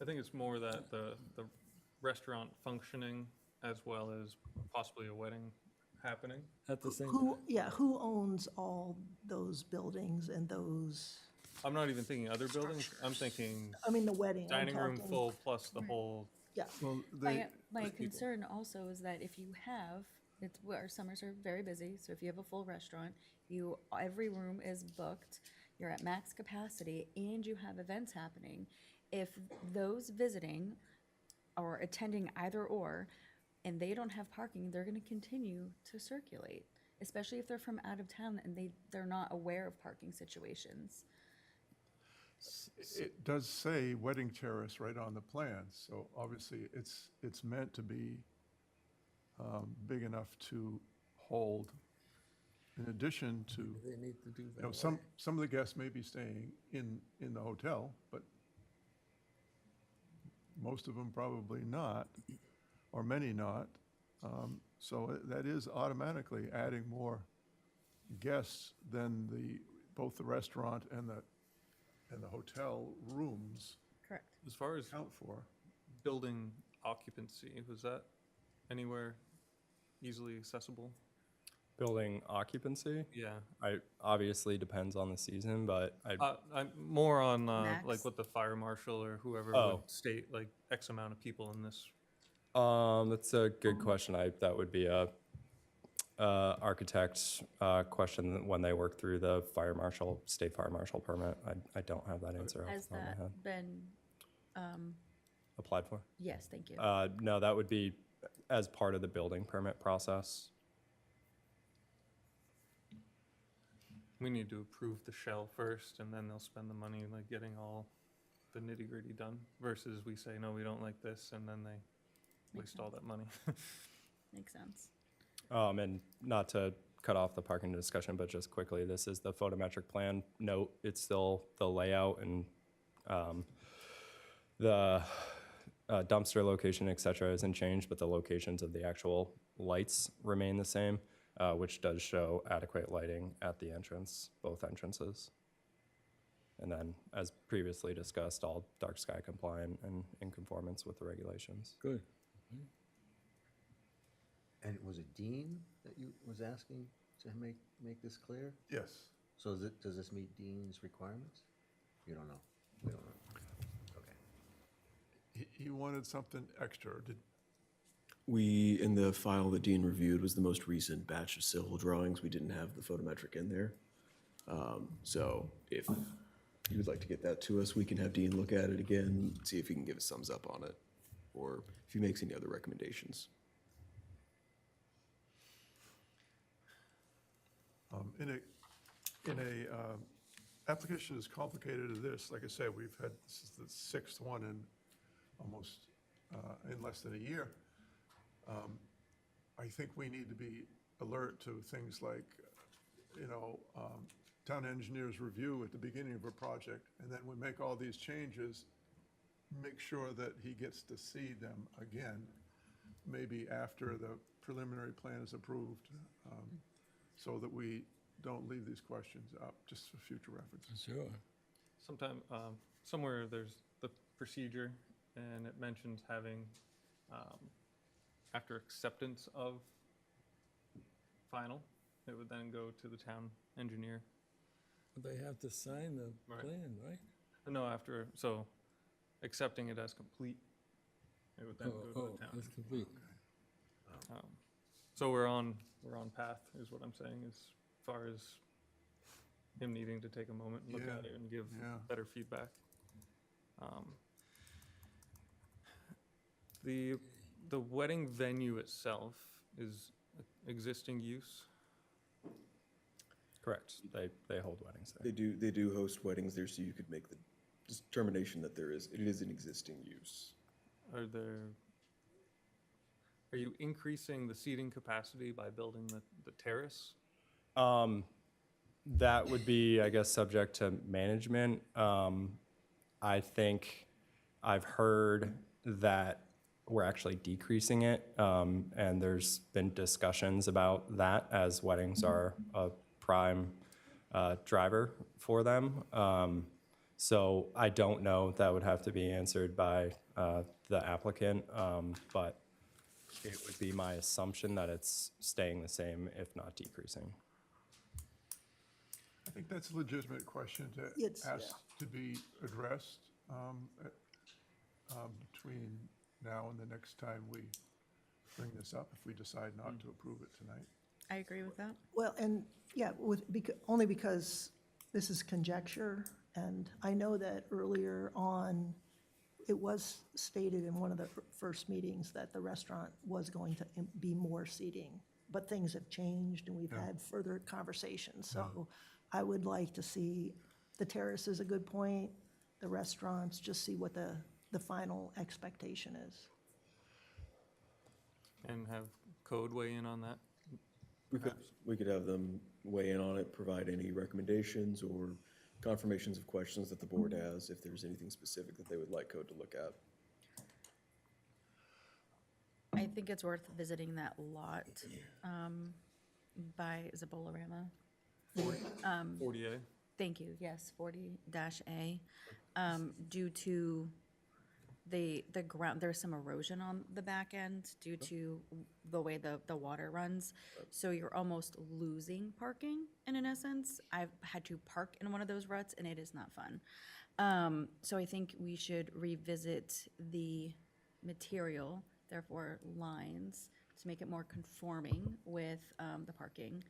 I think it's more that the restaurant functioning as well as possibly a wedding happening. At the same time. Who owns all those buildings and those, I'm not even thinking other buildings, I'm thinking I mean, the wedding, I'm dining room talking. full plus the whole, Yeah, Well, My concern also is that if you have, our summers are very busy, so if you have a full restaurant, every room is booked, you're at max capacity, and you have events happening, if those visiting or attending either or, and they don't have parking, they're gonna continue to circulate, especially if they're from out of town and they're not aware of parking situations. it does say wedding terrace right on the plan, so obviously it's meant to be big enough to hold, in addition to, They need to do you know, that. some of the guests may be staying in the hotel, but most of them probably not, or many not. So that is automatically adding more guests than both the restaurant and the hotel rooms Correct. as far as count for. building occupancy, was that anywhere easily accessible? Building occupancy, Yeah. obviously depends on the season, but I'm more on, Max? like what the fire marshal or whoever Oh. would state, like X amount of people in this. That's a good question. That would be a architect question when they work through the state fire marshal permit. I don't have that answer off Has the top of my head. that been, Applied for? yes, thank you. No, that would be as part of the building permit process. We need to approve the shell first, and then they'll spend the money like getting all the nitty gritty done, versus we say, no, we don't like this, and then they Makes waste all that money. Makes sense. And not to cut off the parking discussion, but just quickly, this is the photometric plan. Note, it's still the layout and the dumpster location, et cetera, isn't changed, but the locations of the actual lights remain the same, which does show adequate lighting at the entrance, both entrances. And then, as previously discussed, all dark sky compliant and in conformance with the regulations. Good. And was it Dean that you was asking to make this clear? Yes. So does this meet Dean's requirements? You don't know? We don't know. Okay. He wanted something extra. We, in the file that Dean reviewed, was the most recent batch of civil drawings. We didn't have the photometric in there. So if you would like to get that to us, we can have Dean look at it again, see if he can give us thumbs up on it, or if he makes any other recommendations. In a application as complicated as this, like I said, this is the sixth one in almost, in less than a year. I think we need to be alert to things like, town engineer's review at the beginning of a project, and then we make all these changes, make sure that he gets to see them again, maybe after the preliminary plan is approved, so that we don't leave these questions up, just for future reference. Sure. Sometime, somewhere there's the procedure, and it mentions having, after acceptance of final, it would then go to the town engineer. But they have to sign the Right. plan, right? No, after, so accepting it as complete, it would then go to the town. That's complete. So we're on path, is what I'm saying, as far as him needing to take a moment and look Yeah, at it and give yeah. better feedback. The wedding venue itself is existing use. Correct. They hold weddings there. They do host weddings there, so you could make the determination that it is an existing use. Are you increasing the seating capacity by building the terrace? That would be, I guess, subject to management. I think I've heard that we're actually decreasing it, and there's been discussions about that as weddings are a prime driver for them. So I don't know. That would have to be answered by the applicant, but it would be my assumption that it's staying the same, if not decreasing. I think that's a legitimate question to It's- ask to be addressed between now and the next time we bring this up, if we decide not to approve it tonight. I agree with that. Well, and, yeah, only because this is conjecture, and I know that earlier on, it was stated in one of the first meetings that the restaurant was going to be more seating, but things have changed, and we've had further conversations. So I would like to see, the terrace is a good point, the restaurants, just see what the final expectation is. And have code weigh in on that? We could have them weigh in on it, provide any recommendations or confirmations of questions that the board has, if there's anything specific that they would like code to look at. I think it's worth visiting that lot by, is it Bolorama? 40A? Thank you, yes, 40-A. Due to the ground, there's some erosion on the back end due to the way the water runs. So you're almost losing parking in essence. I've had to park in one of those ruts and it is not fun. So I think we should revisit the material, therefore lines, to make it more conforming with the parking.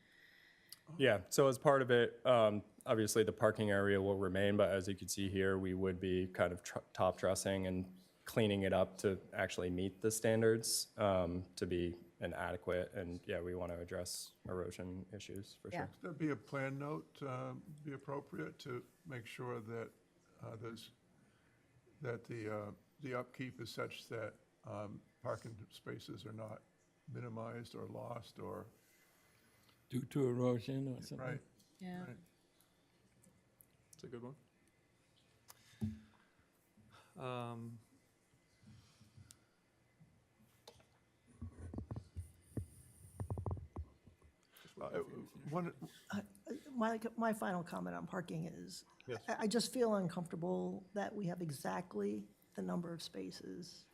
Yeah, so as part of it, obviously the parking area will remain, but as you can see here, we would be kind of top dressing and cleaning it up to actually meet the standards, to be an adequate, and yeah, we want to address erosion issues for Yeah. sure. There'd be a plan note, be appropriate to make sure that the upkeep is such that parking spaces are not minimized or lost or, Due to erosion or something? right, Yeah. right. It's a good one. One, My final comment on parking is, Yes. I just feel uncomfortable that we have exactly the number of spaces,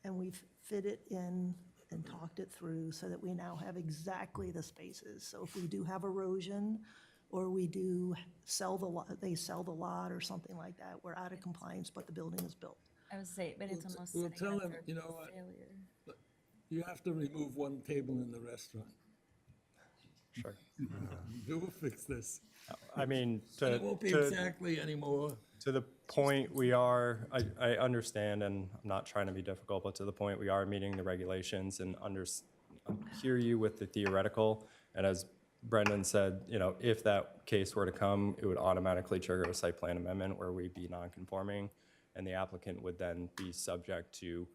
and we've fit it in and talked it through so that we now have exactly the spaces. So if we do have erosion, or we do sell the lot, they sell the lot or something like that, we're out of compliance, but the building is built. I would say, but it's We'll almost we'll setting tell up them, for you know what, failure. you have to remove one table in the restaurant. Sure. You will fix this. I mean, It won't be exactly anymore. to the point we are, I understand, and I'm not trying to be difficult, but to the point we are meeting the regulations and hear you with the theoretical. And as Brendan said, you know, if that case were to come, it would automatically trigger a site plan amendment where we'd be non-conforming, and the applicant would then be subject to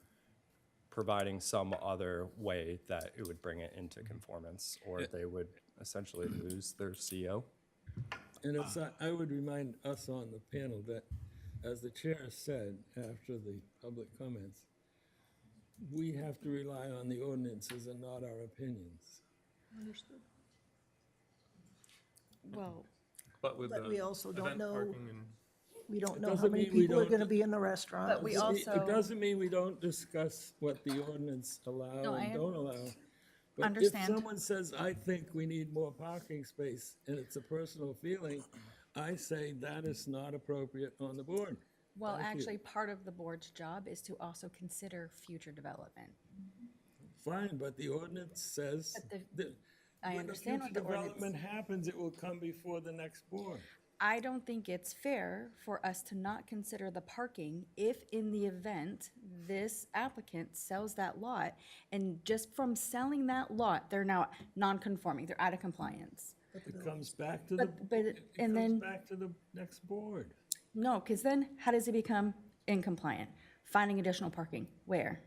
providing some other way that it would bring it into conformance, or they would essentially lose their CO. And it's, I would remind us on the panel that, as the chair said after the public comments, we have to rely on the ordinances and not our opinions. Well, But with But the we also don't event know- parking and We don't know how doesn't many mean we people are don't- gonna be in the restaurant. But we It also, doesn't mean we don't discuss what the ordinance allow No, I and don't allow. But if understand. someone says, I think we need more parking space, and it's a personal feeling, I say that is not appropriate on the board. well, Thank you. actually, part of the board's job is to also consider future development. Fine, but the ordinance says But that I understand what the when the ordinance. development happens, it will come before the next board. I don't think it's fair for us to not consider the parking if in the event this applicant sells that lot, and just from selling that lot, they're now non-conforming, they're out of compliance. It comes back to the, But, it and comes then, back to the next board. no, because then how does it become incompliant? Finding additional parking, where?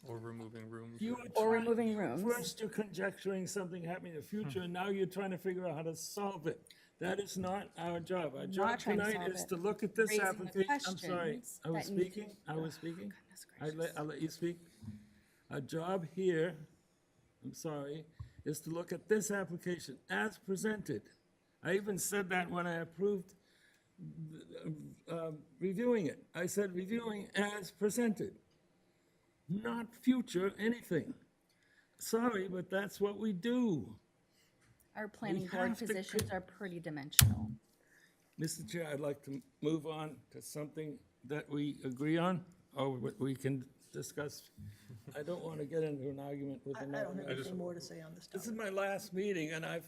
or removing rooms. You or- are Or trying- removing rooms. First, you're conjecturing something happening in the future, and now you're trying to figure out how to solve it. That is not our job. Our job Not trying to tonight solve is it. to look at this Raising the application. I'm sorry, questions I was that need to- speaking, I was speaking. Goodness I'll let you speak. Our job here, I'm sorry, is to look at this application as presented. I even said that when I approved reviewing it. I said reviewing as presented, not future anything. Sorry, but that's what we do. Our planning We board have to positions are pretty dimensional. Mr. Chair, I'd like to move on to something that we agree on, or we can discuss. I don't want to get into an argument with I another don't have member. anything more to say on this This is topic. my last meeting, and I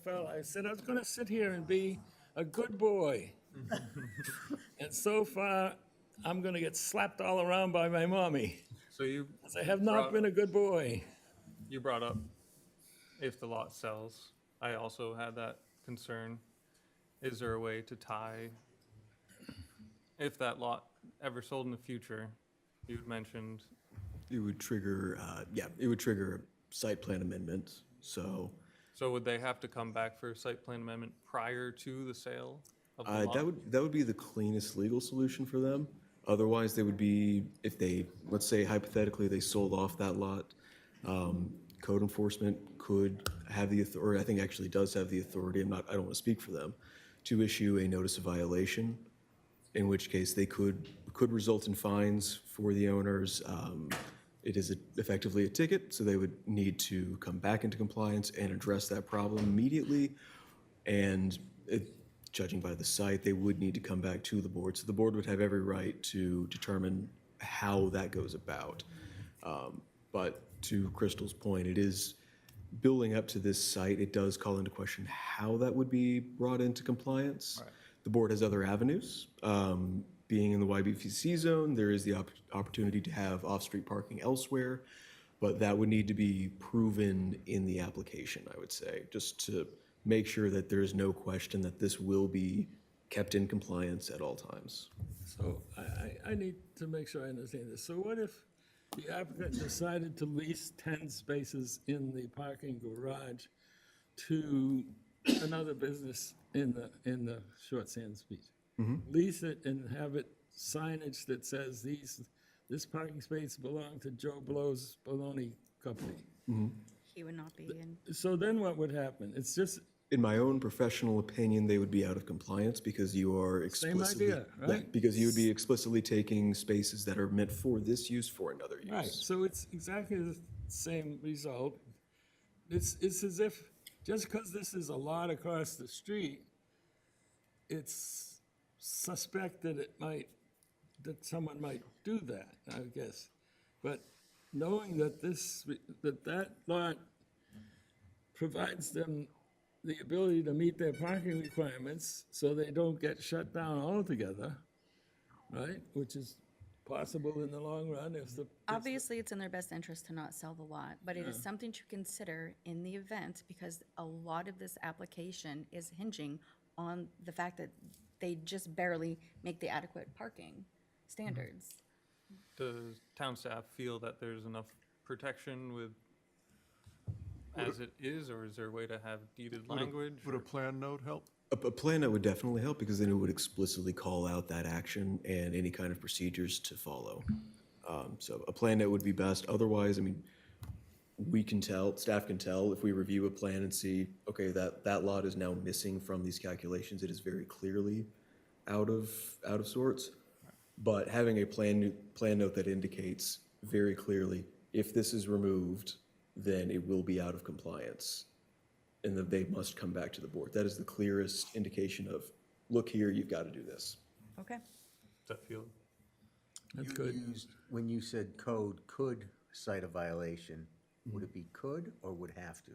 said I was going to sit here and be a good boy. And so far, I'm going to get slapped all around by my mommy, So you, 'cause I have not been a good boy. you brought up if the lot sells. I also had that concern. Is there a way to tie, if that lot ever sold in the future, you'd mentioned, It would trigger, it would trigger a site plan amendment, so so would they have to come back for a site plan amendment prior to the sale of the lot? that would be the cleanest legal solution for them. Otherwise, they would be, if they, let's say hypothetically, they sold off that lot, code enforcement could have the, or I think actually does have the authority, I don't want to speak for them, to issue a notice of violation, in which case they could result in fines for the owners. It is effectively a ticket, so they would need to come back into compliance and address that problem immediately. And judging by the site, they would need to come back to the board. So the board would have every right to determine how that goes about. But to Crystal's point, it is building up to this site, it does call into question how that would be brought into compliance. The board has other avenues. Being in the YBPC zone, there is the opportunity to have off-street parking elsewhere, but that would need to be proven in the application, I would say, just to make sure that there is no question that this will be kept in compliance at all times. So I need to make sure I understand this. So what if the applicant decided to lease 10 spaces in the parking garage to another business in the Short Sands Beach? Lease it and have it signage that says this parking space belonged to Joe Blow's Bologna Company. He would not be in. So then what would happen? It's just, In my own professional opinion, they would be out of compliance because you are explicitly. idea, right? Yeah, because you would be explicitly taking spaces that are meant for this use for another use. right, so it's exactly the same result. It's as if, just because this is a lot across the street, it's suspect that that someone might do that, I guess. But knowing that that lot provides them the ability to meet their parking requirements so they don't get shut down altogether, right? Which is possible in the long run if the. Obviously, it's in their best interest to not sell the lot, but it is something to consider in the event because a lot of this application is hinging on the fact that they just barely make the adequate parking standards. Does town staff feel that there's enough protection with, as it is, or is there a way to have deeded language? Would a plan note help? A plan that would definitely help because then it would explicitly call out that action and any kind of procedures to follow. So a plan that would be best. Otherwise, I mean, we can tell, staff can tell if we review a plan and see, okay, that lot is now missing from these calculations. It is very clearly out of sorts. But having a plan note that indicates very clearly, if this is removed, then it will be out of compliance. And that they must come back to the board. That is the clearest indication of, look here, you've got to do this. Okay. Does that feel? That's You good. used- When you said code could cite a violation, would it be could or would have to?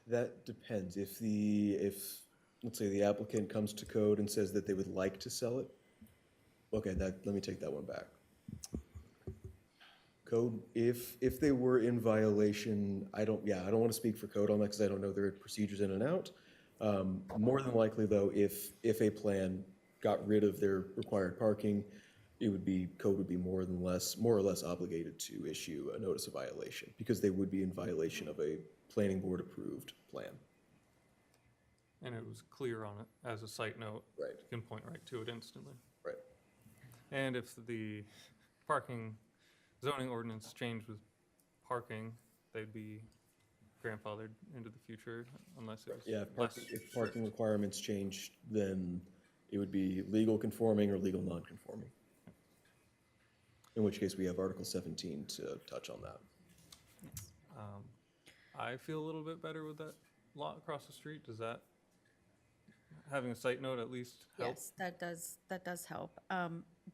That depends. If let's say the applicant comes to code and says that they would like to sell it, okay, let me take that one back. Code, if they were in violation, I don't want to speak for code on that because I don't know their procedures in and out. More than likely though, if a plan got rid of their required parking, code would be more or less obligated to issue a notice of violation because they would be in violation of a planning board approved plan. And it was clear on it as a site note. Right. You can point right to it instantly. Right. And if the parking zoning ordinance changed with parking, they'd be grandfathered into the future unless it was Yeah, less. if parking requirements changed, then It would be legal conforming or legal non-conforming. In which case, we have Article 17 to touch on that. I feel a little bit better with that lot across the street. Does that, having a site note at least help? Yes, that does help.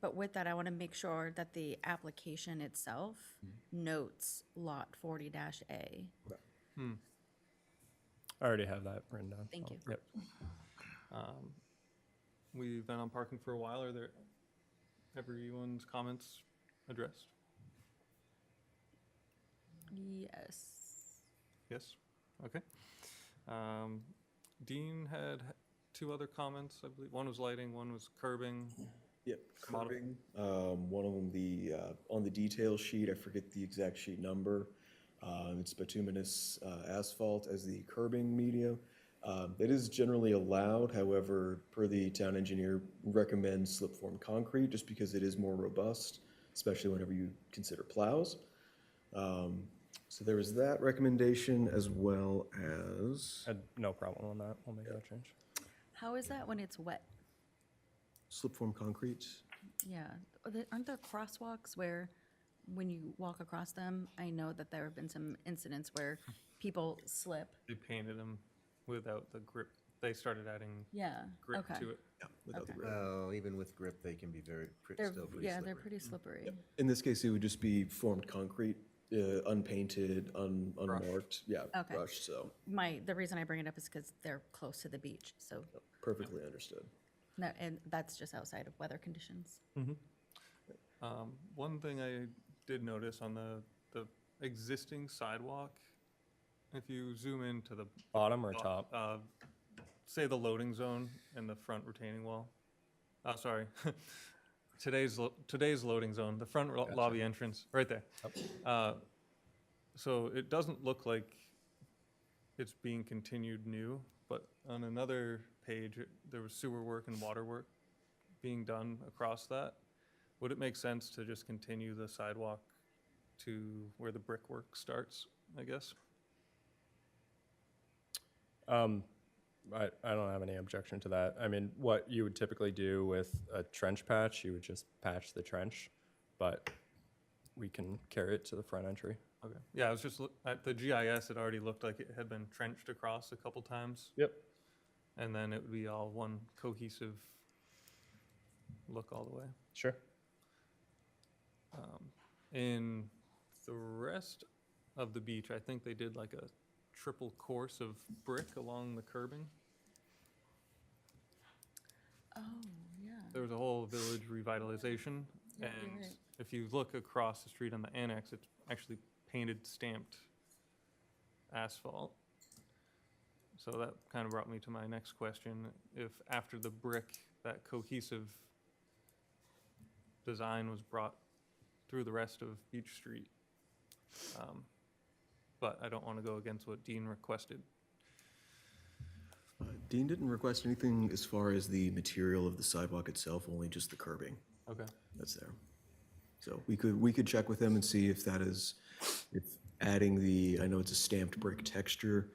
But with that, I want to make sure that the application itself notes lot 40-A. I already have that written down. Thank you. Yep. We've been on parking for a while. Are there everyone's comments addressed? Yes. Yes? Okay. Dean had two other comments, I believe. One was lighting, one was curbing. Yep, curbing. One of them, on the detail sheet, I forget the exact sheet number. It's bituminous asphalt as the curbing medium. It is generally allowed, however, per the town engineer, recommends slip-form concrete just because it is more robust, especially whenever you consider plows. So there was that recommendation as well as Had no problem on that. We'll make that change. How is that when it's wet? slip-form concrete. Yeah. Aren't there crosswalks where when you walk across them, I know that there have been some incidents where people slip? They painted them without the grip. They started adding Yeah, grip okay. to it. Yeah, without the Okay. grip. Oh, even with grip, they can be still pretty Yeah, they're slippery. pretty slippery. In this case, it would just be formed concrete, unpainted, unmarked, yeah, Okay. brushed, so The reason I bring it up is because they're close to the beach, so, perfectly understood. no, and that's just outside of weather conditions. One thing I did notice on the existing sidewalk, if you zoom into the Bottom or top? say the loading zone and the front retaining wall. Oh, sorry. Today's loading zone, the front lobby entrance, right there. So it doesn't look like it's being continued new, but on another page, there was sewer work and water work being done across that. Would it make sense to just continue the sidewalk to where the brickwork starts, I guess? I don't have any objection to that. I mean, what you would typically do with a trench patch, you would just patch the trench, but we can carry it to the front entry. Okay. Yeah, I was just, at the GIS, it already looked like it had been trenched across a couple times. Yep. And then it would be all one cohesive look all the way. Sure. In the rest of the beach, I think they did like a triple course of brick along the curbing. Oh, yeah. There was a whole village revitalization, Yeah, you're and right. if you look across the street on the annex, it's actually painted, stamped asphalt. So that kind of brought me to my next question. If after the brick, that cohesive design was brought through the rest of Beach Street, but I don't want to go against what Dean requested. Dean didn't request anything as far as the material of the sidewalk itself, only just the curbing Okay. that's there. So we could check with him and see if that is, if adding I know it's a stamped brick texture.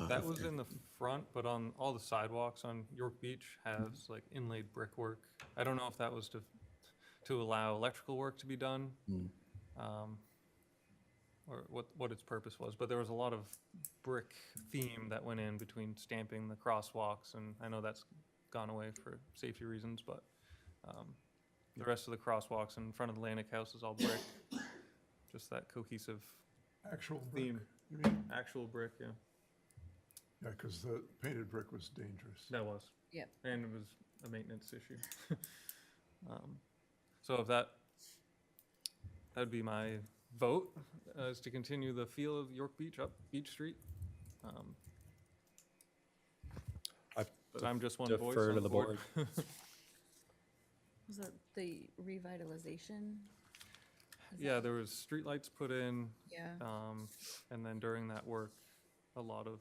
That was in the front, but on all the sidewalks on York Beach has like inlaid brickwork. I don't know if that was to allow electrical work to be done, or what its purpose was, but there was a lot of brick theme that went in between stamping the crosswalks, and I know that's gone away for safety reasons, but the rest of the crosswalks in front of the Atlantic House is all brick. Just that cohesive Actual brick, theme, you mean? actual brick, yeah. Yeah, because the painted brick was dangerous. That was. Yep. And it was a maintenance issue. So if that'd be my vote, is to continue the feel of York Beach up Beach Street. I But I'm just one voice defer on to the the board. Was that the revitalization? Yeah, there was streetlights put in, Yeah. and then during that work, a lot of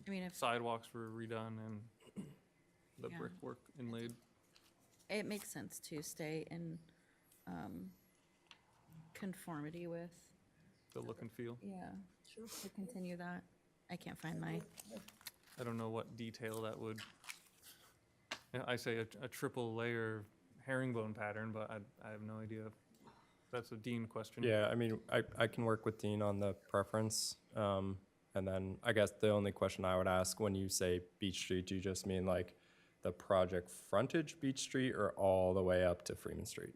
I mean, if sidewalks were redone and the Yeah. brickwork inlaid. it makes sense to stay in conformity with, The look and feel. yeah. Sure. To continue that. I can't find my, I don't know what detail that would Yeah, I say a triple layer herringbone pattern, but I have no idea. That's a Dean question. Yeah, I mean, I can work with Dean on the preference. And then I guess the only question I would ask when you say Beach Street, do you just mean like the project frontage Beach Street or all the way up to Freeman Street?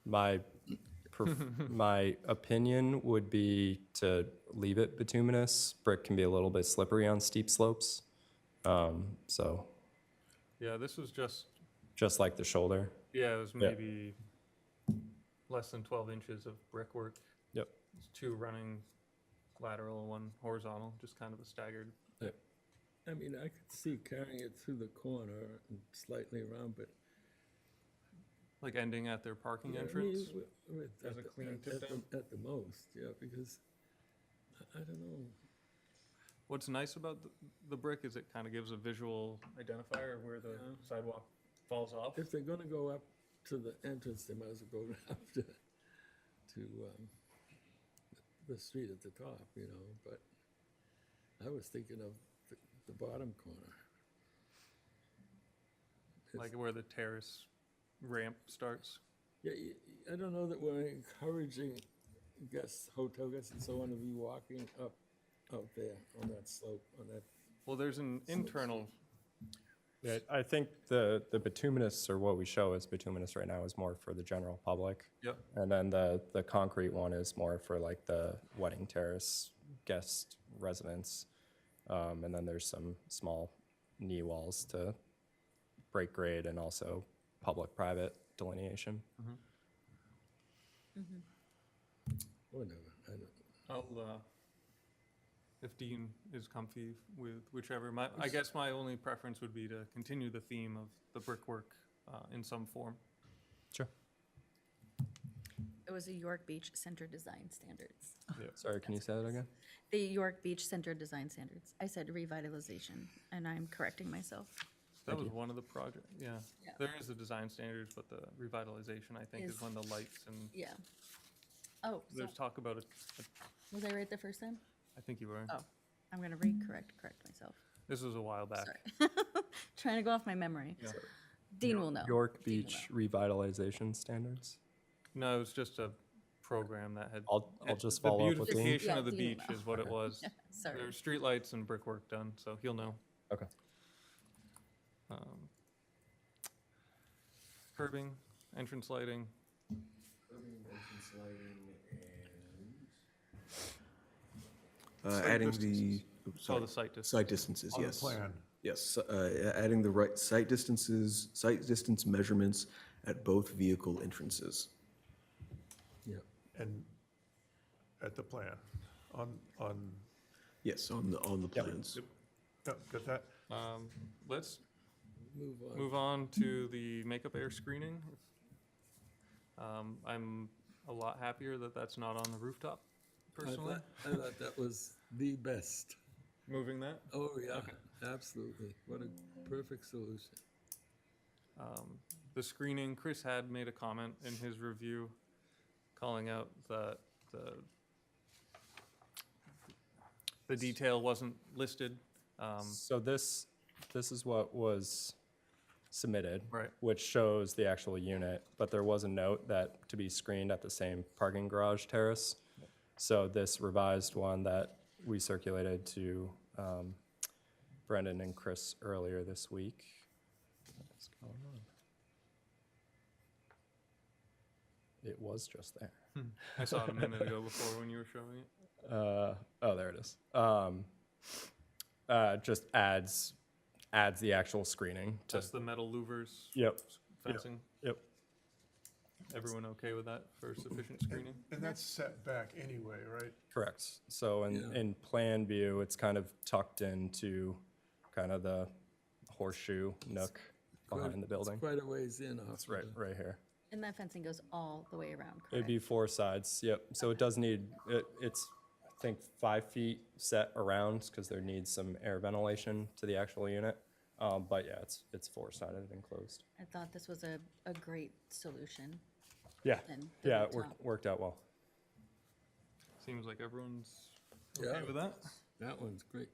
My opinion would be to leave it bituminous. Brick can be a little bit slippery on steep slopes. So Yeah, this was just like the shoulder. yeah, it was Yeah. maybe less than 12 inches of brickwork. Yep. It's 2 running lateral and 1 horizontal, just kind of a staggered. I mean, I could see carrying it through the corner and slightly around, but. Like ending at their parking Yeah, I entrance. mean, as a clean tip down? At the most, yeah, because, I don't know. What's nice about the brick is it kind of gives a visual identifier of where the sidewalk falls off. If they're gonna go up to the entrance, they might as well go down to the street at the top, you know, but I was thinking of the bottom corner. Like where the terrace ramp starts. Yeah, I don't know that we're encouraging guests, hotel guests and so on to be walking up out there on that slope, on that. Well, there's an internal, Yeah, I think the bituminous, or what we show as bituminous right now, is more for the general public. yep, And then the concrete one is more for like the wedding terrace guest residence. And then there's some small knee walls to break grade and also public-private delineation. Whatever, I don't. I'll, if Dean is comfy with whichever, I guess my only preference would be to continue the theme of the brickwork in some form. Sure. It was the York Beach Center Design Standards. Sorry, can you say that again? The York Beach Center Design Standards. I said revitalization, and I'm correcting myself. That was one of the project, yeah. Yeah. There is the design standards, but the revitalization, I think, is Is- when the lights and, Yeah. Oh, so there's talk about it. was I right the first time? I think you were. Oh, I'm gonna correct myself. This was a while back. Sorry. Trying to go off my memory. Dean will know. York Dean will Beach revitalization standards. No, it was just a program that had. I'll just the follow up with Dean. beautification Yeah, of the Dean will beach is what it was. Sorry. There's streetlights and brickwork done, so he'll know. Okay. Curbing, entrance lighting, Adding the, oh, the site distance. site distances, On the yes. plan. Yes, adding the right site distances, site distance measurements at both vehicle entrances. Yeah. And at the plan, on, Yes, on the plans. yeah, got that? Let's Move on. move on to the makeup air screening. I'm a lot happier that that's not on the rooftop, personally. I thought that was the best. Moving that. Oh, yeah, absolutely. What a perfect solution. The screening, Chris had made a comment in his review calling out that the detail wasn't listed. So this is what was submitted. Right. Which shows the actual unit, but there was a note that to be screened at the same parking garage terrace. So this revised one that we circulated to Brendan and Chris earlier this week. What's going on? It was just there. I saw it a minute ago before when you were showing it. Oh, there it is. Just adds the actual screening to. That's the metal louvers Yep. fencing. Yep. Everyone okay with that for sufficient screening? And that's set back anyway, right? Correct. So in plan view, it's kind of tucked into kind of the horseshoe nook behind the building. It's quite a ways in off. It's right here. And that fencing goes all the way around, It'd correct? be 4 sides, yep. So it does need, it's, I think, 5 feet set around because there needs some air ventilation to the actual unit. But yeah, it's 4-sided enclosed. I thought this was a great solution. Yeah, And the yeah, it rooftop. worked out well. Seems like everyone's okay Yeah. with that. That one's great.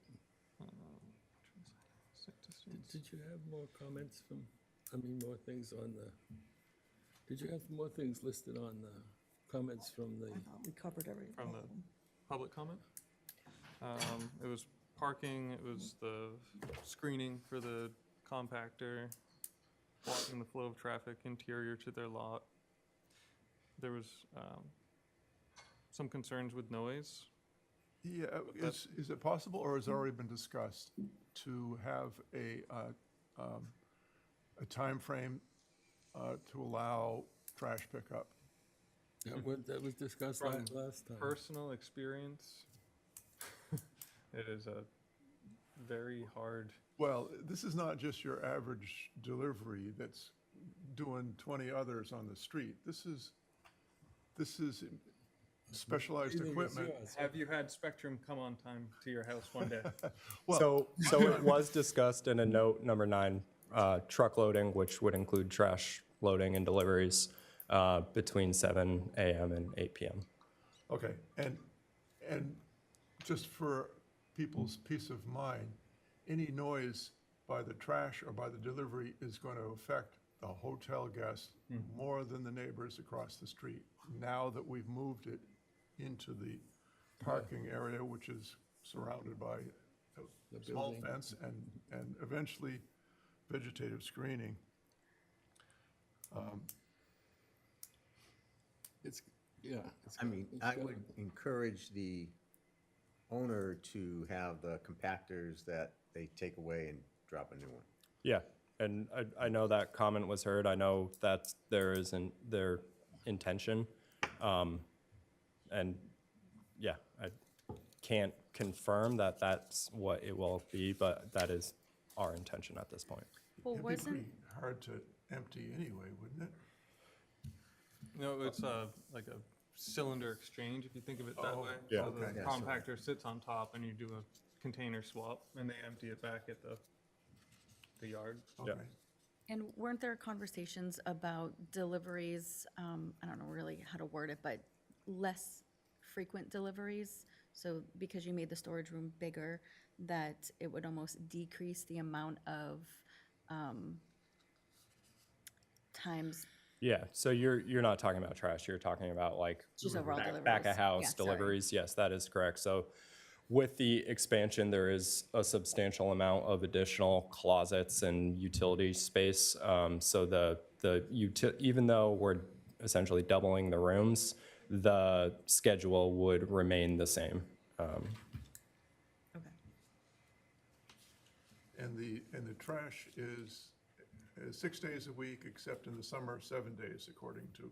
Site distance. questions? Did you have more comments from, more things on the, did you have more things listed on the comments from the? I thought we covered everything. From the public comment? It was parking, it was the screening for the compactor, blocking the flow of traffic interior to their lot. There was some concerns with noise. Yeah, is it possible, or has it already been discussed, to have a timeframe to allow trash pickup? That was discussed From last time. personal experience, it is a very hard. Well, this is not just your average delivery that's doing 20 others on the street. This is specialized Everything is equipment. yours. Have you had Spectrum come on time to your house one day? So it was discussed in a note number 9, truck loading, which would include trash loading and deliveries between 7 a.m. and 8 p.m. Okay, and just for people's peace of mind, any noise by the trash or by the delivery is going to affect the hotel guests more than the neighbors across the street. Now that we've moved it into the parking area, which is surrounded by a small building. fence and eventually vegetative screening. It's, yeah. it's I mean, it's I gotta- would encourage the owner to have the compactors that they take away and drop a new one. Yeah, and I know that comment was heard. I know that there isn't their intention. And yeah, I can't confirm that that's what it will be, but that is our intention at this point. Well, It'd be wasn't, pretty hard to empty anyway, wouldn't it? No, it's like a cylinder exchange, if you think of it that Oh, way. yeah. So the Okay. Yeah, compactor sits on top and you do a container swap and they empty it back at the yard. Yeah. Okay. and weren't there conversations about deliveries, I don't know really how to word it, but less frequent deliveries? So because you made the storage room bigger, that it would almost decrease the amount of times, Yeah, so you're not talking about trash, you're talking about like Just overall back of deliveries. Yeah, house sorry. deliveries. Yes, that is correct. So with the expansion, there is a substantial amount of additional closets and utility space. So even though we're essentially doubling the rooms, the schedule would remain the same. okay. And the trash is 6 days a week, except in the summer, 7 days, according to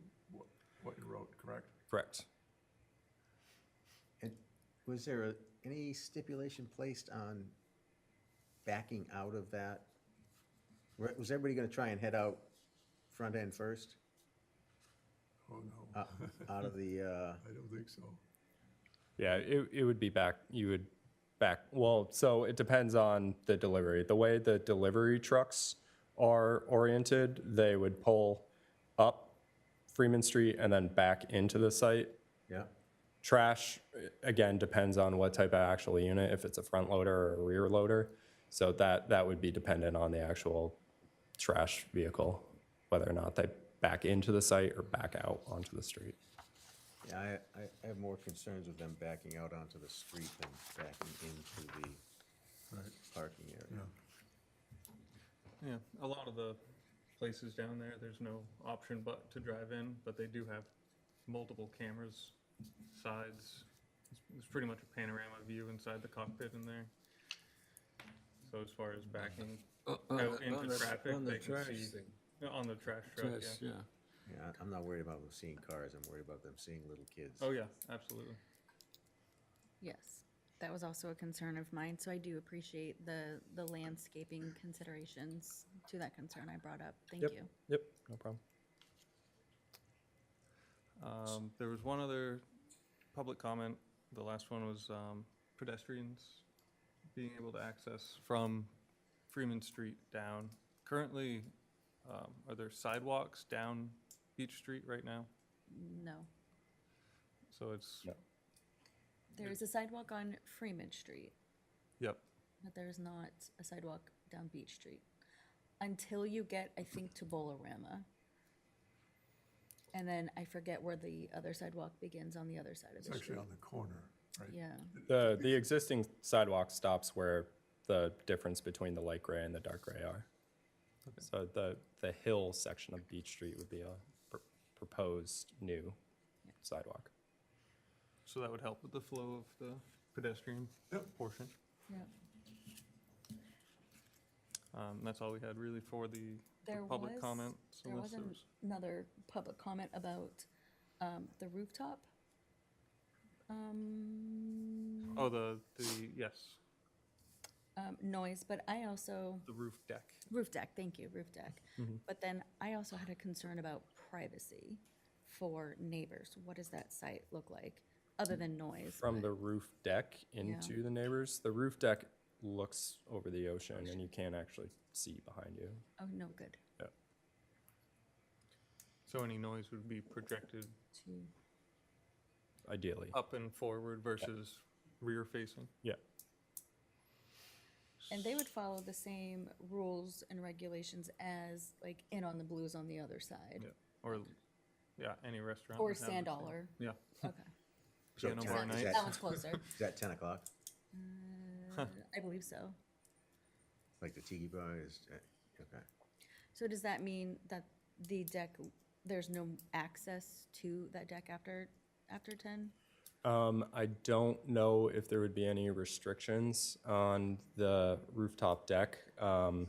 what you wrote, correct? Correct. And was there any stipulation placed on backing out of that? Was everybody going to try and head out front end first, Oh, no, out of the, I don't think so. Yeah, it would be back, well, so it depends on the delivery. The way the delivery trucks are oriented, they would pull up Freeman Street and then back into the site. yeah? Trash, again, depends on what type of actual unit, if it's a front loader or a rear loader. So that would be dependent on the actual trash vehicle, whether or not they back into the site or back out onto the street. Yeah, I have more concerns with them backing out onto the street than backing into the parking area. Yeah, a lot of the places down there, there's no option but to drive in, but they do have multiple cameras, sides. It's pretty much a panorama view inside the cockpit in there. So as far as backing out into traffic, on the they can trash see. thing. On the trash truck, Trash, yeah. yeah. Yeah, I'm not worried about them seeing cars, I'm worried about them seeing little kids. Oh, yeah, absolutely. Yes, that was also a concern of mine, so I do appreciate the landscaping considerations to that concern I brought up. Thank you. Yep, no problem. There was one other public comment. The last one was pedestrians being able to access from Freeman Street down. Currently, are there sidewalks down Beach Street right now? No, So it's, there is a sidewalk on Freeman Street. yep, but there's not a sidewalk down Beach Street. Until you get, I think, to Bolorama. And then I forget where the other sidewalk begins on the other side of It's the actually street. on the corner, right? Yeah, The existing sidewalk stops where the difference between the light gray and the dark gray are. So the hill section of Beach Street would be a proposed new sidewalk. So that would help with the flow of the pedestrian Yep. portion. yeah. That's all we had really for the There public was- comments. There unless was another public comment about the rooftop. Oh, yes, Noise, but I also, the roof deck. roof deck, thank you, roof deck. But then I also had a concern about privacy for neighbors. What does that site look like, other than noise? From but- the roof deck into the neighbors, the roof deck looks over the ocean and you can't actually see behind you. Oh, no, good. Yeah. So any noise would be projected To, Ideally. up and forward versus rear facing. Yeah. and they would follow the same rules and regulations as, like, In on the Blues on the other side? Yeah. Or, yeah, any restaurant. Or would have the same- Sandollar? Yeah. Okay. So Piano 10 bar is night. that- That one's closer. Is that 10 o'clock? I believe so. Like the tiki bar is, okay. So does that mean that the deck, there's no access to that deck after 10? I don't know if there would be any restrictions on the rooftop deck. I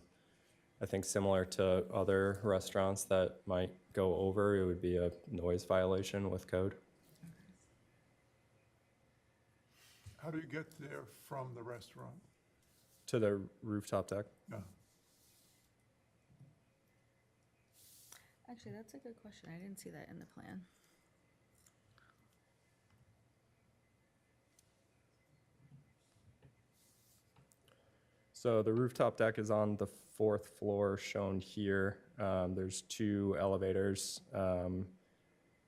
think similar to other restaurants that might go over, it would be a noise violation with code. How do you get there from the restaurant? To the rooftop deck? Yeah. Actually, that's a good question. I didn't see that in the plan. So the rooftop deck is on the 4th floor shown here. There's 2 elevators,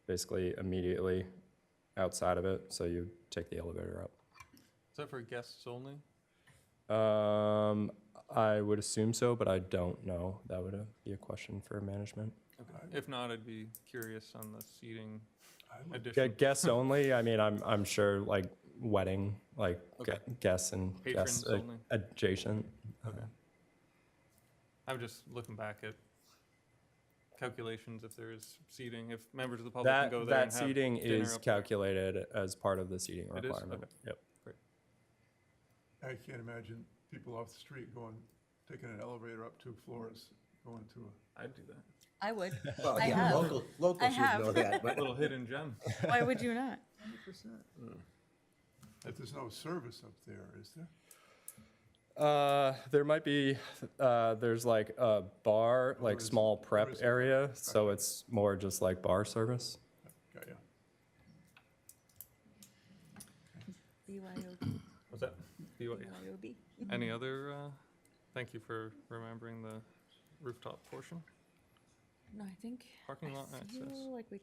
basically immediately outside of it, so you take the elevator up. Is that for guests only? I would assume so, but I don't know. That would be a question for management. If not, I'd be curious on the seating Gu- addition. Guests only, I mean, I'm sure like wedding, like Okay. guests and guests Patrons only. adjacent. I'm just looking back at calculations if there is seating, if members of the public can That, go there and that have seating dinner is up there. calculated as part of the seating It is? requirement. Okay. Yep. Great. I can't imagine people off the street taking an elevator up 2 floors, going to I'd do that. I would. Well, I yeah, have. locals I should have. know that, but Little hidden gem. Why would you not? But there's no service up there, is there? There might be, there's like a bar, like is- small there prep is a- area, so it's more just like bar service. Got ya. BYOB. Was that? BYO? BYOB. Any other, thank you for remembering the rooftop portion. No, I think. Parking lot I access. feel like we,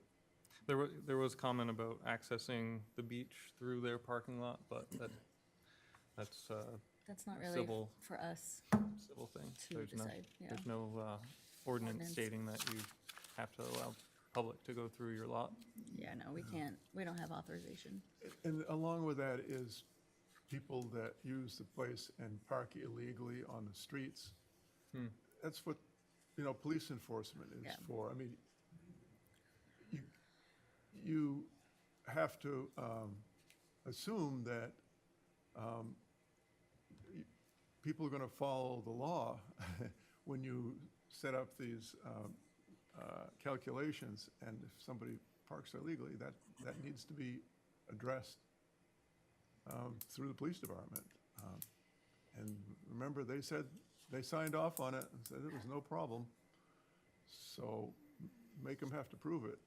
There was comment about accessing the beach through their parking lot, but that's that's not really Civil. for us civil thing. to decide, yeah. There's no ordinance Ordinance. stating that you have to allow public to go through your lot. Yeah, no, we can't, we don't have authorization. And along with that is people that use the place and park illegally on the streets. That's what, police enforcement is Yeah. for. I mean, you have to assume that people are going to follow the law when you set up these calculations. And if somebody parks illegally, that needs to be addressed through the police department. And remember, they said, they signed off on it and said it was no problem. So make them have to prove it.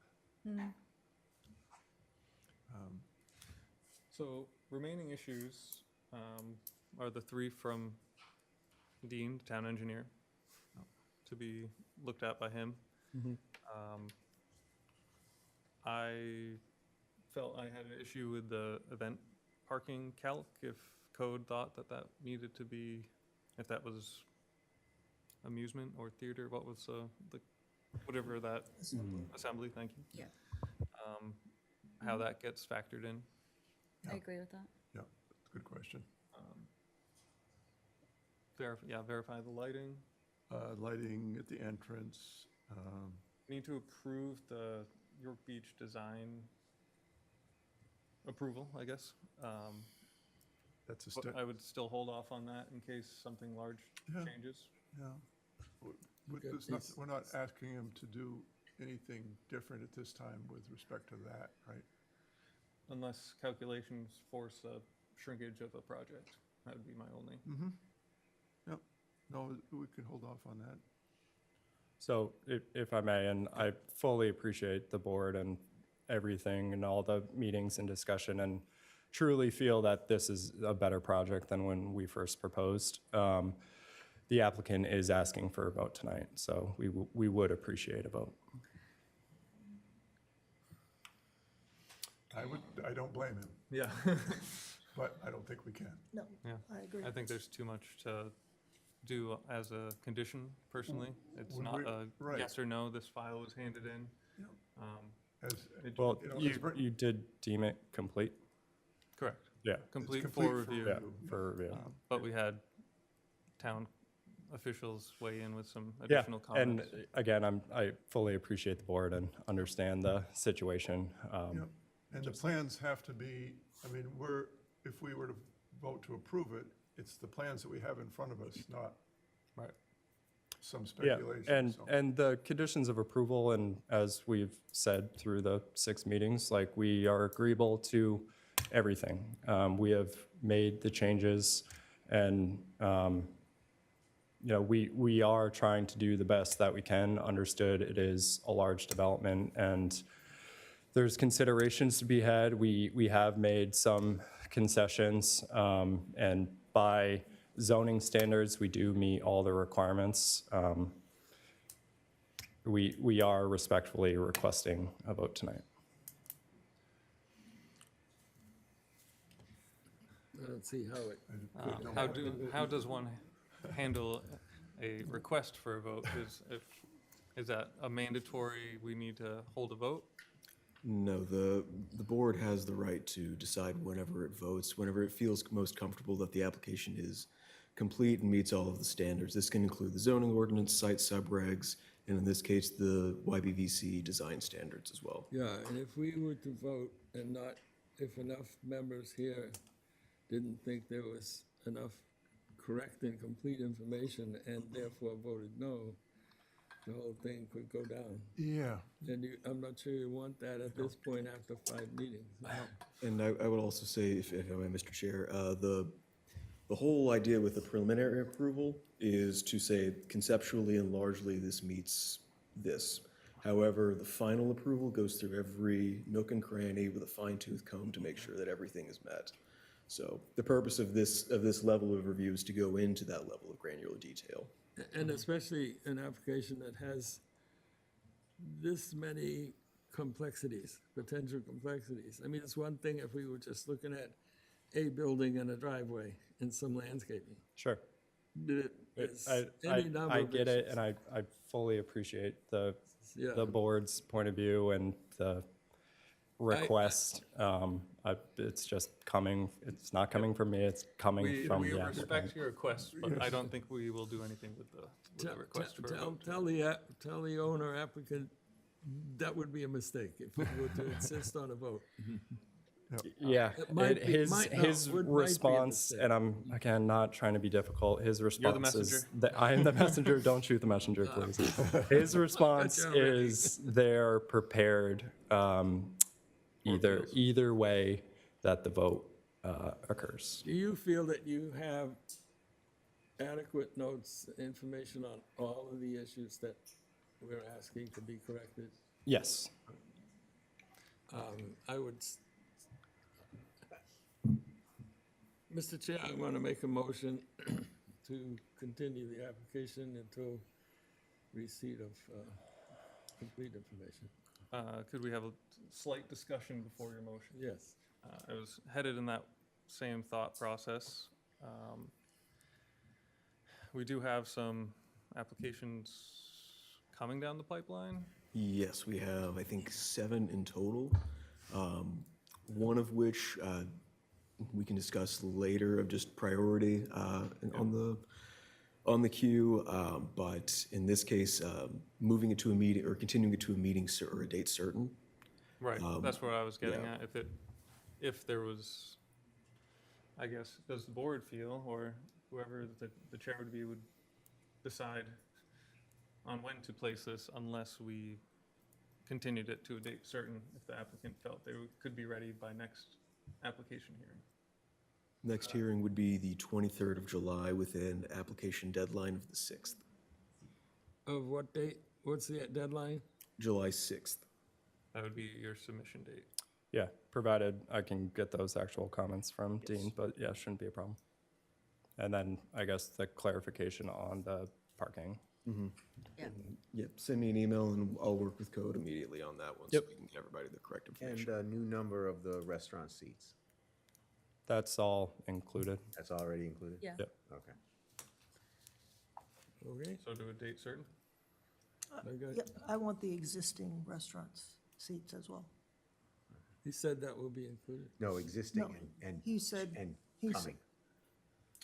So remaining issues are the 3 from Dean, town engineer, to be looked at by him. I felt I had an issue with the event parking calc, if code thought that that needed to be, if that was amusement or theater, what was the, whatever that, assembly, thank you. Yeah. How that gets factored in. I agree with that. Yeah, good question. Verify the lighting. Lighting at the entrance, Need to approve the York Beach design approval, I guess. that's a But step, I would still hold off on that in case something large Yeah. changes. yeah. Okay, There's nothing, please. we're not asking him to do anything different at this time with respect to that, right? Unless calculations force a shrinkage of a project. That would be my only. Yep, no, we can hold off on that. So if I may, and I fully appreciate the board and everything and all the meetings and discussion, and truly feel that this is a better project than when we first proposed. The applicant is asking for a vote tonight, so we would appreciate a vote. I don't blame him, Yeah. but I don't think we can. No, Yeah. I agree. I think there's too much to do as a condition, personally. It's Would not we- a right. yes or no, this file was handed in. Yep. Um, As, it- Well, You know, you, it's ver- you did deem it complete? Correct. Yeah. Complete complete for for review. Yeah, for review. But we had town officials weigh in with some Yeah, additional and comments. again, I fully appreciate the board and understand the situation. Yep. And the plans have to be, I mean, if we were to vote to approve it, it's the plans that we have in front of us, not Right. some Yeah, speculation. so. and the conditions of approval, and as we've said through the 6 meetings, like, we are agreeable to everything. We have made the changes, and, you know, we are trying to do the best that we can. Understood, it is a large development, and there's considerations to be had. We have made some concessions, and by zoning standards, we do meet all the requirements. We are respectfully requesting a vote tonight. I don't see how it, How does one handle a request for a vote? Is that a mandatory, we need to hold a vote? No, the board has the right to decide whenever it votes, whenever it feels most comfortable that the application is complete and meets all of the standards. This can include the zoning ordinance, site subregs, and in this case, the YBVC design standards as well. yeah, and if we were to vote and not, if enough members here didn't think there was enough correct and complete information and therefore voted no, the whole thing could go down. Yeah, And I'm not sure you want that at this point after 5 meetings. And I would also say, if I may, Mr. Chair, the whole idea with the preliminary approval is to say conceptually and largely this meets this. However, the final approval goes through every nook and cranny with a fine-tooth comb to make sure that everything is met. So the purpose of this level of review is to go into that level of granular detail. And especially an application that has this many complexities, potential complexities. I mean, it's one thing if we were just looking at a building and a driveway and some landscaping. Sure. It's I any number I of get it, issues. and I fully appreciate the Yeah. board's point of view and the request. It's just coming, it's not coming from me, it's coming We from the applicant. respect your request, but I don't think we will do anything with the request for a vote. Tell the owner applicant, that would be a mistake if we were to insist on a vote. Yeah, It might be- his might not, his would- might be a response, mistake. and I'm, again, not trying to be difficult, his response is. messenger. that I am the messenger, don't shoot the messenger, please. His response Gotcha already. is they're prepared, either way that the vote occurs. Do you feel that you have adequate notes, information on all of the issues that we're asking to be corrected? Yes. I would, Mr. Chair, I want to make a motion to continue the application until receipt of complete information. Could we have a slight discussion before your motion? Yes. I was headed in that same thought process. We do have some applications coming down the pipeline. Yes, we have, I think, 7 in total, one of which we can discuss later of just priority on the queue. But in this case, moving it to a meeting or continuing it to a meeting or a date certain. Right, that's what I was getting yeah. at. If there was, I guess, does the board feel, or whoever the chair would be, would decide on when to place this unless we continued it to a date certain if the applicant felt they could be ready by next application hearing. Next hearing would be the 23rd of July with an application deadline of the 6th, Of what date? What's the deadline? July 6th. That would be your submission date. Yeah, provided I can get those actual comments from Dean, but yeah, shouldn't be a problem. And then I guess the clarification on the parking. Yeah. Yep, send me an email and I'll work with code immediately on that one. So we can get everybody the correct information. And a new number of the restaurant seats. That's all included. That's already included? Yeah. Yep. Okay. Okay. So do a date certain? Okay. Yeah, I want the existing restaurants seats as well. He said that will be included. No, existing No, and he said- and he said- coming.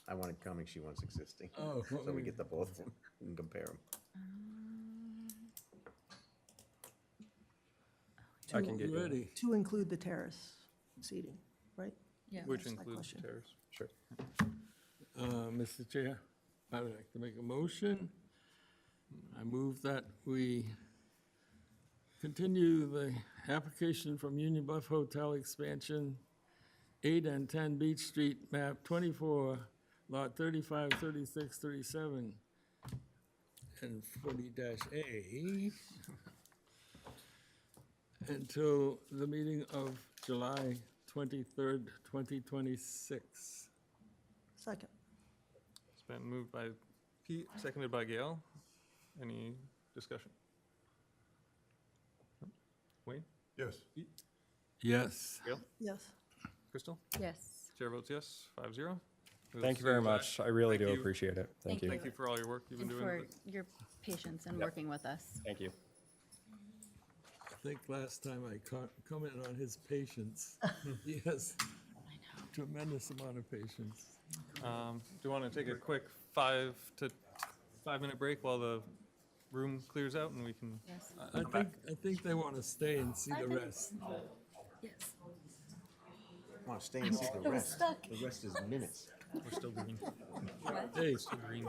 I wanted coming, she wants existing. Oh, So we get the both of them and compare them. I can get you. Ready. To include the terrace seating, right? Yeah. Which That's my includes the question. terrace. Sure. Mr. Chair, I would like to make a motion. I move that we continue the application from Union Bluff Hotel expansion, 8 and 10 Beach Street, map 24, lot 35, 36, 37, and 40-A, until the meeting of July 23rd, 2026. Second. It's been moved by Pete, seconded by Gail. Any discussion? Wayne? Yes. Yes. Gail? Yes. Crystal? Yes. Chair votes yes, 5-0. We'll Thank you see very back. much. I really do Thank you. appreciate it. Thank you. Thank you for all your work you've been And doing. for your patience in Yep. working with us. Thank you. I think last time I commented on his patience. He has tremendous amount of patience. Do you want to take a quick 5-minute break while the room clears out and we can? Yes. I think they want to stay and see the rest. Yes. I want to stay and see the rest. The rest is minutes. We're still green. Hey, Green.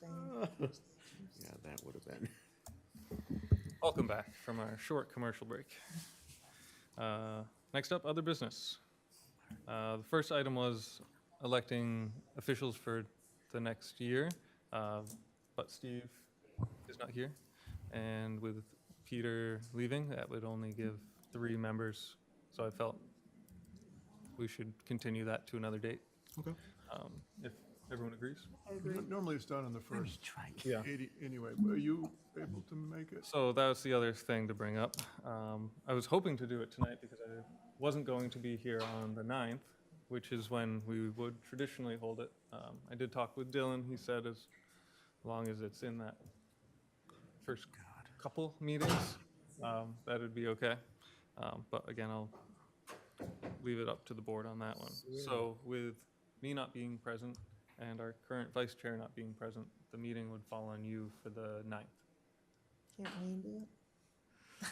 Yeah, that would have been. Welcome back from our short commercial break. Next up, other business. The first item was electing officials for the next year, but Steve is not here. And with Peter leaving, that would only give 3 members. So I felt we should continue that to another date. Okay. If everyone agrees. Normally it's done in the first Yeah. 80 anyway. Are you able to make it? So that was the other thing to bring up. I was hoping to do it tonight because I wasn't going to be here on the 9th, which is when we would traditionally hold it. I did talk with Dylan. He said as long as it's in that first couple meetings, that would be okay. But again, I'll leave it up to the board on that one. So with me not being present and our current vice chair not being present, the meeting would fall on you for the 9th. Can't Wayne do it?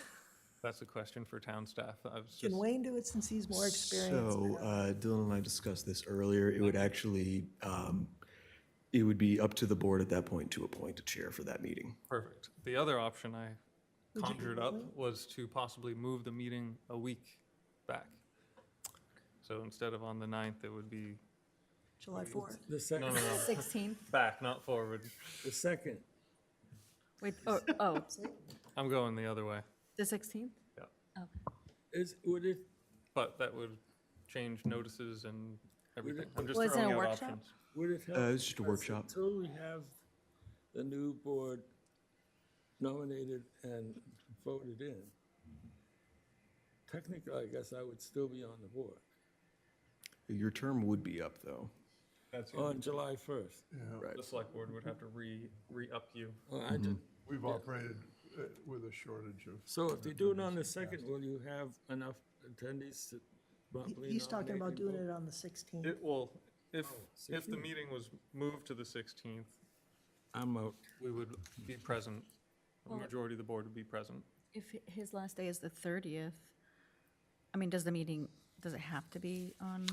That's a question for town staff. I was just, Can Wayne do it since he's more experienced? So, Dylan and I discussed this earlier. It would actually, it would be up to the board at that point to appoint a chair for that meeting. perfect. The other option I Would you conjured do up it? was to possibly move the meeting a week back. So instead of on the 9th, it would be, July 4th? The second, no, 16th? back, not forward. the second. Wait, oh, I'm going the other way. the 16th? Yeah. Is, would it, But that would change notices and everything. I'm just Well, isn't throwing it a out workshop? options. would it help? It's just a us workshop. Until we have the new board nominated and voted in. Technically, I guess I would still be on the board Your term would be up, though. That's on July 1st. Right. the select board would have to re-up you. Oh, I just, We've operated with a shortage of. so if they do it on the second, will you have enough attendees to properly He's talking nominate about and doing vote? it on the 16th. It will, if the 16th. meeting was moved to the 16th, I'm out. we would be present. The Well- majority of the board would be present. If his last day is the 30th, I mean, does it have to be on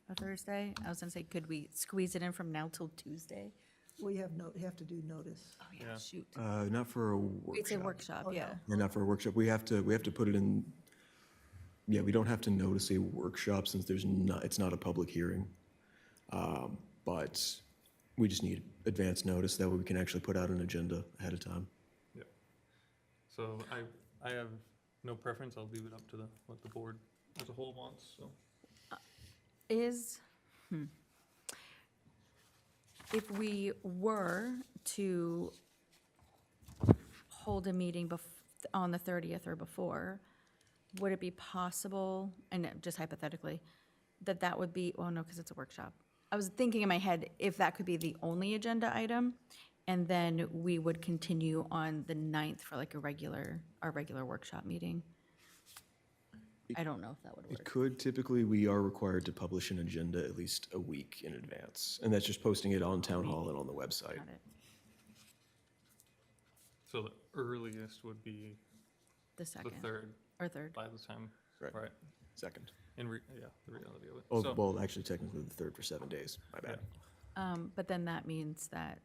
a Thursday? I was gonna say, could we squeeze it in from now till Tuesday? We have you have to do notice. Oh, yeah, Yeah. shoot. Not for a It's a workshop. workshop, Oh, yeah. Yeah, not for a workshop. We have to put it in, yeah, we don't have to notice a workshop since it's not a public hearing. But we just need advance notice. That way we can actually put out an agenda ahead of time. Yep. So I have no preference. I'll leave it up to what the board as a whole wants, so. If we were to hold a meeting on the 30th or before, would it be possible, and just hypothetically, that would be, well, no, because it's a workshop. I was thinking in my head, if that could be the only agenda item, and then we would continue on the 9th for like our regular workshop meeting. I don't know if that would It work. could, typically, we are required to publish an agenda at least a week in advance. And that's just posting it on Town Hall and on the website. Got it. So the earliest would be The the second, 3rd or 3rd. by the time, Right. right? Second. Yeah, the reality of it. Oh, So- well, actually technically the 3rd for 7 days. My bad. But then that means that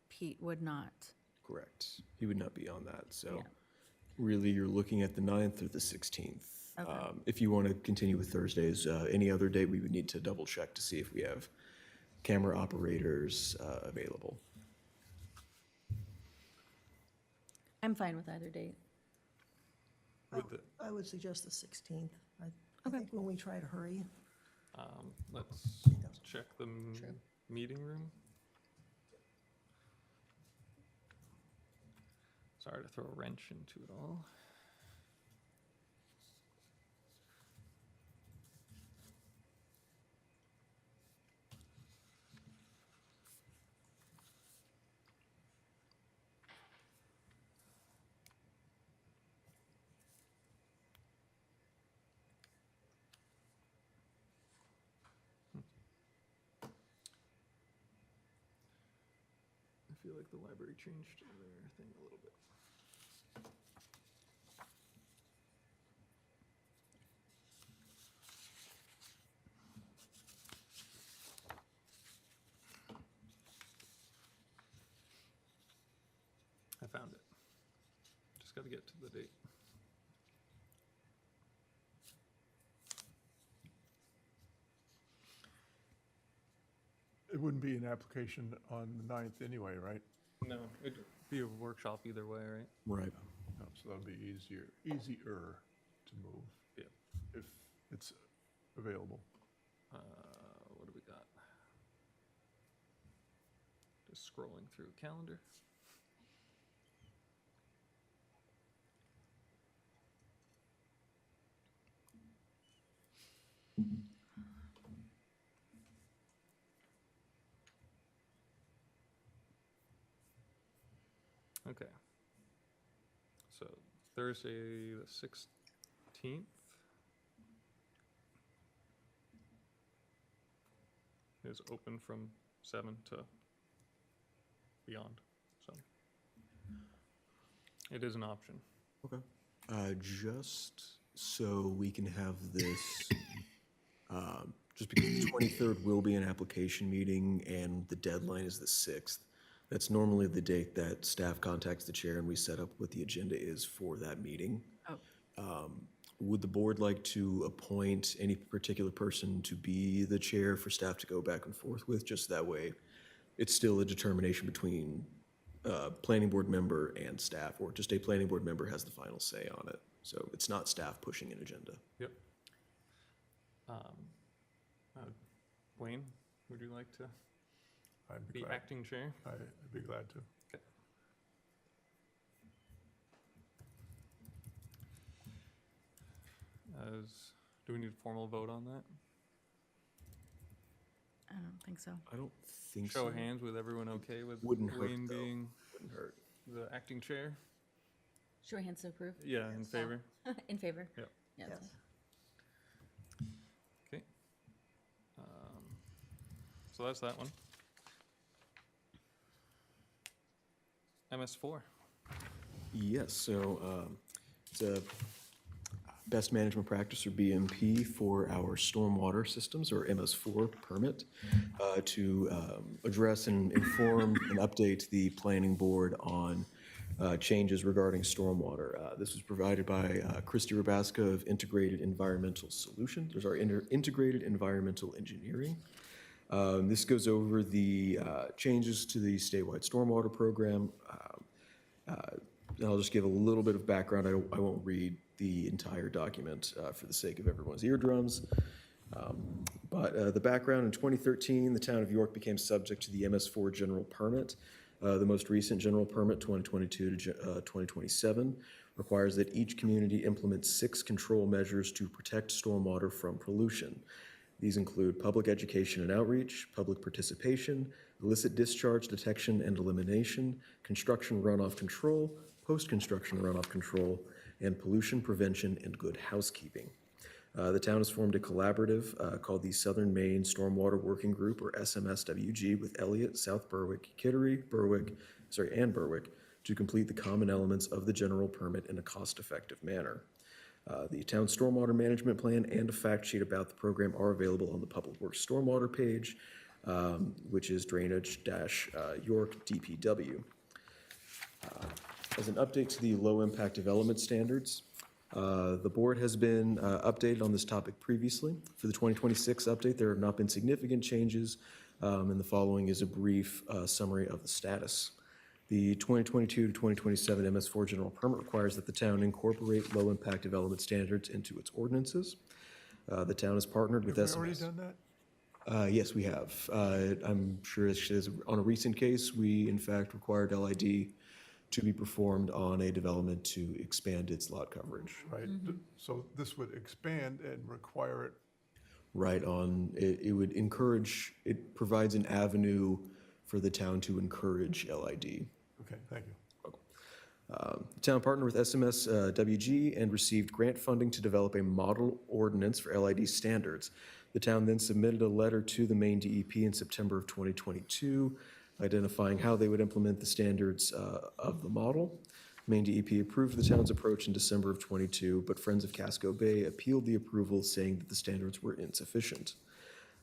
Pete would not. Correct. He would not be on that, so Yeah. really you're looking at the 9th or the 16th. Okay. If you want to continue with Thursdays, any other day, we would need to double check to see if we have camera operators available. I'm fine with either date. With the, I would suggest the 16th. I Okay. think when we try to hurry, let's check the meeting room. Sorry to throw a wrench into it all. I feel like the library changed their thing a little bit. I found it. Just got to get to the date. It wouldn't be an application on the 9th anyway, right? No, it'd be a workshop either way, right? Right. No, so that'll be easier to move Yeah. if it's available. What do we got? Just scrolling through calendar. Okay. So Thursday, the 16th. Is open from 7 to beyond, so. It is an option. Okay. Just so we can have this, just because the 23rd will be an application meeting and the deadline is the 6th. That's normally the date that staff contacts the chair and we set up what the agenda is for that meeting. Would the board like to appoint any particular person to be the chair for staff to go back and forth with? Just that way, it's still a determination between planning board member and staff, or just a planning board member has the final say on it. So it's not staff pushing an agenda. Yep. Wayne, would you like to I'd be be glad, acting chair? I'd be glad to. Okay. Do we need a formal vote on that? I don't think so. I don't think so. Show of hands, with everyone okay with Wouldn't hurt, Wayne though. being Wouldn't hurt. the acting chair? Show of hands to approve? Yeah, in favor? In favor? Yep. Yeah. Yes. Okay. So that's that one. MS4. Yes, so it's a best management practice, or BMP, for our stormwater systems, or MS4 permit, to address and inform and update the planning board on changes regarding stormwater. This was provided by Christy Rabaska of Integrated Environmental Solutions. There's our Integrated Environmental Engineering. This goes over the changes to the statewide stormwater program. I'll just give a little bit of background. I won't read the entire document for the sake of everyone's eardrums. But the background: in 2013, the town of York became subject to the MS4 general permit. The most recent general permit, 2022 to 2027, requires that each community implement 6 control measures to protect stormwater from pollution. These include public education and outreach, public participation, illicit discharge detection and elimination, construction runoff control, post-construction runoff control, and pollution prevention and good housekeeping. The town has formed a collaborative called the Southern Maine Stormwater Working Group, or SMSWG, with Elliott, South Berwick, Kittery, and Berwick, to complete the common elements of the general permit in a cost-effective manner. The town stormwater management plan and a fact sheet about the program are available on the Public Works Stormwater page, which is drainage-York DPW. As an update to the low-impact development standards, the board has been updated on this topic previously. For the 2026 update, there have not been significant changes, and the following is a brief summary of the status. The 2022 to 2027 MS4 general permit requires that the town incorporate low-impact development standards into its ordinances. The town has partnered with Have we SMS. already done that? Yes, we have. I'm sure on a recent case, we in fact required LID to be performed on a development to expand its lot coverage. Right, so this would expand and require it. Right on, it would encourage, it provides an avenue for the town to encourage LID. Okay, thank you. The town partnered with SMSWG and received grant funding to develop a model ordinance for LID standards. The town then submitted a letter to the Maine DEP in September of 2022, identifying how they would implement the standards of the model. Maine DEP approved the town's approach in December of 22, but Friends of Casco Bay appealed the approval, saying that the standards were insufficient.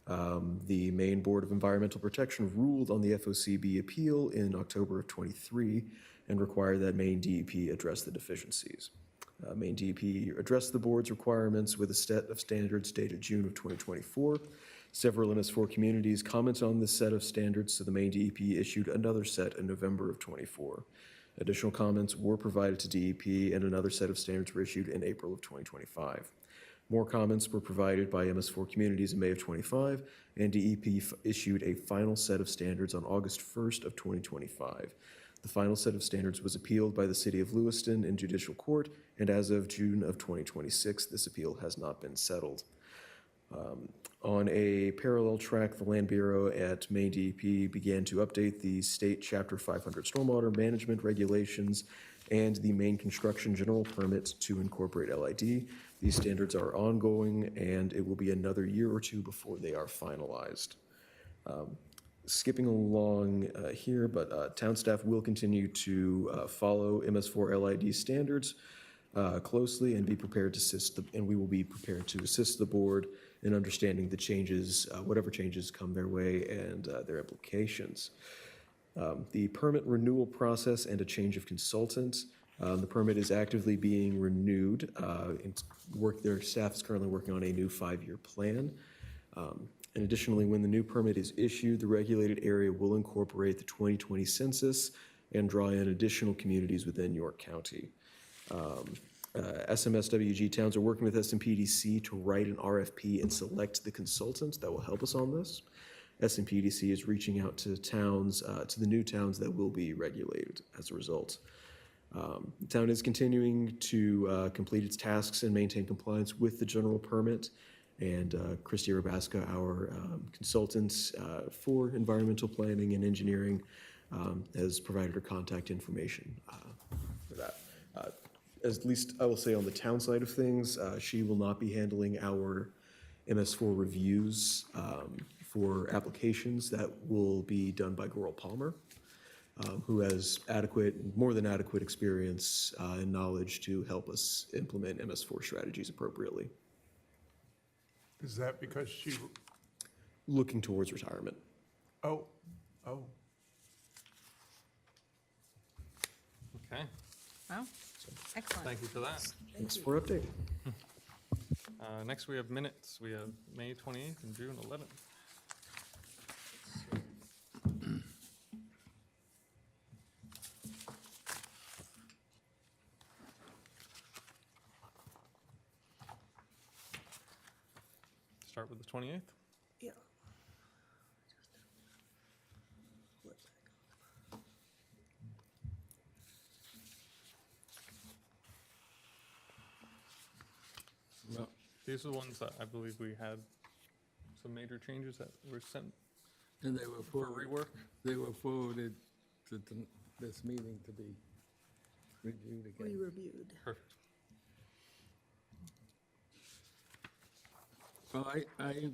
The Maine Board of Environmental Protection ruled on the FOCB appeal in October of 23 and require that Maine DEP address the deficiencies. Maine DEP addressed the board's requirements with a set of standards dated June of 2024. Several MS4 communities commented on this set of standards, so the Maine DEP issued another set in November of 24. Additional comments were provided to DEP, and another set of standards were issued in April of 2025. More comments were provided by MS4 communities in May of 25, and DEP issued a final set of standards on August 1st of 2025. The final set of standards was appealed by the City of Lewiston in judicial court, and as of June of 2026, this appeal has not been settled. On a parallel track, the Land Bureau at Maine DEP began to update the state Chapter 500 stormwater management regulations and the Maine construction general permit to incorporate LID. These standards are ongoing, and it will be another year or two before they are finalized. Skipping along here, but town staff will continue to follow MS4 LID standards closely and be prepared to assist, and we will be prepared to assist the board in understanding the changes, whatever changes come their way and their implications. The permit renewal process and a change of consultant. The permit is actively being renewed. Their staff is currently working on a new 5-year plan. And additionally, when the new permit is issued, the regulated area will incorporate the 2020 census and draw in additional communities within York County. SMSWG towns are working with SMPDC to write an RFP and select the consultants that will help us on this. SMPDC is reaching out to towns, to the new towns that will be regulated as a result. The town is continuing to complete its tasks and maintain compliance with the general permit. And Christy Rabaska, our consultant for environmental planning and engineering, has provided her contact information for that. At least I will say on the town side of things, she will not be handling our MS4 reviews for applications. That will be done by Goral Palmer, who has more than adequate experience and knowledge to help us implement MS4 strategies appropriately. Is that because she, Looking towards retirement. oh, Okay, Wow, excellent. thank you for that. Thanks for updating. Next, we have minutes. We have May 28th and June 11th. Start with the 28th. Yeah. Well, These are the ones that I believe we had some major changes that were sent and they were for forwarded, rework. they were forwarded to this meeting to be reviewed again. Re-reviewed. Perfect. Well, I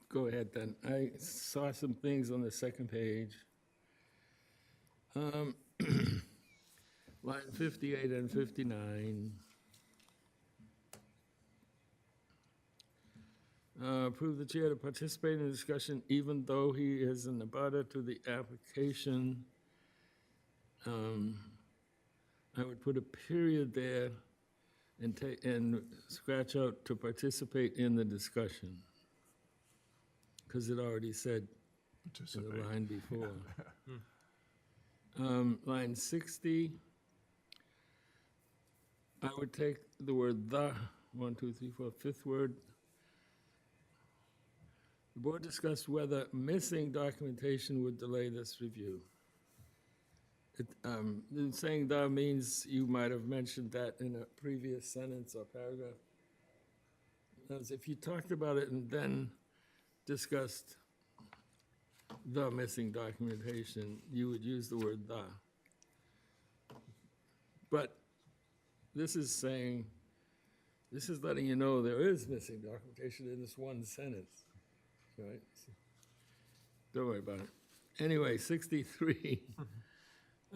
go ahead then. I saw some things on the second page. Line 58 and 59. Approve the chair to participate in the discussion even though he is an abutter to the application. I would put a period there and scratch out to participate in the discussion. Because it already said in participate. the line before. Line 60, I would take the word "the," 1, 2, 3, 4, fifth word. The board discussed whether missing documentation would delay this review. Saying "the" means you might have mentioned that in a previous sentence or paragraph. As if you talked about it and then discussed the missing documentation, you would use the word "the." But this is saying, this is letting you know there is missing documentation in this one sentence, right? Don't worry about it. Anyway, 63.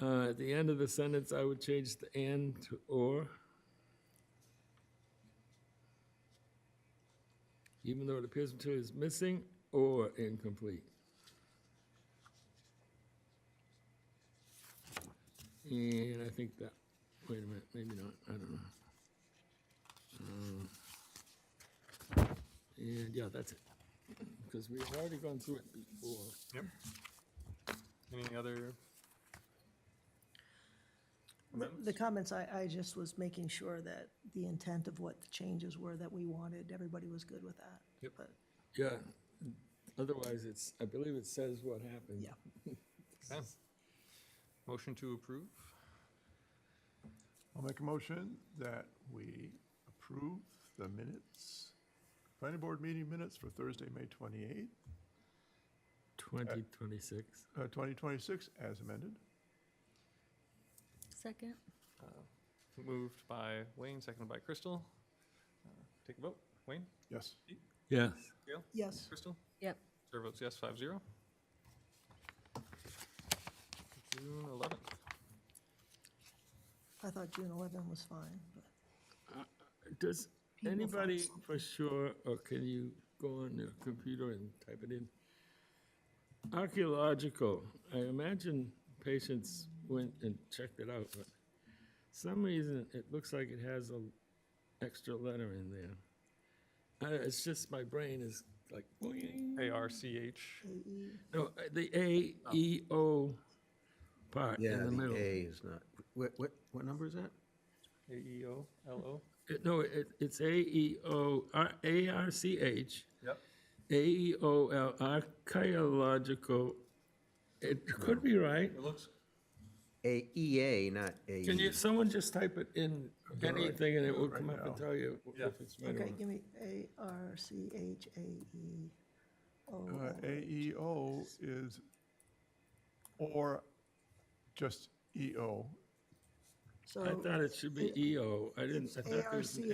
At the end of the sentence, I would change the "and" to "or." Even though it appears material is missing or incomplete. And I think that, wait a minute, maybe not, I don't know. And yeah, that's it. Because we've already gone through it before. Yep. Any other? The comments, I just was making sure that the intent of what the changes were that we wanted, everybody was good with that. Yep. But, Yeah, otherwise it's, I believe it says what happened. yeah. Okay. Motion to approve? I'll make a motion that we approve the minutes, planning board meeting minutes for Thursday, May 28th, 2026. 2026, as amended. Second? Moved by Wayne, seconded by Crystal. Take a vote. Wayne? Yes. Yes. Gail? Yes, Crystal? Yep. Chair votes yes, 5-0. June 11th. I thought June 11 was fine, but Does People thought anybody something. for sure, or can you go on your computer and type it in? Archaeological, I imagine patients went and checked it out, but some reason it looks like it has a extra letter in there. It's just my brain is like, boing. ARCH. No, the A-E-O part Yeah, in the the middle. A is not, what number is that? AEO, No, it's A-E-O, A-R-C-H. Yep. AEOL, archaeological. It could be right. It looks, EA, not AE. Can you, someone just type it in anything and it will come up and tell you Yeah. if it's right or okay, wrong? give me ARCHAEO. AEO is, or just EO. So I thought it should be EO. I didn't, I thought there was an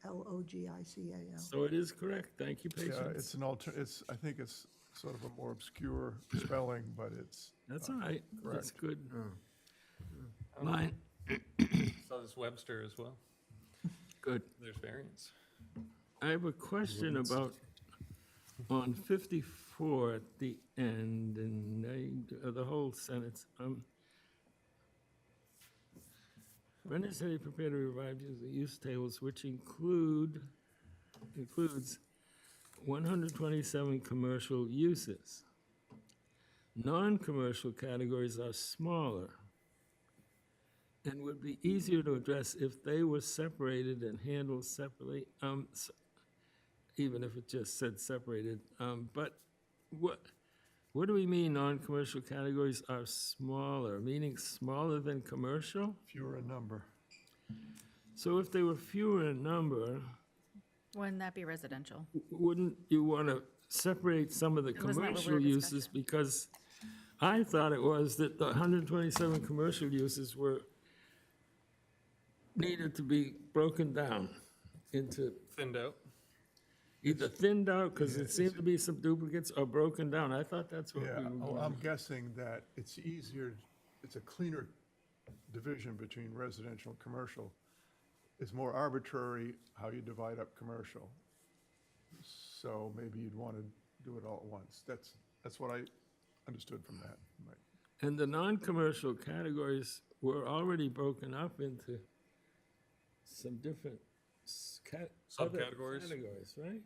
ARCHAEOLOGICAL. So it is correct. Thank you, Yeah, patience. it's an it's, I think it's sort of a more obscure spelling, but it's, That's all right. That's good. Oh. Line, so this Webster as well. good. There's variance. I have a question about on 54 at the end, and the whole sentence. Brendan said he prepared to revive the use tables, which includes 127 commercial uses. Non-commercial categories are smaller and would be easier to address if they were separated and handled separately, even if it just said separated. But what do we mean non-commercial categories are smaller, meaning smaller than commercial? fewer in number. So if they were fewer in number, Wouldn't that be residential? wouldn't you want to separate some of the Wasn't that what we commercial were uses? discussing? Because I thought it was that the 127 commercial uses needed to be broken down into Thinned out. either thinned out, because it seemed to be some duplicates, or broken down. I thought that's what we Yeah, were doing. I'm guessing that it's easier, it's a cleaner division between residential and commercial. It's more arbitrary how you divide up commercial. So maybe you'd want to do it all at once. That's what I understood from that. Right. And the non-commercial categories were already broken up into some different other Subcategories? categories, right?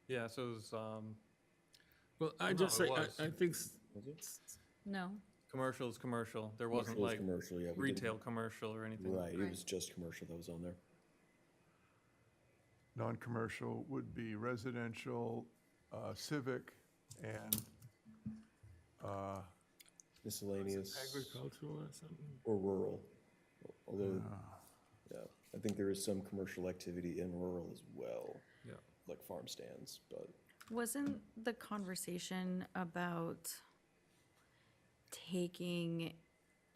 Yeah, so it's, Well, I No, just it say, was. I think, No. commercial is commercial. There wasn't Commercial is like commercial, yeah, we didn't- retail commercial or anything. Right, it was just commercial that was on there. Non-commercial would be residential, civic, and Miscellaneous agricultural or something. or rural, although, yeah, I think there is some commercial activity in rural as well. Yeah. Like farm stands, but Wasn't the conversation about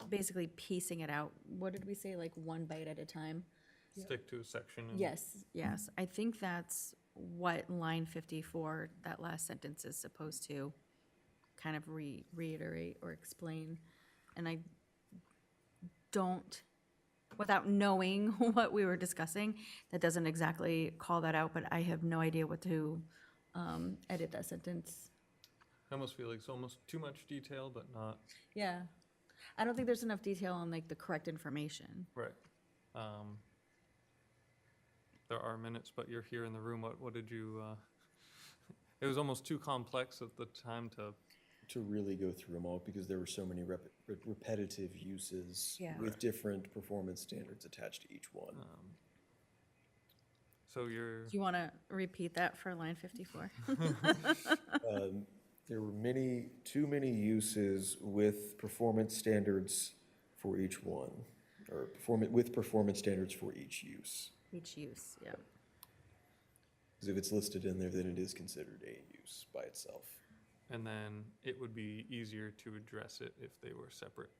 basically piecing it out? What did we say, like one bite at a time? Stick to a section. and- Yes. I think that's what line 54, that last sentence is supposed to kind of reiterate or explain. And I don't, without knowing what we were discussing, that doesn't exactly call that out, but I have no idea what to edit that sentence. I almost feel like it's almost too much detail, but not. Yeah. I don't think there's enough detail on like the correct information. Right. There are minutes, but you're here in the room. What did you, it was almost too complex at the time To really go through them all, because there were so many repetitive uses Yeah. with different performance standards attached to each one. so you're, Do you want to repeat that for line 54? There were too many uses with performance standards for each one, or with performance standards for each use. Each use, yeah. Because if it's listed in there, then it is considered a use by itself. and then it would be easier to address it if they were separate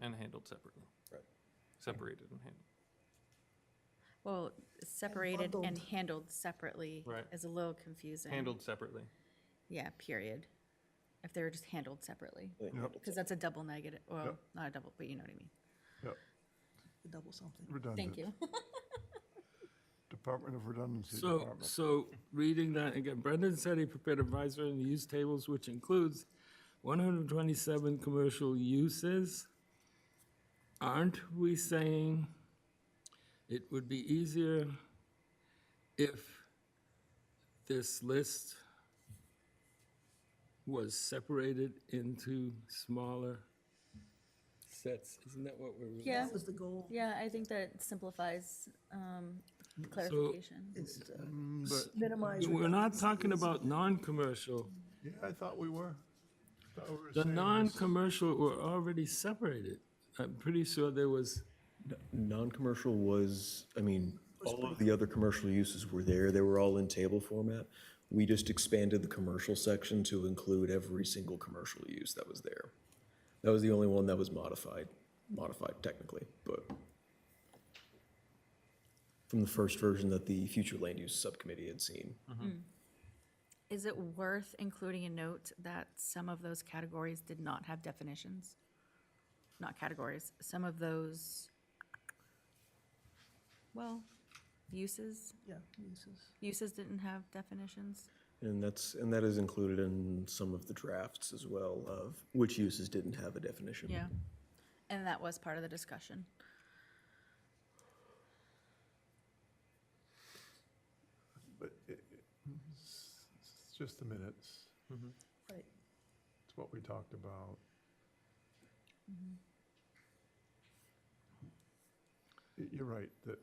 and handled separately. Right. Separated and handled. Well, separated and bundled. handled separately Right. is a little confusing. Handled separately. Yeah, period. If they were just handled separately, I think handled because that's a double negative, well, not a double, but you know what I mean. Yep, Double something. redundant. Thank you. Department of Redundancy So, Department. so reading that again, Brendan said he prepared advisory on the use tables, which includes 127 commercial uses. Aren't we saying it would be easier if this list was separated into smaller sets? Isn't that what we're? Yeah. That was the goal. Yeah, I think that simplifies clarification. Is to But, minimize. We're not talking about non-commercial. yeah, I thought we were. Thought we were The saying this- non-commercial were already separated. I'm pretty sure there was, Non-commercial was, I mean, all of the other commercial uses were there. They were all in table format. We just expanded the commercial section to include every single commercial use that was there. That was the only one that was modified technically, but from the first version that the future land use subcommittee had seen. Is it worth including a note that some of those categories did not have definitions? Not categories, some of those, well, uses Yeah, uses. didn't have definitions? And that is included in some of the drafts as well of which uses didn't have a definition. Yeah, and that was part of the discussion. But it's just the minutes. Right. It's what we talked about. You're right, that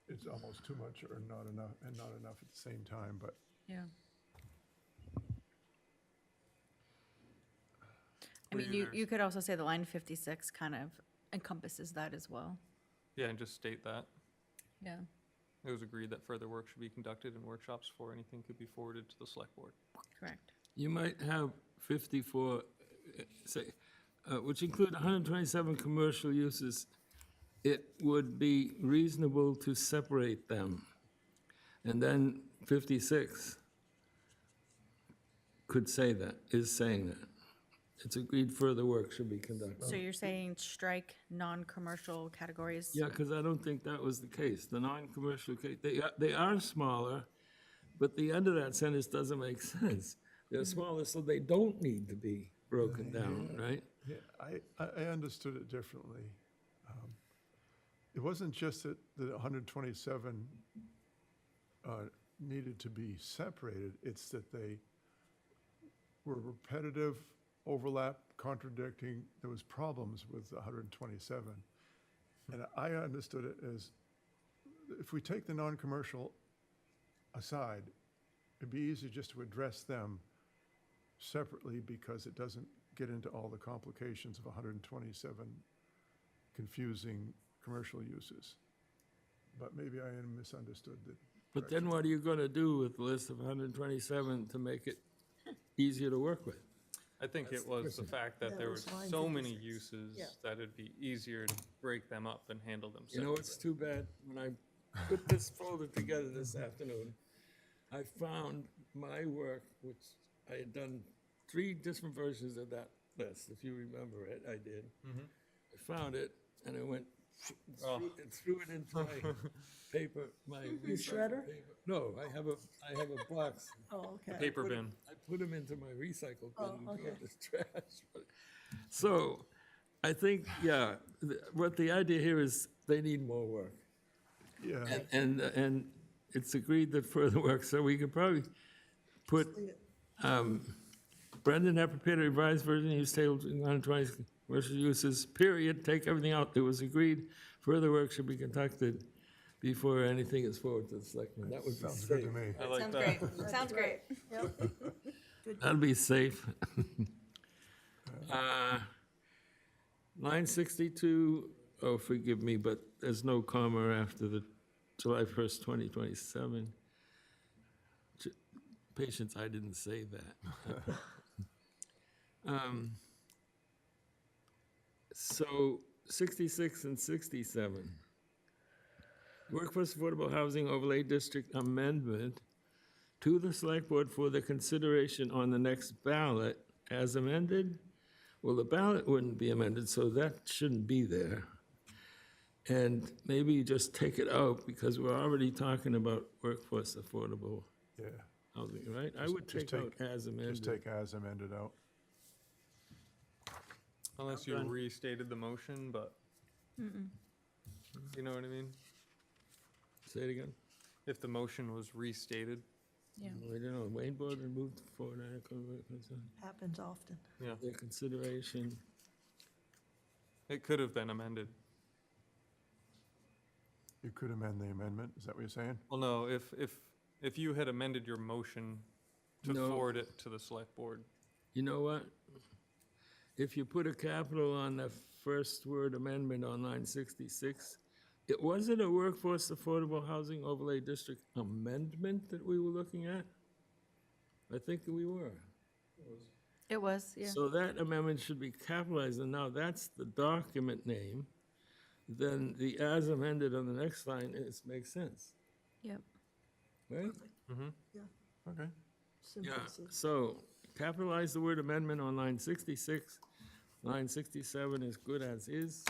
it's almost too much or not enough, and not enough at the same time, but Yeah. I Well, mean, you could also say the line 56 kind of encompasses that as well. Yeah, and just state that. Yeah. It was agreed that further work should be conducted in workshops before anything could be forwarded to the select board. Correct. you might have 54, say, which include 127 commercial uses. It would be reasonable to separate them. And then 56 could say that, is saying that. It's agreed further work should be conducted. So you're saying strike non-commercial categories? Yeah, because I don't think that was the case. The non-commercial case, they are smaller, but the end of that sentence doesn't make sense. They're smaller, so they don't need to be broken down, right? yeah, I understood it differently. It wasn't just that the 127 needed to be separated, it's that they were repetitive, overlap, contradicting, there was problems with the 127. And I understood it as, if we take the non-commercial aside, it'd be easier just to address them separately because it doesn't get into all the complications of 127 confusing commercial uses. But maybe I misunderstood the. But then what are you going to do with the list of 127 to make it easier to work with? I think it was the fact that Yeah, there it were was line so many 56. uses Yeah. that it'd be easier to break them up and handle them You know, separately. it's too bad, when I put this folder together this afternoon, I found my work, which I had done 3 different versions of that list, if you remember it, I did. I found it, and I went, and threw it into my paper, my recycled shredder? paper. No, I have a box. Oh, okay. Paper bin. I put them into my recycle bin Oh, and threw it okay. in the trash. So, I think, yeah, what the idea here is they need more work. Yeah, And it's agreed that further work, so we could probably put, Brendan had prepared a revised version, use table 120 commercial uses, period, take everything out. It was agreed, further work should be conducted before anything is forward to the selectmen. That would be sounds good safe. to me. I like Sounds that. great, sounds great. That'd be safe. Line 62, oh, forgive me, but there's no comma after the July 1st, 2027. Patience, I didn't say that. So 66 and 67. Workforce Affordable Housing Overlay District Amendment to the Select Board for the consideration on the next ballot as amended. Well, the ballot wouldn't be amended, so that shouldn't be there. And maybe you just take it out because we're already talking about workforce affordable Yeah, housing, right? I would just take out as amended. just take as amended out. Unless you restated the motion, but, you know what I mean? Say it again. If the motion was restated, Yeah. I don't know, Wayne Board removed forward article, Happens often. yeah, their consideration. it could have been amended. You could amend the amendment, is that what you're saying? Well, no, if you had amended your motion to No. forward it to the select board, You know what? If you put a capital on the first word amendment on line 66, was it a workforce affordable housing overlay district amendment that we were looking at? I think we were. It was, yeah. So that amendment should be capitalized, and now that's the document name. Then the as amended on the next line makes sense, Yep. right? Okay. Yeah, so capitalize the word amendment on line 66. Line 67 is good as is.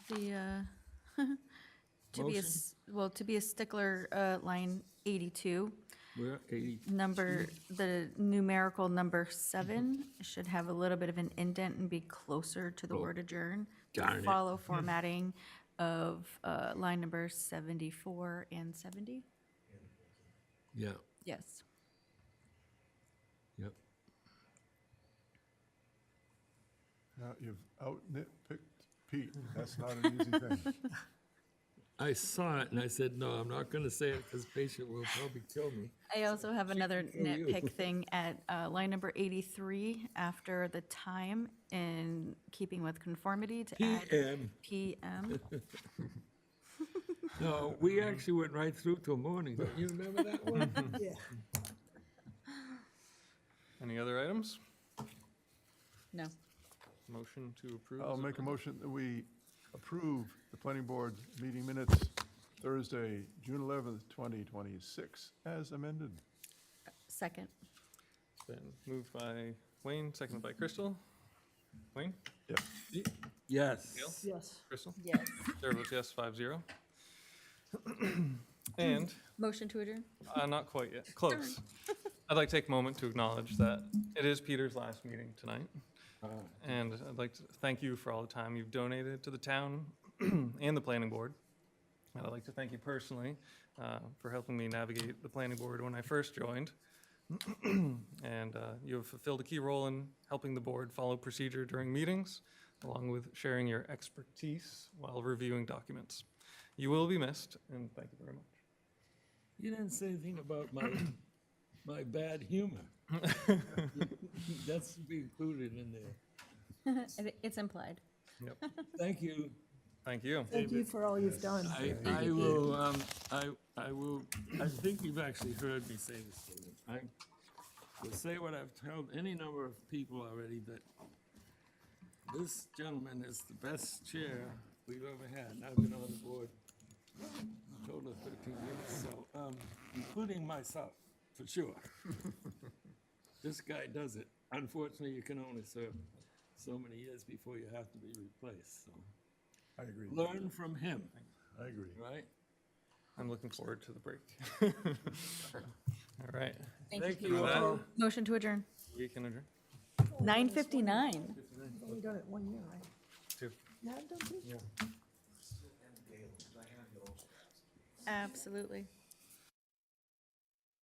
The, to be a, well, to be a stickler, line 82, We're at 80. the numerical number 7 should have a little bit of an indent and be closer to the word adjourn. to Darn it. Follow formatting of, line number 74 and 70. Yeah, Yes. yep. Now, you've out nitpicked Pete, that's not an easy thing. I saw it and I said, no, I'm not gonna say it because patient will probably kill me. I also have another can kill you. nitpick thing at line number 83, after the time, in keeping with conformity, to add PM. PM. No, we actually went right through till morning. Don't you remember that one? Yeah. any other items? No. Motion to approve? I'll is make a amended? motion that we approve the planning board meeting minutes Thursday, June 11th, 2026, as amended. Second. Been moved by Wayne, seconded by Crystal. Wayne? Yes. Yes. Yes. Crystal? Yes. Chair votes yes, 5-0. And, Motion to adjourn? not quite yet, close. I'd like to take a moment to acknowledge that it is Peter's last meeting tonight. And I'd like to thank you for all the time you've donated to the town and the planning board. And I'd like to thank you personally for helping me navigate the planning board when I first joined. And you have fulfilled a key role in helping the board follow procedure during meetings, along with sharing your expertise while reviewing documents. You will be missed, and thank you very much. You didn't say anything about my bad humor. That's to be included in there. It's implied. Yep, Thank you. thank you. Thank you for all you've done. I will, I will, I think you've actually heard me say this, David. I will say what I've told any number of people already, that this gentleman is the best chair we've ever had. And I've been on the board a total of 13 years, so, including myself, for sure. This guy does it. Unfortunately, you can only serve so many years before you have to be replaced, so. I agree. Learn from him, I agree. right? I'm looking forward to the break. All right, Thank you all. Motion to adjourn. we can adjourn. 9:59. You've only done it 1 year, right? Two. You have done two? Absolutely.